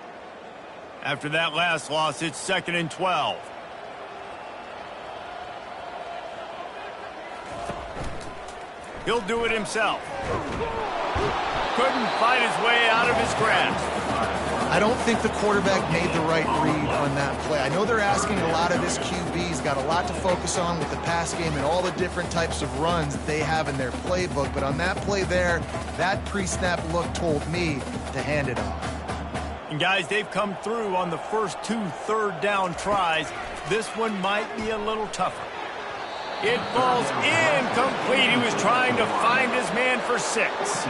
After that last loss, it's 2nd and 12. He'll do it himself. Couldn't fight his way out of his grasp. I don't think the quarterback made the right read on that play. I know they're asking a lot of this QB. He's got a lot to focus on with the pass game and all the different types of runs that they have in their playbook. But on that play there, that pre-snap look told me to hand it off. And guys, they've come through on the first 2 third-down tries. This one might be a little tougher. It falls incomplete. He was trying to find his man for 6.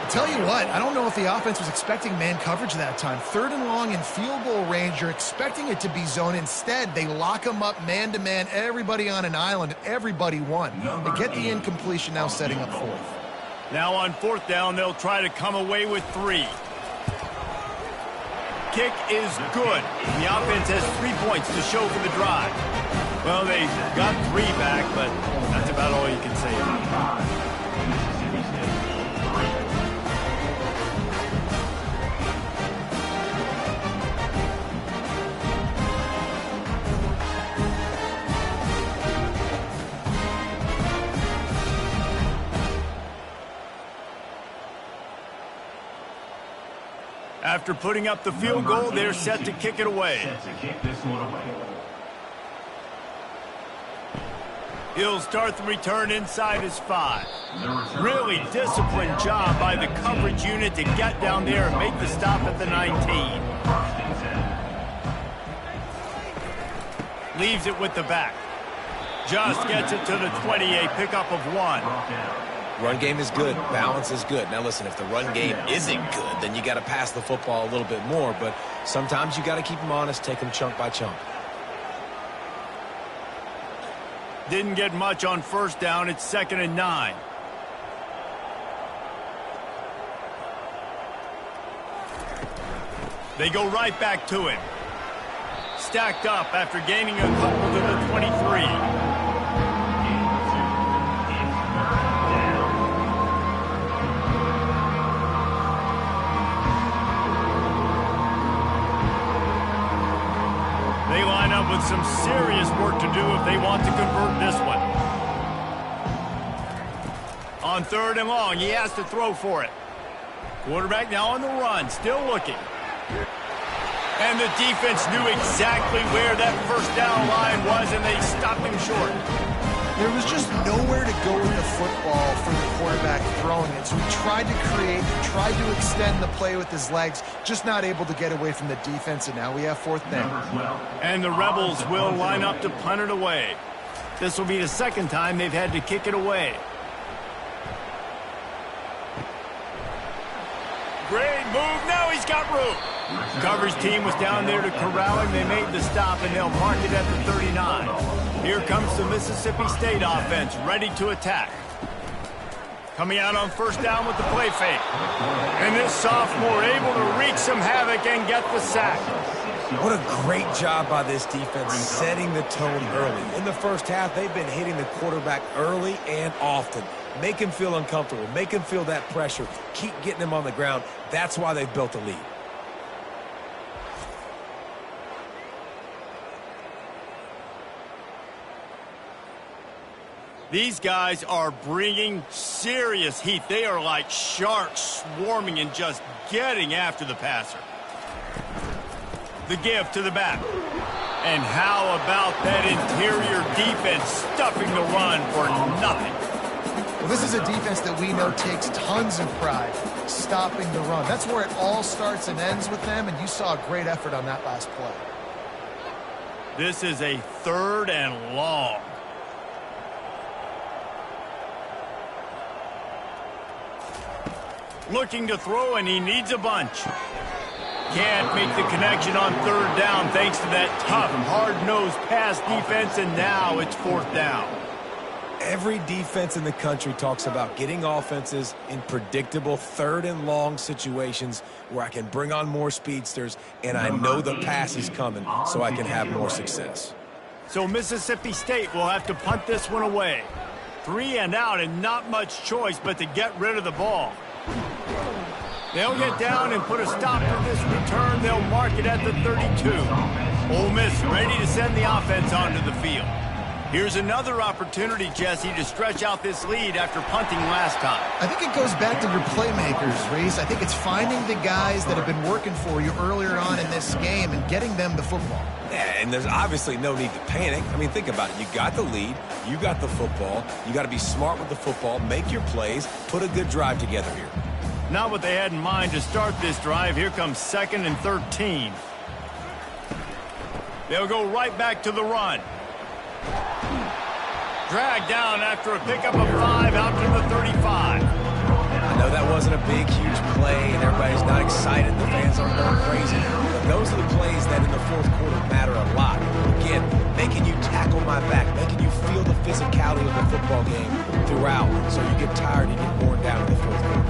Tell you what, I don't know if the offense was expecting man coverage that time. 3rd and long in field goal range, you're expecting it to be zone. Instead, they lock him up man-to-man, everybody on an island, and everybody won. They get the incompletion, now setting up 4th. Now on 4th down, they'll try to come away with 3. Kick is good. The offense has 3 points to show for the drive. Well, they got 3 back, but that's about all you can say about it. After putting up the field goal, they're set to kick it away. He'll start the return inside his 5. Really disciplined job by the coverage unit to get down there and make the stop at the 19. Leaves it with the back. Just gets it to the 20, a pickup of 1. Run game is good. Balance is good. Now, listen, if the run game isn't good, then you got to pass the football a little bit more. But sometimes you got to keep them honest, take them chunk by chunk. Didn't get much on 1st down. It's 2nd and 9. They go right back to him. Stacked up after gaining a couple to the 23. They line up with some serious work to do if they want to convert this one. On 3rd and long, he has to throw for it. Quarterback now on the run, still looking. And the defense knew exactly where that 1st down line was, and they stopped him short. There was just nowhere to go with the football for the quarterback throwing it. So he tried to create, tried to extend the play with his legs, just not able to get away from the defense, and now we have 4th down. And the Rebels will line up to punt it away. This will be the 2nd time they've had to kick it away. Great move. Now he's got room. Coverage team was down there to corral him. They made the stop, and they'll mark it at the 39. Here comes the Mississippi State offense, ready to attack. Coming out on 1st down with the play fake. And this sophomore able to wreak some havoc and get the sack. What a great job by this defense setting the tone early. In the 1st half, they've been hitting the quarterback early and often. Make him feel uncomfortable. Make him feel that pressure. Keep getting him on the ground. That's why they've built a lead. These guys are bringing serious heat. They are like sharks swarming and just getting after the passer. The give to the back. And how about that interior defense stuffing the run for nothing? Well, this is a defense that we know takes tons of pride stopping the run. That's where it all starts and ends with them, and you saw a great effort on that last play. This is a 3rd and long. Looking to throw, and he needs a bunch. Can't make the connection on 3rd down thanks to that tough, hard-nosed pass defense, and now it's 4th down. Every defense in the country talks about getting offenses in predictable 3rd and long situations where I can bring on more speedsters, and I know the pass is coming so I can have more success. So Mississippi State will have to punt this one away. 3 and out and not much choice but to get rid of the ball. They'll get down and put a stop to this return. They'll mark it at the 32. Ole Miss ready to send the offense onto the field. Here's another opportunity, Jesse, to stretch out this lead after punting last time. I think it goes back to your playmakers, Reese. I think it's finding the guys that have been working for you earlier on in this game and getting them the football. Yeah, and there's obviously no need to panic. I mean, think about it. You got the lead. You got the football. You got to be smart with the football, make your plays, put a good drive together here. Not what they had in mind to start this drive. Here comes 2nd and 13. They'll go right back to the run. Dragged down after a pickup of 5 out to the 35. I know that wasn't a big, huge play, and everybody's not excited. The fans aren't going crazy. But those are the plays that in the fourth quarter matter a lot. Again, making you tackle my back, making you feel the physicality of the football game throughout, so you get tired and get worn down in the fourth quarter.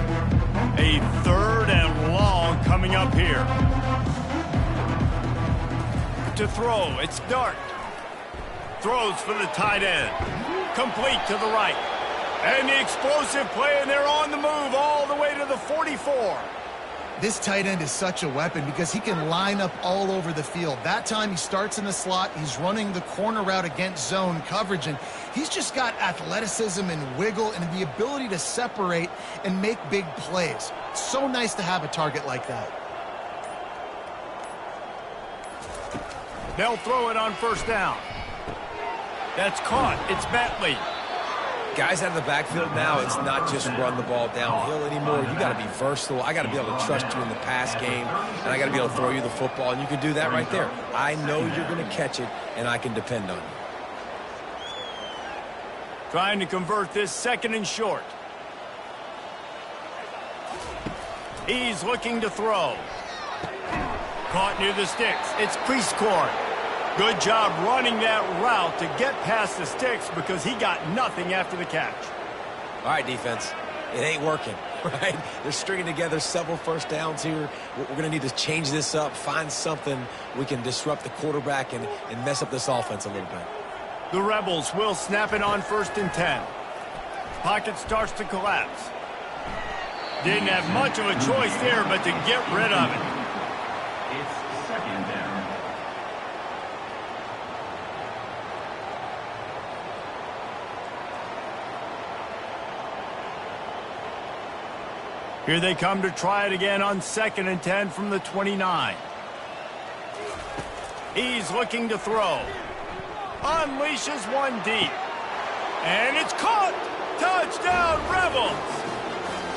A 3rd and long coming up here. To throw, it's Dart. Throws for the tight end. Complete to the right. And the explosive play, and they're on the move all the way to the 44. This tight end is such a weapon because he can line up all over the field. That time he starts in the slot. He's running the corner route against zone coverage, and he's just got athleticism and wiggle and the ability to separate and make big plays. It's so nice to have a target like that. They'll throw it on 1st down. That's caught. It's Bentley. Guys out of the backfield now, it's not just run the ball downhill anymore. You got to be versatile. I got to be able to trust you in the pass game, and I got to be able to throw you the football, and you can do that right there. I know you're going to catch it, and I can depend on you. Trying to convert this 2nd and short. He's looking to throw. Caught near the sticks. It's Prieskorn. Good job running that route to get past the sticks because he got nothing after the catch. All right, defense. It ain't working, right? They're stringing together several 1st downs here. We're going to need to change this up, find something we can disrupt the quarterback and mess up this offense a little bit. The Rebels will snap it on 1st and 10. Pocket starts to collapse. Didn't have much of a choice there but to get rid of it. It's 2nd down. Here they come to try it again on 2nd and 10 from the 29. He's looking to throw. Unleashes one deep. And it's caught! Touchdown, Rebels!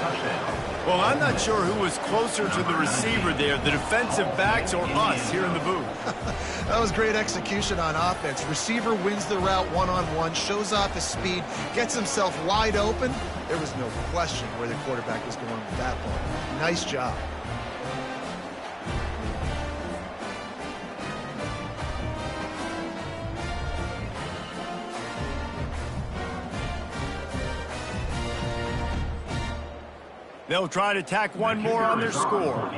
Touchdown. Well, I'm not sure who was closer to the receiver there, the defensive backs or us here in the booth. That was great execution on offense. Receiver wins the route one-on-one, shows off his speed, gets himself wide open. There was no question where the quarterback was going with that ball. Nice job. They'll try to tack one more on their score.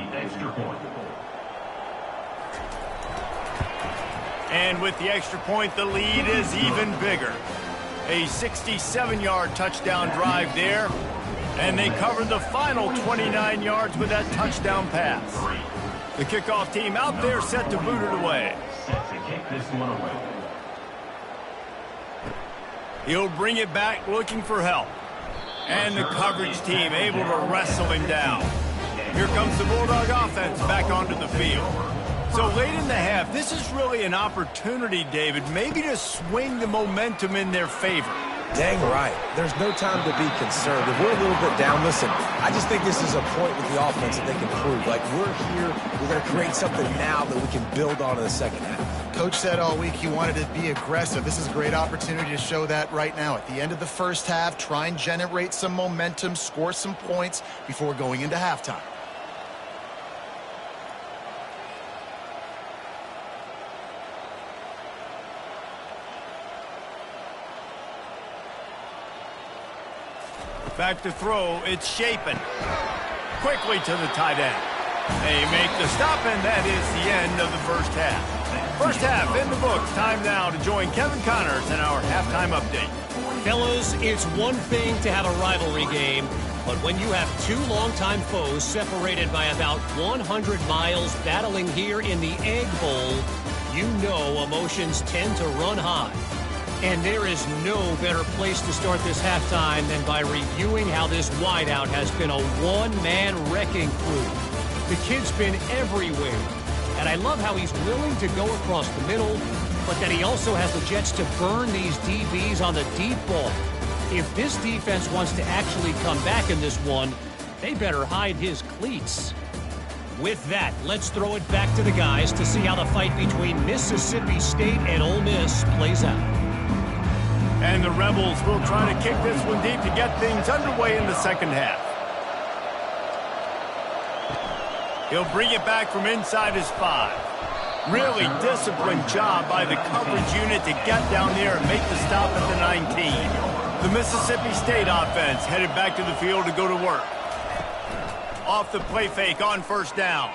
And with the extra point, the lead is even bigger. A 67-yard touchdown drive there. And they covered the final 29 yards with that touchdown pass. The kickoff team out there set to boot it away. Set to kick this one away. He'll bring it back looking for help. And the coverage team able to wrestle him down. Here comes the Bulldog offense back onto the field. So late in the half, this is really an opportunity, David, maybe to swing the momentum in their favor. Dang right. There's no time to be concerned. If we're a little bit down, listen, I just think this is a point with the offense that they can prove. Like, we're here, we're going to create something now that we can build on in the second half. Coach said all week he wanted to be aggressive. This is a great opportunity to show that right now. At the end of the first half, try and generate some momentum, score some points before going into halftime. Back to throw, it's Shapen. Quickly to the tight end. They make the stop, and that is the end of the first half. First half in the books. Time now to join Kevin Connors in our halftime update. Fellas, it's one thing to have a rivalry game, but when you have two longtime foes separated by about 100 miles battling here in the Egg Bowl, you know emotions tend to run high. And there is no better place to start this halftime than by reviewing how this wideout has been a one-man wrecking crew. The kid's been everywhere, and I love how he's willing to go across the middle, but that he also has the jets to burn these DBs on the deep ball. If this defense wants to actually come back in this one, they better hide his cleats. With that, let's throw it back to the guys to see how the fight between Mississippi State and Ole Miss plays out. And the Rebels will try to kick this one deep to get things underway in the second half. He'll bring it back from inside his 5. Really disciplined job by the coverage unit to get down there and make the stop at the 19. The Mississippi State offense headed back to the field to go to work. Off the play fake on first down.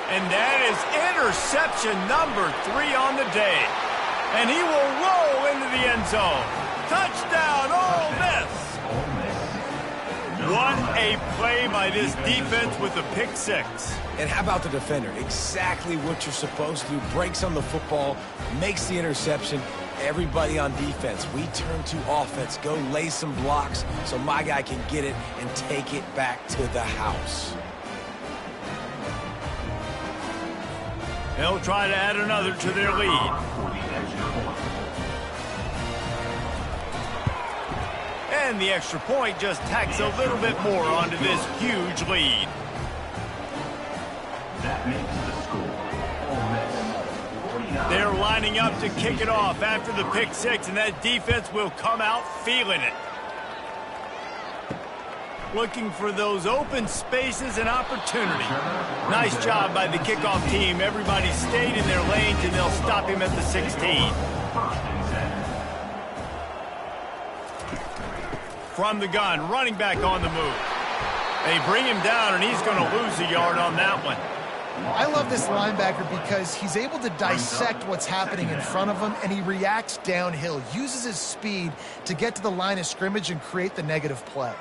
And that is interception number 3 on the day. And he will roll into the end zone. Touchdown, Ole Miss! What a play by this defense with the pick 6. And how about the defender? Exactly what you're supposed to do. Breaks on the football, makes the interception. Everybody on defense, we turn to offense. Go lay some blocks so my guy can get it and take it back to the house. They'll try to add another to their lead. And the extra point just tacks a little bit more onto this huge lead. That makes the score. Ole Miss 49. They're lining up to kick it off after the pick 6, and that defense will come out feeling it. Looking for those open spaces and opportunity. Nice job by the kickoff team. Everybody stayed in their lanes, and they'll stop him at the 16. From the gun, running back on the move. They bring him down, and he's going to lose a yard on that one. I love this linebacker because he's able to dissect what's happening in front of him, and he reacts downhill, uses his speed to get to the line of scrimmage and create the negative play.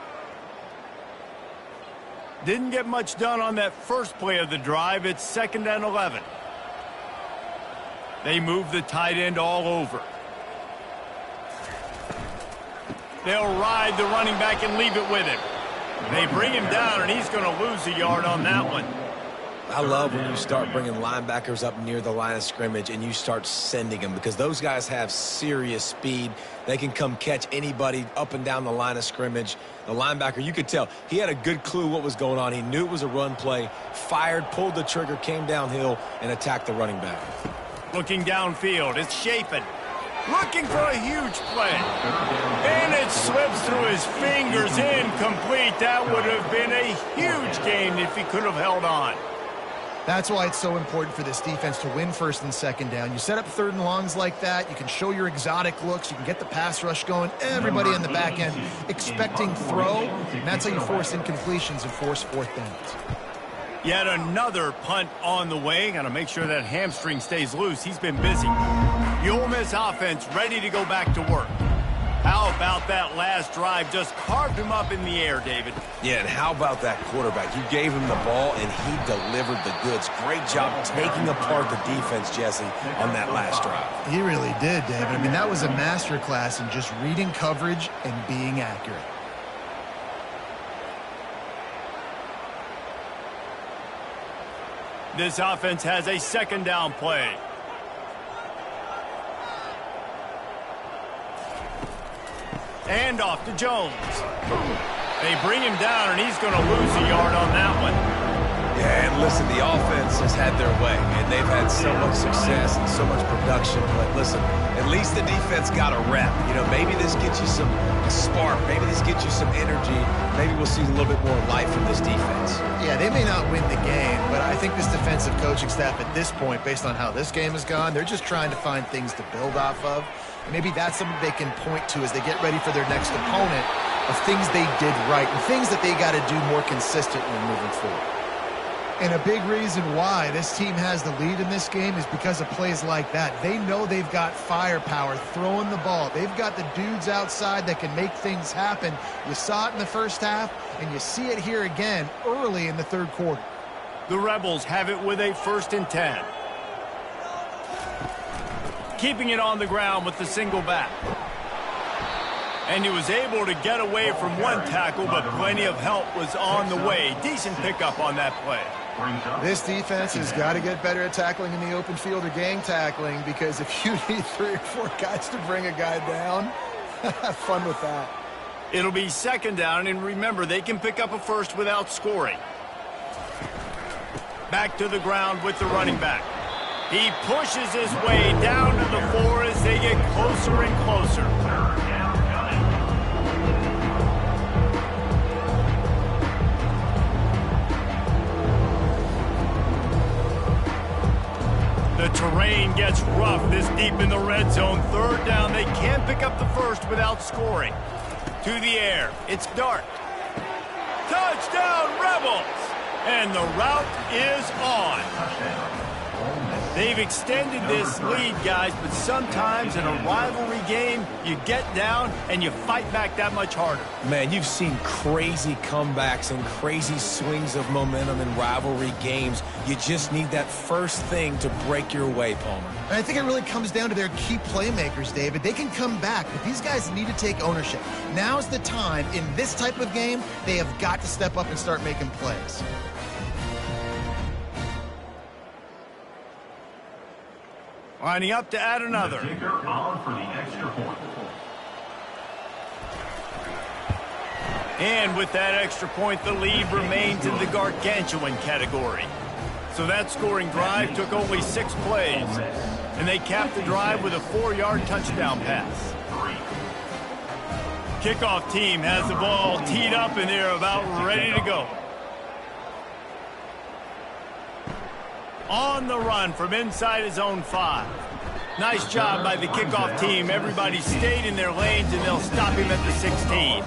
Didn't get much done on that first play of the drive. It's 2nd and 11. They move the tight end all over. They'll ride the running back and leave it with him. They bring him down, and he's going to lose a yard on that one. I love when you start bringing linebackers up near the line of scrimmage and you start sending them, because those guys have serious speed. They can come catch anybody up and down the line of scrimmage. The linebacker, you could tell, he had a good clue what was going on. He knew it was a run play, fired, pulled the trigger, came downhill, and attacked the running back. Looking downfield, it's Chapin. Looking for a huge play. And it slips through his fingers, incomplete. That would have been a huge gain if he could have held on. That's why it's so important for this defense to win 1st and 2nd down. You set up 3rd and longs like that, you can show your exotic looks, you can get the pass rush going, everybody in the back end expecting throw, and that's how you force incompletions and force 4th downs. Yet another punt on the way. Got to make sure that hamstring stays loose. He's been busy. The Ole Miss offense ready to go back to work. How about that last drive? Just carved him up in the air, David. Yeah, and how about that quarterback? You gave him the ball, and he delivered the goods. Great job taking apart the defense, Jesse, on that last drive. He really did, David. I mean, that was a masterclass in just reading coverage and being accurate. This offense has a 2nd down play. And off to Jones. They bring him down, and he's going to lose a yard on that one. Yeah, and listen, the offense has had their way, and they've had so much success and so much production. But listen, at least the defense got a rep. You know, maybe this gets you some spark. Maybe this gets you some energy. Maybe we'll see a little bit more life from this defense. Yeah, they may not win the game, but I think this defensive coaching staff at this point, based on how this game has gone, they're just trying to find things to build off of. Maybe that's something they can point to as they get ready for their next opponent, of things they did right and things that they got to do more consistently moving forward. And a big reason why this team has the lead in this game is because of plays like that. They know they've got firepower throwing the ball. They've got the dudes outside that can make things happen. You saw it in the first half, and you see it here again early in the third quarter. The Rebels have it with a 1st and 10. Keeping it on the ground with the single back. And he was able to get away from one tackle, but plenty of help was on the way. Decent pickup on that play. This defense has got to get better at tackling in the open field or gang tackling, because if you need 3 or 4 guys to bring a guy down, have fun with that. It'll be 2nd down, and remember, they can pick up a first without scoring. Back to the ground with the running back. He pushes his way down to the 4 as they get closer and closer. The terrain gets rough this deep in the red zone. 3rd down, they can't pick up the first without scoring. To the air, it's Dart. Touchdown, Rebels! And the route is on. They've extended this lead, guys, but sometimes in a rivalry game, you get down and you fight back that much harder. Man, you've seen crazy comebacks and crazy swings of momentum in rivalry games. You just need that first thing to break your way, Palmer. And I think it really comes down to their key playmakers, David. They can come back, but these guys need to take ownership. Now's the time. In this type of game, they have got to step up and start making plays. Lining up to add another. On for the extra point. And with that extra point, the lead remains in the gargantuan category. So that scoring drive took only 6 plays. And they capped the drive with a 4-yard touchdown pass. Kickoff team has the ball teed up and they're about ready to go. On the run from inside his own 5. Nice job by the kickoff team. Everybody stayed in their lanes, and they'll stop him at the 16.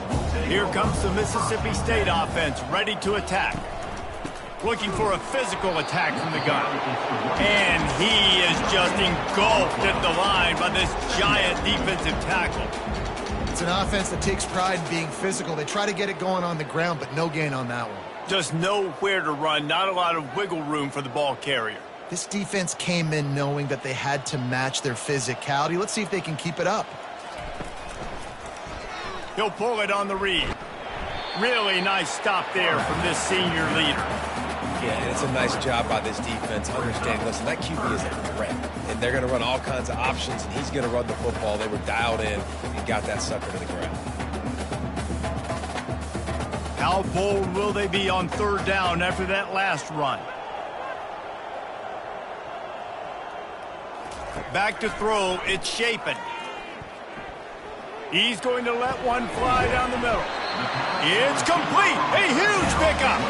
Here comes the Mississippi State offense, ready to attack. Looking for a physical attack from the gun. And he is just engulfed at the line by this giant defensive tackle. It's an offense that takes pride in being physical. They try to get it going on the ground, but no gain on that one. Just nowhere to run, not a lot of wiggle room for the ball carrier. This defense came in knowing that they had to match their physicality. Let's see if they can keep it up. He'll pull it on the read. Really nice stop there from this senior leader. Yeah, and it's a nice job by this defense understanding, listen, that QB is a threat. And they're going to run all kinds of options, and he's going to run the football. They were dialed in and got that sucker to the ground. How bold will they be on 3rd down after that last run? Back to throw, it's Shapen. He's going to let one fly down the middle. It's complete, a huge pickup.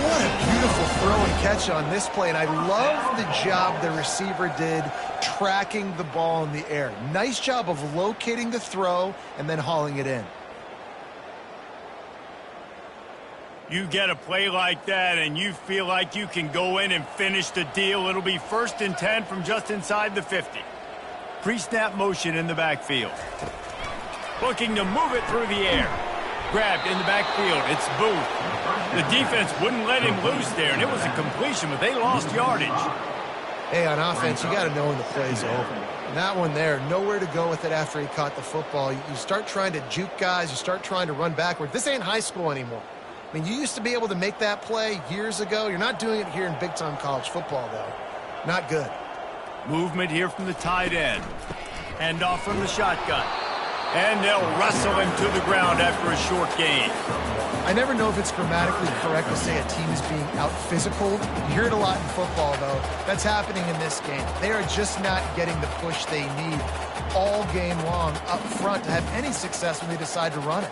What a beautiful throw and catch on this play, and I love the job the receiver did tracking the ball in the air. Nice job of locating the throw and then hauling it in. You get a play like that and you feel like you can go in and finish the deal. It'll be 1st and 10 from just inside the 50. Pre-snap motion in the backfield. Looking to move it through the air. Grabbed in the backfield. It's Booth. The defense wouldn't let him loose there, and it was a completion, but they lost yardage. Hey, on offense, you got to know when the play's over. And that one there, nowhere to go with it after he caught the football. You start trying to juke guys. You start trying to run backward. This ain't high school anymore. I mean, you used to be able to make that play years ago. You're not doing it here in big-time college football, though. Not good. Movement here from the tight end. Hand off from the shotgun. And they'll wrestle him to the ground after a short gain. I never know if it's grammatically correct to say a team is being out-physical. You hear it a lot in football, though. That's happening in this game. They are just not getting the push they need all game long up front to have any success when they decide to run it.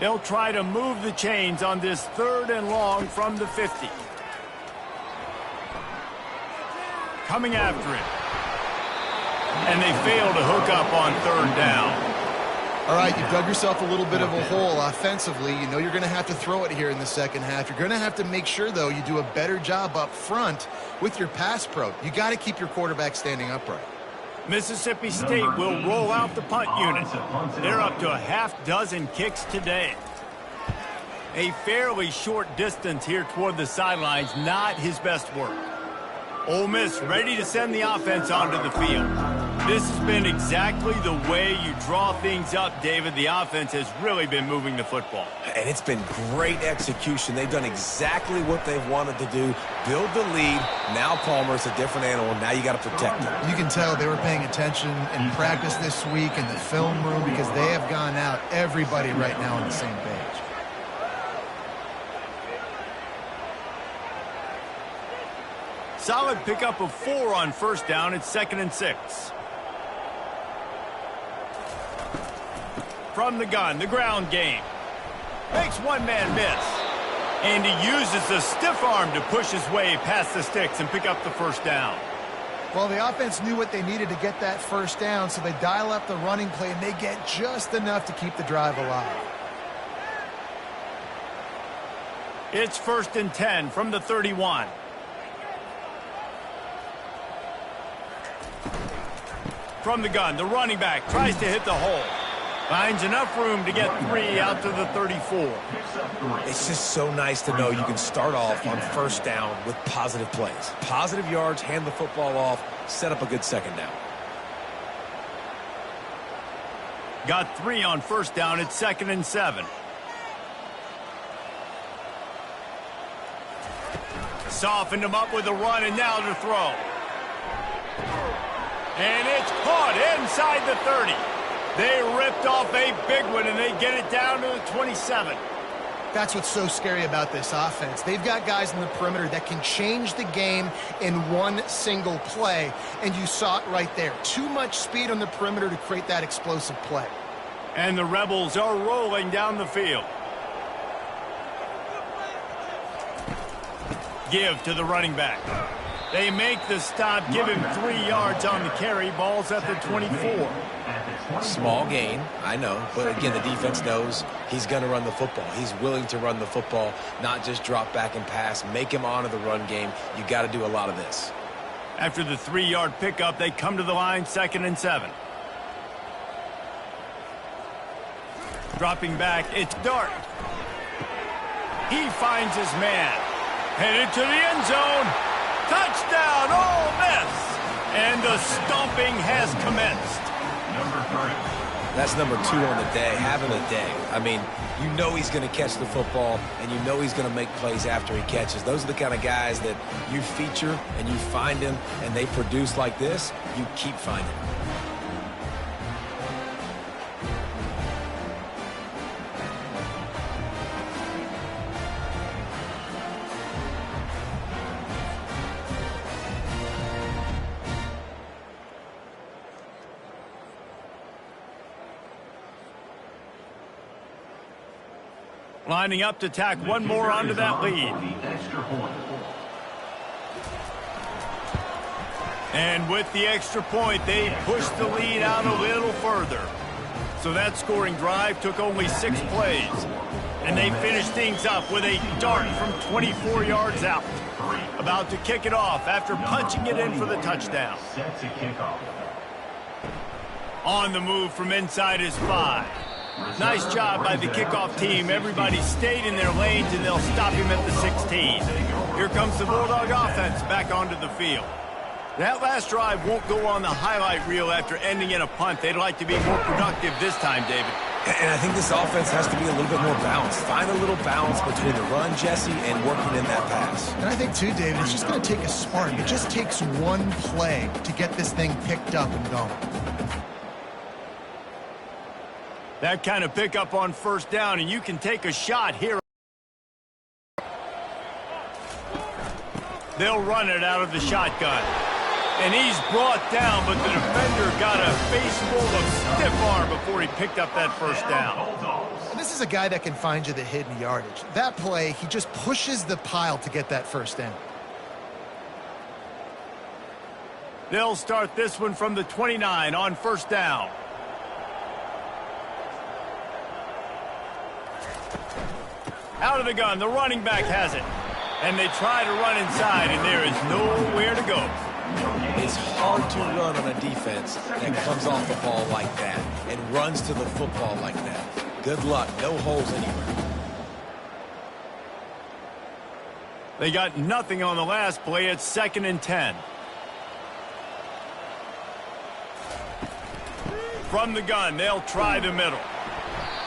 They'll try to move the chains on this 3rd and long from the 50. Coming after it. And they fail to hook up on 3rd down. All right, you've dug yourself a little bit of a hole offensively. You know you're going to have to throw it here in the second half. You're going to have to make sure, though, you do a better job up front with your pass pro. You got to keep your quarterback standing upright. Mississippi State will roll out the punt unit. They're up to a half-dozen kicks today. A fairly short distance here toward the sidelines, not his best work. Ole Miss ready to send the offense onto the field. This has been exactly the way you draw things up, David. The offense has really been moving the football. And it's been great execution. They've done exactly what they've wanted to do. Build the lead. Now Palmer's a different animal. Now you got to protect him. You can tell they were paying attention in practice this week in the film room because they have gone out, everybody right now on the same page. Solid pickup of 4 on first down. It's 2nd and 6. From the gun, the ground game. Makes one man miss. And he uses the stiff arm to push his way past the sticks and pick up the first down. Well, the offense knew what they needed to get that first down, so they dial up the running play, and they get just enough to keep the drive alive. It's 1st and 10 from the 31. From the gun, the running back tries to hit the hole. Finds enough room to get 3 out to the 34. It's just so nice to know you can start off on first down with positive plays. Positive yards, hand the football off, set up a good second down. Got 3 on first down. It's 2nd and 7. Softened him up with a run, and now to throw. And it's caught inside the 30. They ripped off a big one, and they get it down to the 27. That's what's so scary about this offense. They've got guys in the perimeter that can change the game in one single play, and you saw it right there. Too much speed on the perimeter to create that explosive play. And the Rebels are rolling down the field. Give to the running back. They make the stop, give him 3 yards on the carry. Ball's at the 24. Small gain, I know, but again, the defense knows he's going to run the football. He's willing to run the football, not just drop back and pass, make him honor the run game. You got to do a lot of this. After the 3-yard pickup, they come to the line, 2nd and 7. Dropping back, it's Dart. He finds his man. Headed to the end zone. Touchdown, Ole Miss! And the stomping has commenced. That's number 2 on the day, having a day. I mean, you know he's going to catch the football, and you know he's going to make plays after he catches. Those are the kind of guys that you feature, and you find them, and they produce like this, you keep finding them. Lining up to tack one more onto that lead. And with the extra point, they pushed the lead out a little further. So that scoring drive took only 6 plays. And they finished things up with a dart from 24 yards out. About to kick it off after punching it in for the touchdown. On the move from inside his 5. Nice job by the kickoff team. Everybody stayed in their lanes, and they'll stop him at the 16. Here comes the Bulldog offense back onto the field. That last drive won't go on the highlight reel after ending in a punt. They'd like to be more productive this time, David. And I think this offense has to be a little bit more balanced. Find a little balance between the run, Jesse, and working in that pass. And I think, too, David, it's just going to take a spark. It just takes one play to get this thing picked up and going. That kind of pickup on first down, and you can take a shot here. They'll run it out of the shotgun. And he's brought down, but the defender got a face full of stiff arm before he picked up that first down. And this is a guy that can find you the hidden yardage. That play, he just pushes the pile to get that first down. They'll start this one from the 29 on first down. Out of the gun, the running back has it. And they try to run inside, and there is nowhere to go. It's hard to run on a defense that comes off the ball like that and runs to the football like that. Good luck. No holes anywhere. They got nothing on the last play. It's 2nd and 10. From the gun, they'll try the middle.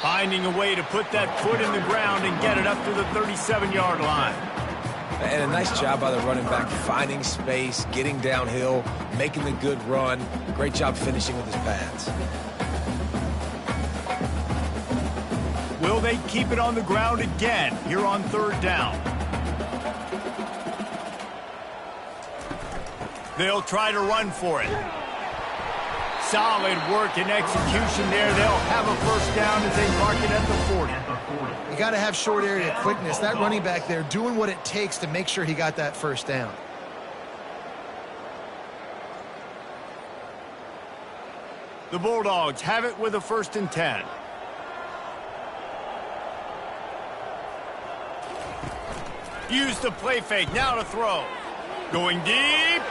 Finding a way to put that foot in the ground and get it up to the 37-yard line. And a nice job by the running back, finding space, getting downhill, making the good run. Great job finishing with his pads. Will they keep it on the ground again here on 3rd down? They'll try to run for it. Solid work and execution there. They'll have a 1st down as they mark it at the 40. You got to have short area quickness. That running back there doing what it takes to make sure he got that 1st down. The Bulldogs have it with a 1st and 10. Use the play fake. Now to throw. Going deep.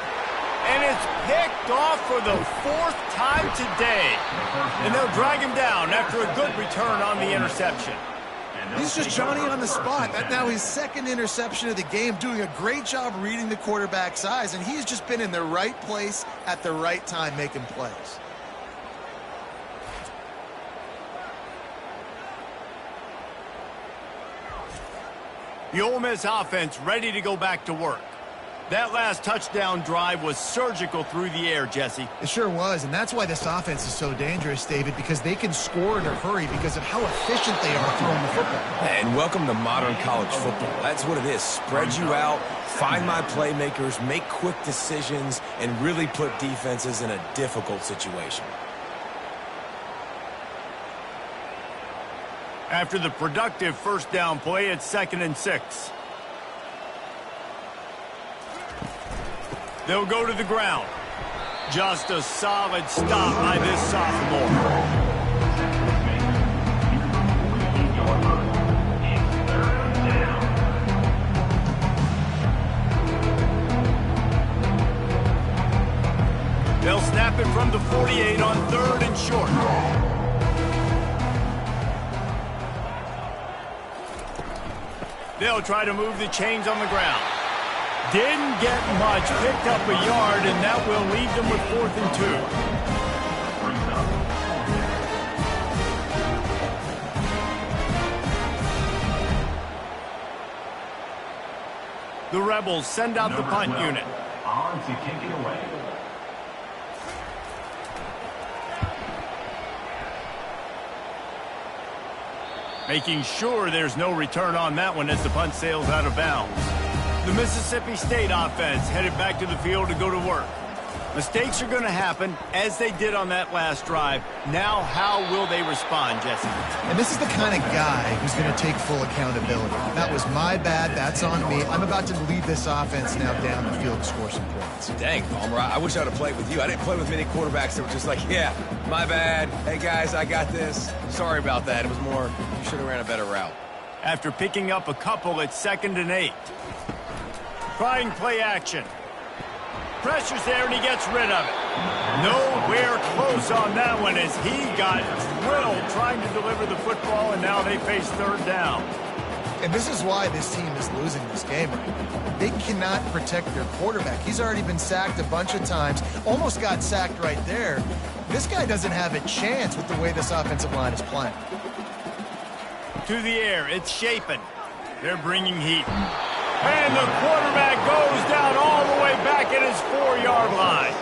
And it's picked off for the 4th time today. And they'll drag him down after a good return on the interception. He's just Johnny on the spot. That now his 2nd interception of the game, doing a great job reading the quarterback's eyes, and he's just been in the right place at the right time making plays. The Ole Miss offense ready to go back to work. That last touchdown drive was surgical through the air, Jesse. It sure was, and that's why this offense is so dangerous, David, because they can score in a hurry because of how efficient they are throwing the football. And welcome to modern college football. That's what it is. Spread you out, find my playmakers, make quick decisions, and really put defenses in a difficult situation. After the productive 1st down play, it's 2nd and 6. They'll go to the ground. Just a solid stop by this sophomore. They'll snap it from the 48 on 3rd and short. They'll try to move the chains on the ground. Didn't get much, picked up a yard, and that will leave them with 4th and 2. The Rebels send out the punt unit. On to kick it away. Making sure there's no return on that one as the punt sails out of bounds. The Mississippi State offense headed back to the field to go to work. Mistakes are going to happen, as they did on that last drive. Now, how will they respond, Jesse? And this is the kind of guy who's going to take full accountability. That was my bad. That's on me. I'm about to lead this offense now down the field to score some points. Dang, Palmer, I wish I would have played with you. I didn't play with many quarterbacks that were just like, yeah, my bad. Hey, guys, I got this. Sorry about that. It was more, you should have ran a better route. After picking up a couple, it's 2nd and 8. Trying play action. Pressure's there, and he gets rid of it. Nowhere close on that one as he got drilled trying to deliver the football, and now they face 3rd down. And this is why this team is losing this game right now. They cannot protect their quarterback. He's already been sacked a bunch of times, almost got sacked right there. This guy doesn't have a chance with the way this offensive line is playing. To the air, it's Shapen. They're bringing heat. And the quarterback goes down all the way back at his 4-yard line.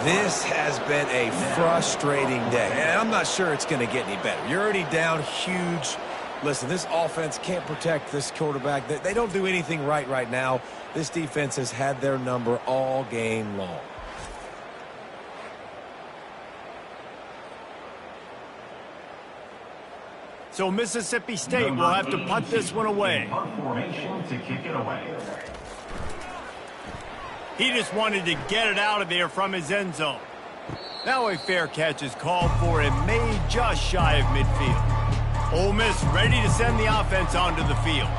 This has been a frustrating day, and I'm not sure it's going to get any better. You're already down huge. Listen, this offense can't protect this quarterback. They don't do anything right now. This defense has had their number all game long. So Mississippi State will have to punt this one away. Punt formation to kick it away. He just wanted to get it out of there from his end zone. Now a fair catch is called for and made just shy of midfield. Ole Miss ready to send the offense onto the field.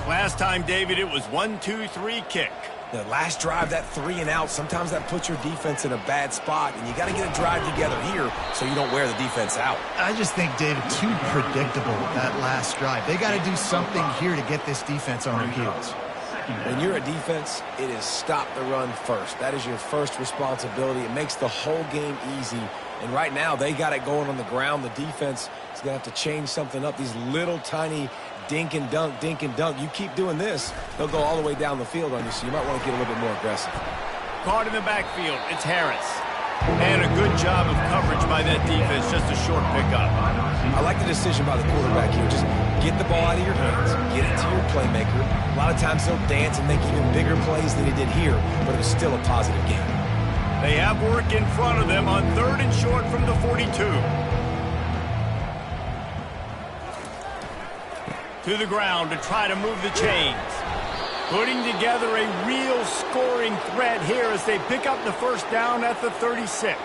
Last time, David, it was 1-2-3 kick. The last drive, that 3 and out, sometimes that puts your defense in a bad spot, and you got to get a drive together here so you don't wear the defense out. I just think, David, too predictable that last drive. They got to do something here to get this defense on their heels. When you're a defense, it is stop the run first. That is your first responsibility. It makes the whole game easy. And right now, they got it going on the ground. The defense is going to have to change something up. These little tiny dink and dunk, dink and dunk. You keep doing this, they'll go all the way down the field on you, so you might want to get a little bit more aggressive. Caught in the backfield, it's Harris. And a good job of coverage by that defense, just a short pickup. I like the decision by the quarterback here. Just get the ball out of your hands, get it to your playmaker. A lot of times they'll dance and make even bigger plays than he did here, but it was still a positive game. They have work in front of them on 3rd and short from the 42. To the ground to try to move the chains. Putting together a real scoring threat here as they pick up the first down at the 36.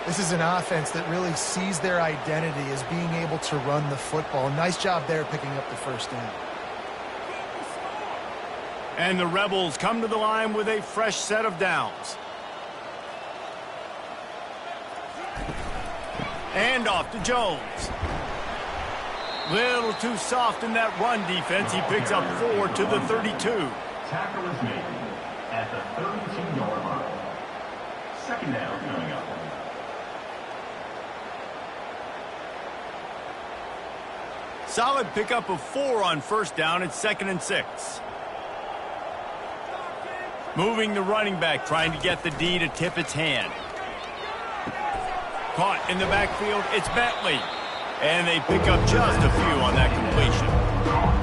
This is an offense that really sees their identity as being able to run the football. Nice job there picking up the first down. And the Rebels come to the line with a fresh set of downs. And off to Jones. Little too soft in that run defense. He picks up 4 to the 32. Tackle is made at the 32-yard line. Second down coming up. Solid pickup of 4 on first down. It's 2nd and 6. Moving the running back, trying to get the D to tip its hand. Caught in the backfield, it's Bentley. And they pick up just a few on that completion.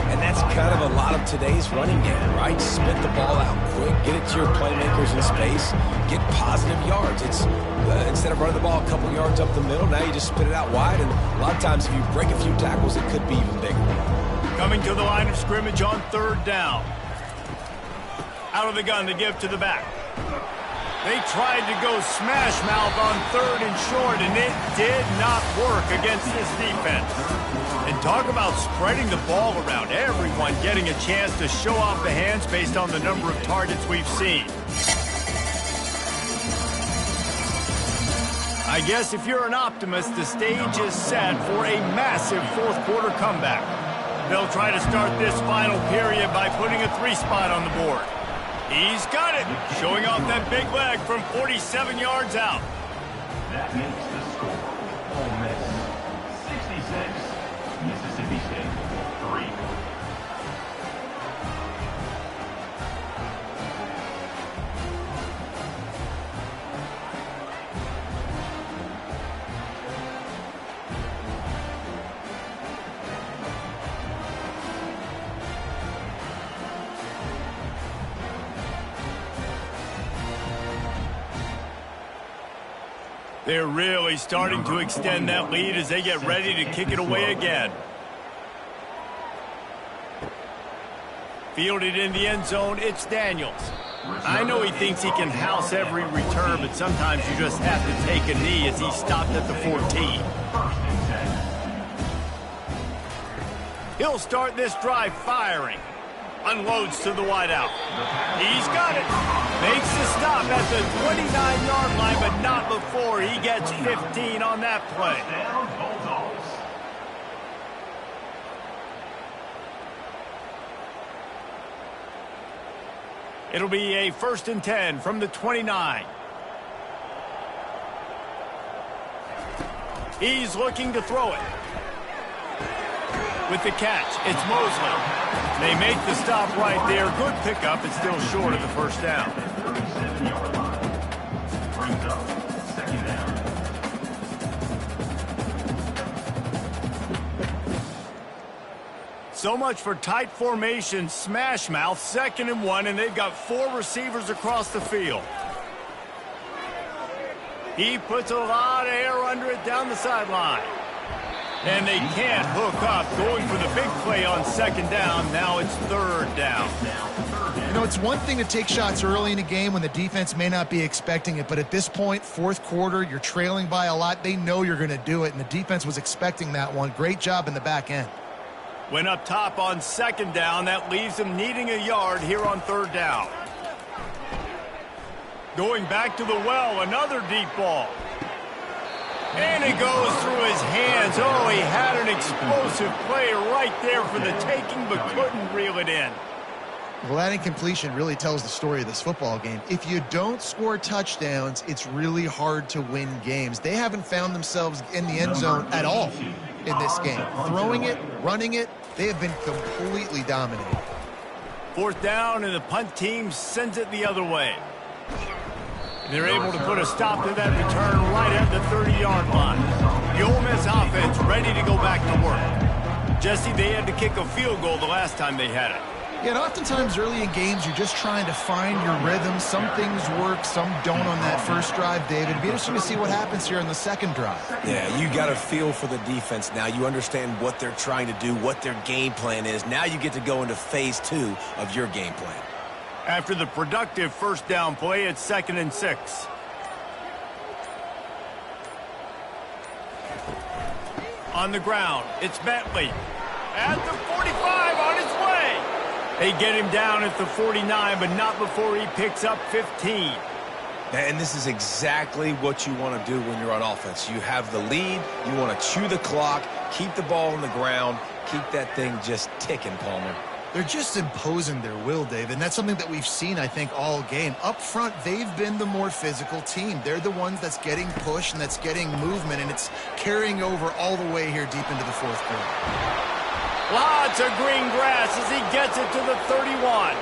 And that's kind of a lot of today's running game, right? Spit the ball out quick, get it to your playmakers in space, get positive yards. It's instead of running the ball a couple yards up the middle, now you just spit it out wide. And a lot of times if you break a few tackles, it could be even bigger. Coming to the line of scrimmage on 3rd down. Out of the gun to give to the back. They tried to go smash mouth on 3rd and short, and it did not work against this defense. And talk about spreading the ball around. Everyone getting a chance to show off the hands based on the number of targets we've seen. I guess if you're an optimist, the stage is set for a massive 4th quarter comeback. They'll try to start this final period by putting a 3 spot on the board. He's got it, showing off that big leg from 47 yards out. That makes the score. Ole Miss 66, Mississippi State 3. They're really starting to extend that lead as they get ready to kick it away again. Fielded in the end zone, it's Daniels. I know he thinks he can house every return, but sometimes you just have to take a knee as he stopped at the 14. He'll start this drive firing. Unloads to the wideout. He's got it. Makes the stop at the 29-yard line, but not before he gets 15 on that play. It'll be a 1st and 10 from the 29. He's looking to throw it. With the catch, it's Mosley. They make the stop right there. Good pickup. It's still short of the first down. Brings up 2nd down. So much for tight formation, smash mouth, 2nd and 1, and they've got 4 receivers across the field. He puts a lot of air under it down the sideline. And they can't hook up, going for the big play on 2nd down. Now it's 3rd down. You know, it's one thing to take shots early in a game when the defense may not be expecting it, but at this point, fourth quarter, you're trailing by a lot. They know you're going to do it, and the defense was expecting that one. Great job in the back end. Went up top on second down. That leaves them needing a yard here on third down. Going back to the well, another deep ball. And it goes through his hands. Oh, he had an explosive play right there for the taking, but couldn't reel it in. Well, that incompletion really tells the story of this football game. If you don't score touchdowns, it's really hard to win games. They haven't found themselves in the end zone at all in this game. Throwing it, running it, they have been completely dominating. Fourth down, and the punt team sends it the other way. They're able to put a stop to that return right at the 30-yard line. The Ole Miss offense ready to go back to work. Jesse, they had to kick a field goal the last time they had it. Yeah, and oftentimes early in games, you're just trying to find your rhythm. Some things work, some don't on that first drive, David. It'd be interesting to see what happens here in the second drive. Yeah, you got a feel for the defense now. You understand what they're trying to do, what their game plan is. Now you get to go into phase 2 of your game plan. After the productive first down play, it's 2nd and 6. On the ground, it's Bentley. At the 45, on his way. They get him down at the 49, but not before he picks up 15. And this is exactly what you want to do when you're on offense. You have the lead. You want to chew the clock, keep the ball on the ground, keep that thing just ticking, Palmer. They're just imposing their will, David, and that's something that we've seen, I think, all game. Up front, they've been the more physical team. They're the ones that's getting pushed and that's getting movement, and it's carrying over all the way here deep into the fourth quarter. Lots of green grass as he gets it to the 31.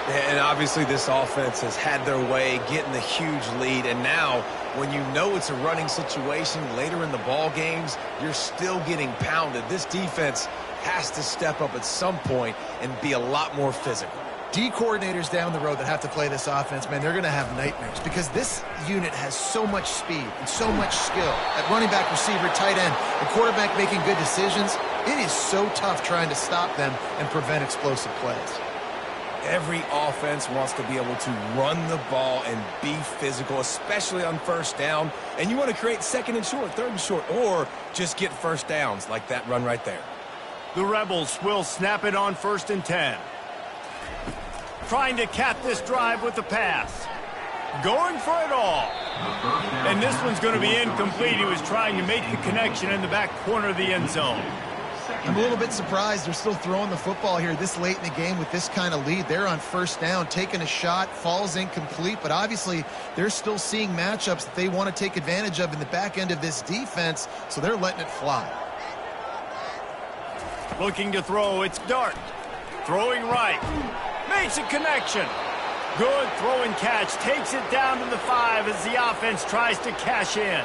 And obviously this offense has had their way, getting the huge lead. And now, when you know it's a running situation later in the ball games, you're still getting pounded. This defense has to step up at some point and be a lot more physical. D coordinators down the road that have to play this offense, man, they're going to have nightmares because this unit has so much speed and so much skill at running back, receiver, tight end, the quarterback making good decisions. It is so tough trying to stop them and prevent explosive plays. Every offense wants to be able to run the ball and be physical, especially on first down. And you want to create 2nd and short, 3rd and short, or just get first downs like that run right there. The Rebels will snap it on 1st and 10. Trying to cap this drive with the pass. Going for it all. And this one's going to be incomplete. He was trying to make the connection in the back corner of the end zone. I'm a little bit surprised they're still throwing the football here this late in the game with this kind of lead. They're on first down, taking a shot, falls incomplete, but obviously they're still seeing matchups that they want to take advantage of in the back end of this defense, so they're letting it fly. Looking to throw, it's Dart. Throwing right. Makes a connection. Good throw and catch. Takes it down to the 5 as the offense tries to cash in.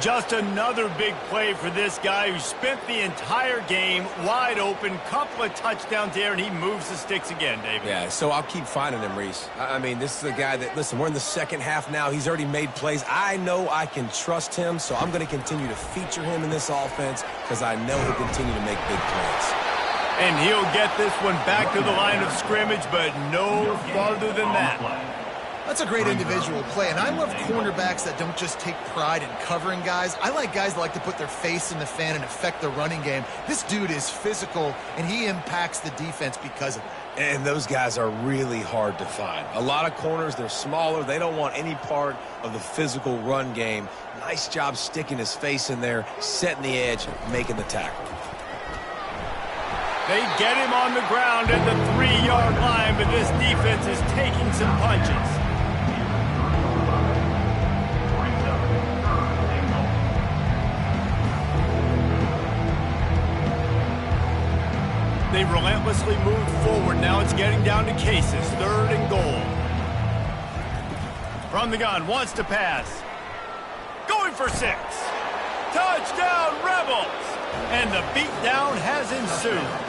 Just another big play for this guy who spent the entire game wide open. Couple of touchdowns there, and he moves the sticks again, David. Yeah, so I'll keep finding him, Reese. I mean, this is a guy that, listen, we're in the second half now. He's already made plays. I know I can trust him, so I'm going to continue to feature him in this offense because I know he'll continue to make big plays. And he'll get this one back to the line of scrimmage, but no farther than that. That's a great individual play, and I love cornerbacks that don't just take pride in covering guys. I like guys that like to put their face in the fan and affect the running game. This dude is physical, and he impacts the defense because of that. And those guys are really hard to find. A lot of corners, they're smaller. They don't want any part of the physical run game. Nice job sticking his face in there, setting the edge, making the tackle. They get him on the ground at the 3-yard line, but this defense is taking some punches. They relentlessly moved forward. Now it's getting down to Cases. 3rd and goal. From the gun, wants to pass. Going for 6. Touchdown, Rebels! And the beatdown has ensued.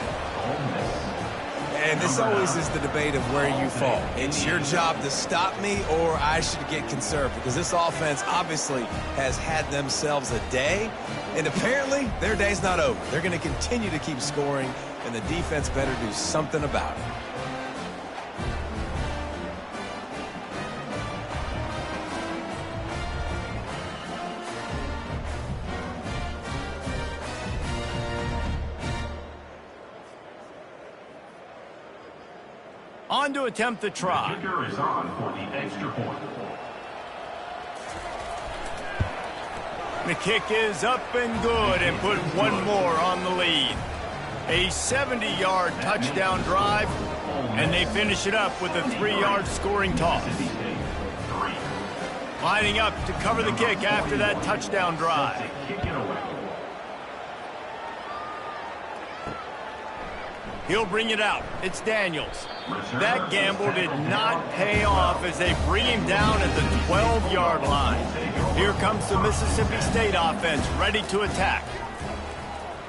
And this always is the debate of where you fall. It's your job to stop me, or I should get conserved, because this offense obviously has had themselves a day, and apparently their day's not over. They're going to continue to keep scoring, and the defense better do something about it. On to attempt the The try. kicker is on for the extra point. The kick is up and good and put one more on the lead. A 70-yard touchdown drive, and they finish it up with a 3-yard scoring toss. Lining up to cover the kick after that touchdown drive. He'll bring it out. It's Daniels. That gamble did not pay off as they bring him down at the 12-yard line. Here comes the Mississippi State offense ready to attack.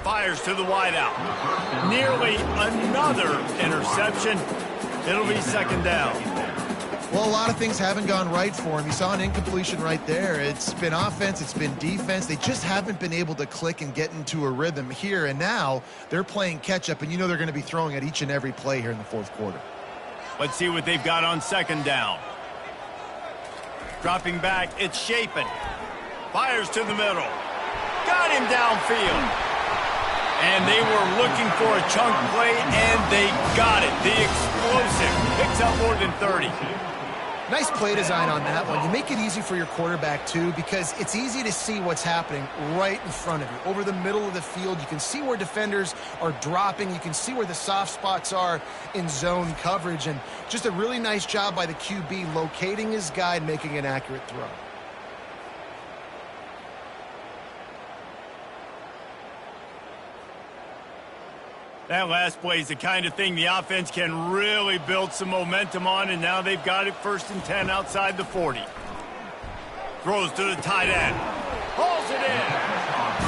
Fires to the wideout. Nearly another interception. It'll be second down. Well, a lot of things haven't gone right for him. You saw an incompletion right there. It's been offense, it's been defense. They just haven't been able to click and get into a rhythm here. And now they're playing catch-up, and you know they're going to be throwing at each and every play here in the fourth quarter. Let's see what they've got on second down. Dropping back, it's Shapen. Fires to the middle. Got him downfield. And they were looking for a chunk play, and they got it. The explosive picks up more than 30. Nice play design on that one. You make it easy for your quarterback, too, because it's easy to see what's happening right in front of you. Over the middle of the field, you can see where defenders are dropping. You can see where the soft spots are in zone coverage. And just a really nice job by the QB locating his guy and making an accurate throw. That last play is the kind of thing the offense can really build some momentum on, and now they've got it 1st and 10 outside the 40. Throws to the tight end. Hauls it in.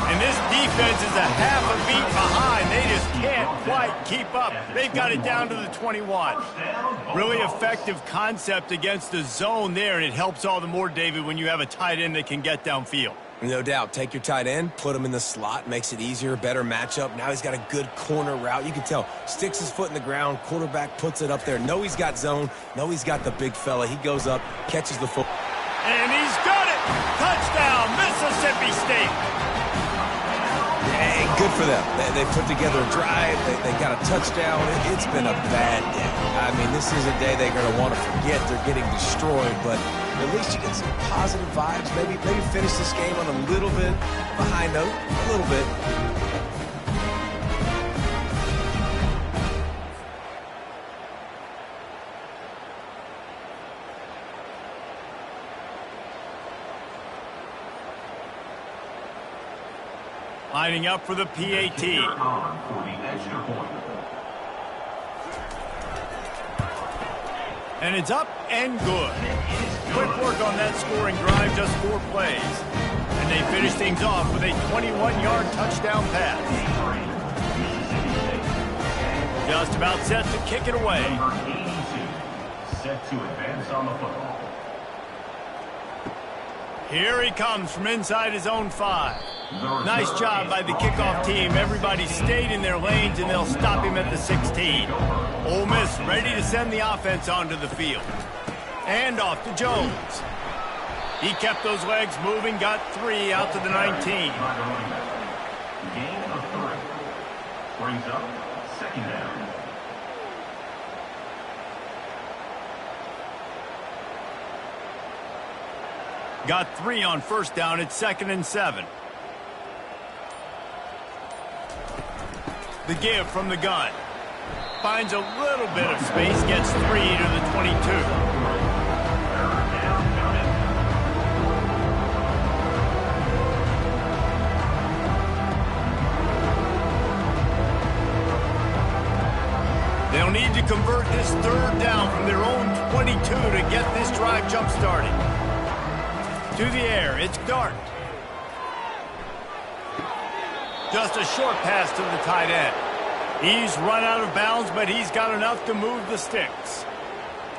And this defense is a half a beat behind. They just can't quite keep up. They've got it down to the 21. Really effective concept against the zone there, and it helps all the more, David, when you have a tight end that can get downfield. No doubt. Take your tight end, put him in the slot, makes it easier, better matchup. Now he's got a good corner route. You can tell, sticks his foot in the ground, quarterback puts it up there. Know he's got zone, know he's got the big fella. He goes up, catches the foot. And he's got it! Touchdown, Mississippi State! Hey, good for them. They put together a drive. They got a touchdown. It's been a bad day. I mean, this is a day they're going to want to forget. They're getting destroyed, but at least you get some positive vibes. Maybe finish this game on a little bit of a high note, a little bit. Lining up for the PAT. And it's up and good. Quick work on that scoring drive, just 4 plays. And they finish things off with a 21-yard touchdown pass. Just about set to kick it away. Number 82, set to advance on the football. Here he comes from inside his own 5. Nice job by the kickoff team. Everybody stayed in their lanes, and they'll stop him at the 16. Ole Miss ready to send the offense onto the field. And off to Jones. He kept those legs moving, got 3 out to the 19. Gain of 3. Brings up second down. Got 3 on first down. It's 2nd and 7. The give from the gun. Finds a little bit of space, gets 3 to the 22. They'll need to convert this 3rd down from their own 22 to get this drive jump-started. To the air, it's Dart. Just a short pass to the tight end. He's run out of bounds, but he's got enough to move the sticks.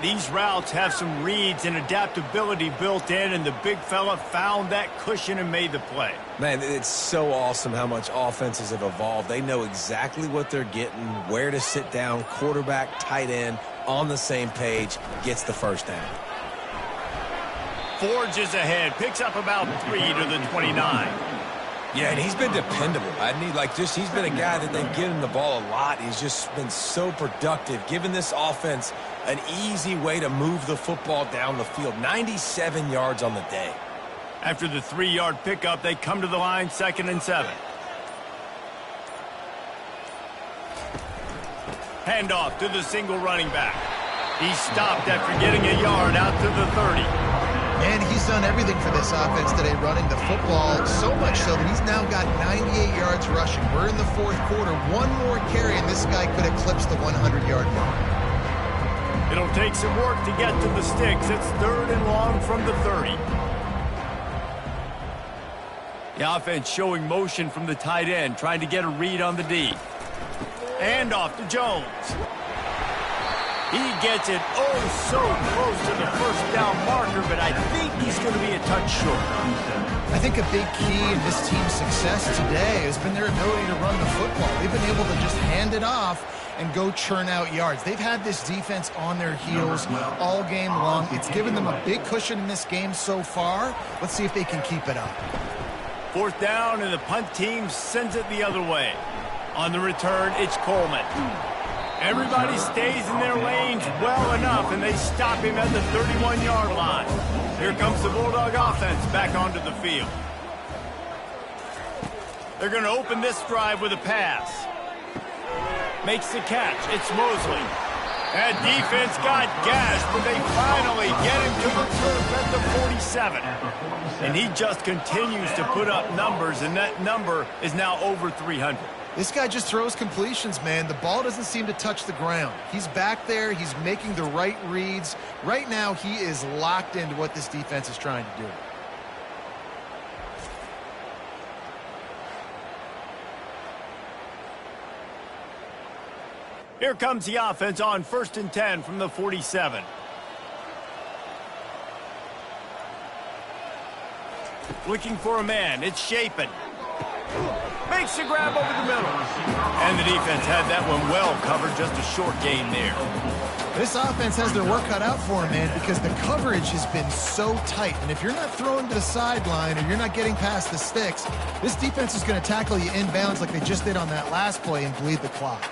These routes have some reads and adaptability built in, and the big fella found that cushion and made the play. Man, it's so awesome how much offenses have evolved. They know exactly what they're getting, where to sit down, quarterback, tight end, on the same page, gets the first down. Forges ahead, picks up about 3 to the 29. Yeah, and he's been dependable. He's been a guy that they've given the ball a lot. He's just been so productive, giving this offense an easy way to move the football down the field. 97 yards on the day. After the 3-yard pickup, they come to the line, 2nd and 7. Handoff to the single running back. He stopped after getting a yard out to the 30. And he's done everything for this offense today, running the football, so much so that he's now got 98 yards rushing. We're in the 4th quarter. One more carry, and this guy could eclipse the 100-yard mark. It'll take some work to get to the sticks. It's 3rd and long from the 30. The offense showing motion from the tight end, trying to get a read on the D. And off to Jones. He gets it so close to the 1st down marker, but I think he's going to be a touch short. I think a big key in this team's success today has been their ability to run the football. They've been able to just hand it off and go churn out yards. They've had this defense on their heels all game long. It's given them a big cushion in this game so far. Let's see if they can keep it up. 4th down, and the punt team sends it the other way. On the return, it's Coleman. Everybody stays in their lanes well enough, and they stop him at the 31-yard line. Here comes the Bulldog offense back onto the field. They're going to open this drive with a pass. Makes the catch. It's Mosley. That defense got gashed, but they finally get him to the turf at the 47. And he just continues to put up numbers, and that number is now over 300. This guy just throws completions, man. The ball doesn't seem to touch the ground. He's back there. He's making the right reads. Right now, he is locked into what this defense is trying to do. Here comes the offense on 1st and 10 from the 47. Looking for a man. It's Shapen. Makes the grab over the middle. And the defense had that one well covered. Just a short gain there. This offense has their work cut out for them, man, because the coverage has been so tight. And if you're not throwing to the sideline or you're not getting past the sticks, this defense is going to tackle you inbounds like they just did on that last play and bleed the clock.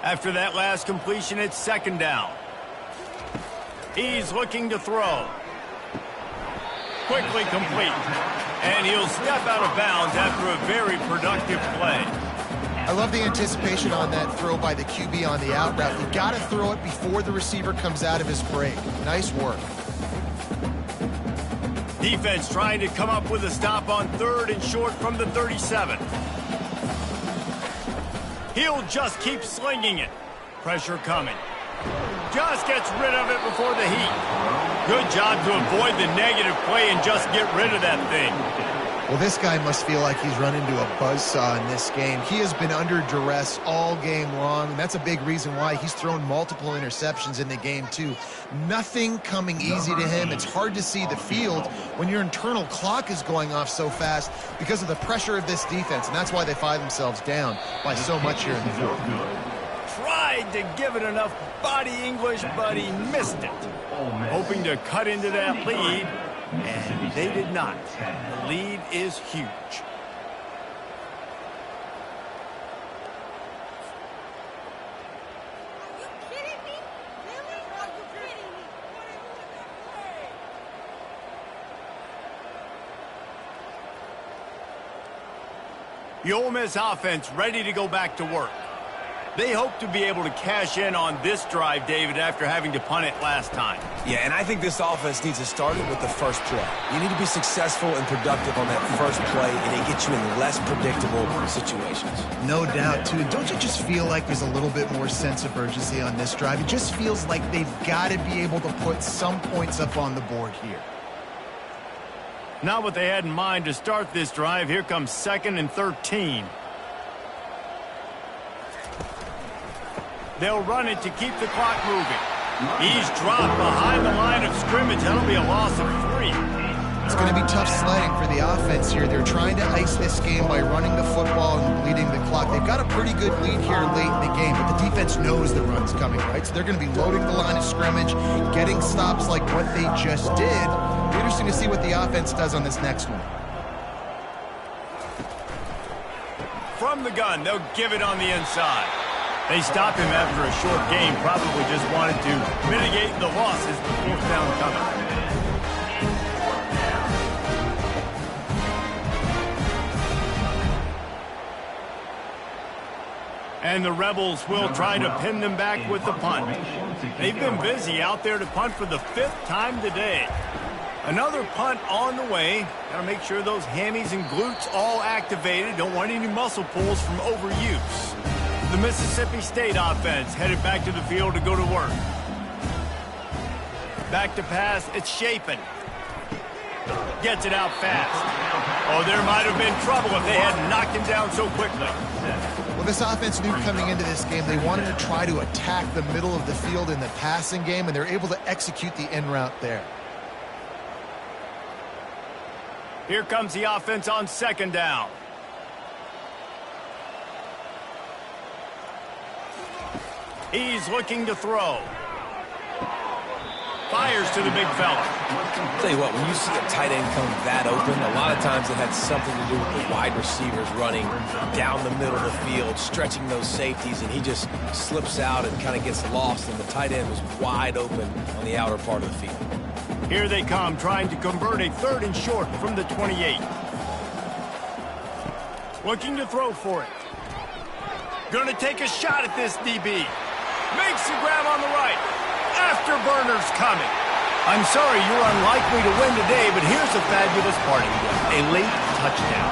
After that last completion, it's 2nd down. He's looking to throw. Quickly complete. And he'll step out of bounds after a very productive play. I love the anticipation on that throw by the QB on the out route. You got to throw it before the receiver comes out of his break. Nice work. Defense trying to come up with a stop on 3rd and short from the 37. He'll just keep slinging it. Pressure coming. Just gets rid of it before the heat. Good job to avoid the negative play and just get rid of that thing. Well, this guy must feel like he's run into a buzzsaw in this game. He has been under duress all game long, and that's a big reason why he's thrown multiple interceptions in the game, too. Nothing coming easy to him. It's hard to see the field when your internal clock is going off so fast because of the pressure of this defense, and that's why they find themselves down by so much here in the fourth. Tried to give it enough body English, but he missed it. Hoping to cut into that lead, and they did not. The lead is huge. The Ole Miss offense ready to go back to work. They hope to be able to cash in on this drive, David, after having to punt it last time. Yeah, and I think this offense needs to start it with the first play. You need to be successful and productive on that first play, and it gets you in less predictable situations. No doubt, too. Don't you just feel like there's a little bit more sense of urgency on this drive? It just feels like they've got to be able to put some points up on the board here. Not what they had in mind to start this drive. Here comes 2nd and 13. They'll run it to keep the clock moving. He's dropped behind the line of scrimmage. That'll be a loss of 3. It's going to be tough sledding for the offense here. They're trying to ice this game by running the football and bleeding the clock. They've got a pretty good lead here late in the game, but the defense knows the run's coming, right? So they're going to be loading the line of scrimmage, getting stops like what they just did. It'll be interesting to see what the offense does on this next one. from the gun. They'll give it on the inside. They stopped him after a short game. Probably just wanted to mitigate the losses with fourth down coming. And the Rebels will try to pin them back with the punt. They've been busy out there to punt for the 5th time today. Another punt on the way. Got to make sure those hammies and glutes all activated. Don't want any muscle pulls from overuse. The Mississippi State offense headed back to the field to go to work. Back to pass. It's Shapen. Gets it out fast. Oh, there might have been trouble if they hadn't knocked him down so quickly. Well, this offense knew coming into this game they wanted to try to attack the middle of the field in the passing game, and they're able to execute the in route there. Here comes the offense on 2nd down. He's looking to throw. Fires to the big fella. Tell you what, when you see a tight end come that open, a lot of times it had something to do with the wide receivers running down the middle of the field, stretching those safeties, and he just slips out and kind of gets lost, and the tight end was wide open on the outer part of the field. Here they come, trying to convert a 3rd and short from the 28. Looking to throw for it. Gonna take a shot at this DB. Makes the grab on the right. Afterburner's coming. I'm sorry you're unlikely to win today, but here's a fabulous party. A late touchdown.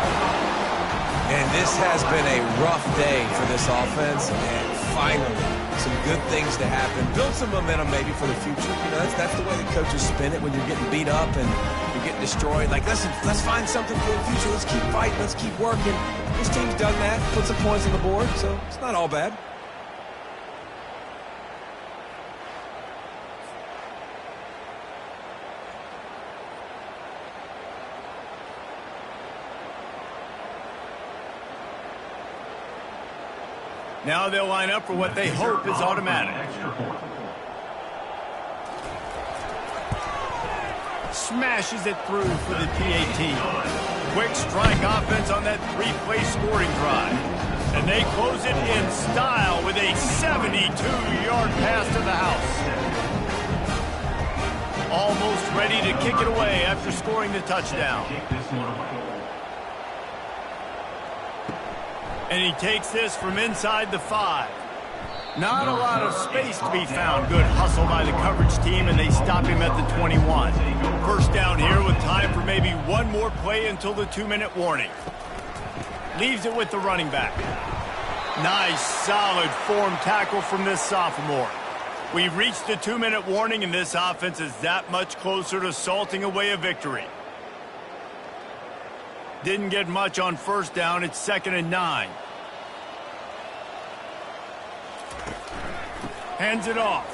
And this has been a rough day for this offense, and finally, some good things to happen. Build some momentum maybe for the future. You know, that's the way the coaches spin it when you're getting beat up and you're getting destroyed. Like, listen, let's find something for the future. Let's keep fighting. Let's keep working. This team's done that, put some points on the board, so it's not all bad. Now they'll line up for what they hope is automatic. Smashes it through for the PAT. Quick strike offense on that 3-play scoring drive. And they close it in style with a 72-yard pass to the house. Almost ready to kick it away after scoring the touchdown. And he takes this from inside the 5. Not a lot of space to be found. Good hustle by the coverage team, and they stop him at the 21. First down here with time for maybe one more play until the 2-minute warning. Leaves it with the running back. Nice, solid form tackle from this sophomore. We've reached the 2-minute warning, and this offense is that much closer to salting away a victory. Didn't get much on first down. It's 2nd and 9. Hands it off.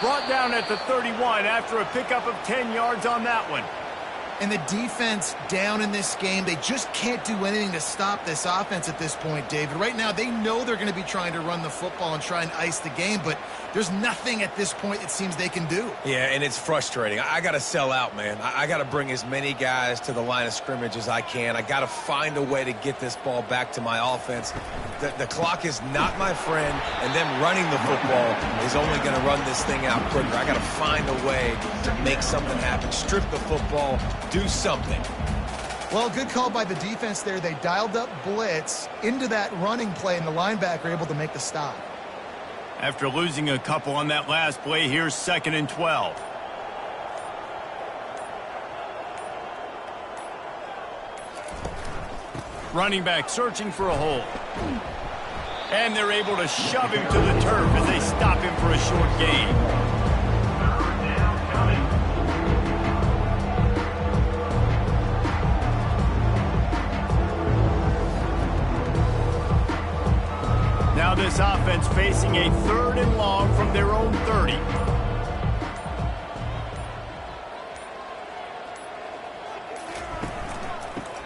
Brought down at the 31 after a pickup of 10 yards on that one. And the defense down in this game, they just can't do anything to stop this offense at this point, David. Right now, they know they're going to be trying to run the football and try and ice the game, but there's nothing at this point it seems they can do. Yeah, and it's frustrating. I got to sell out, man. I got to bring as many guys to the line of scrimmage as I can. I got to find a way to get this ball back to my offense. The clock is not my friend, and them running the football is only going to run this thing out quicker. I got to find a way to make something happen, strip the football, do something. Well, good call by the defense there. They dialed up blitz into that running play, and the linebacker able to make the stop. After losing a couple on that last play, here's 2nd and 12. Running back searching for a hole. And they're able to shove him to the turf as they stop him for a short gain. Now this offense facing a 3rd and long from their own 30.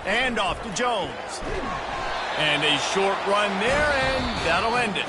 And off to Jones. And a short run there, and that'll end it.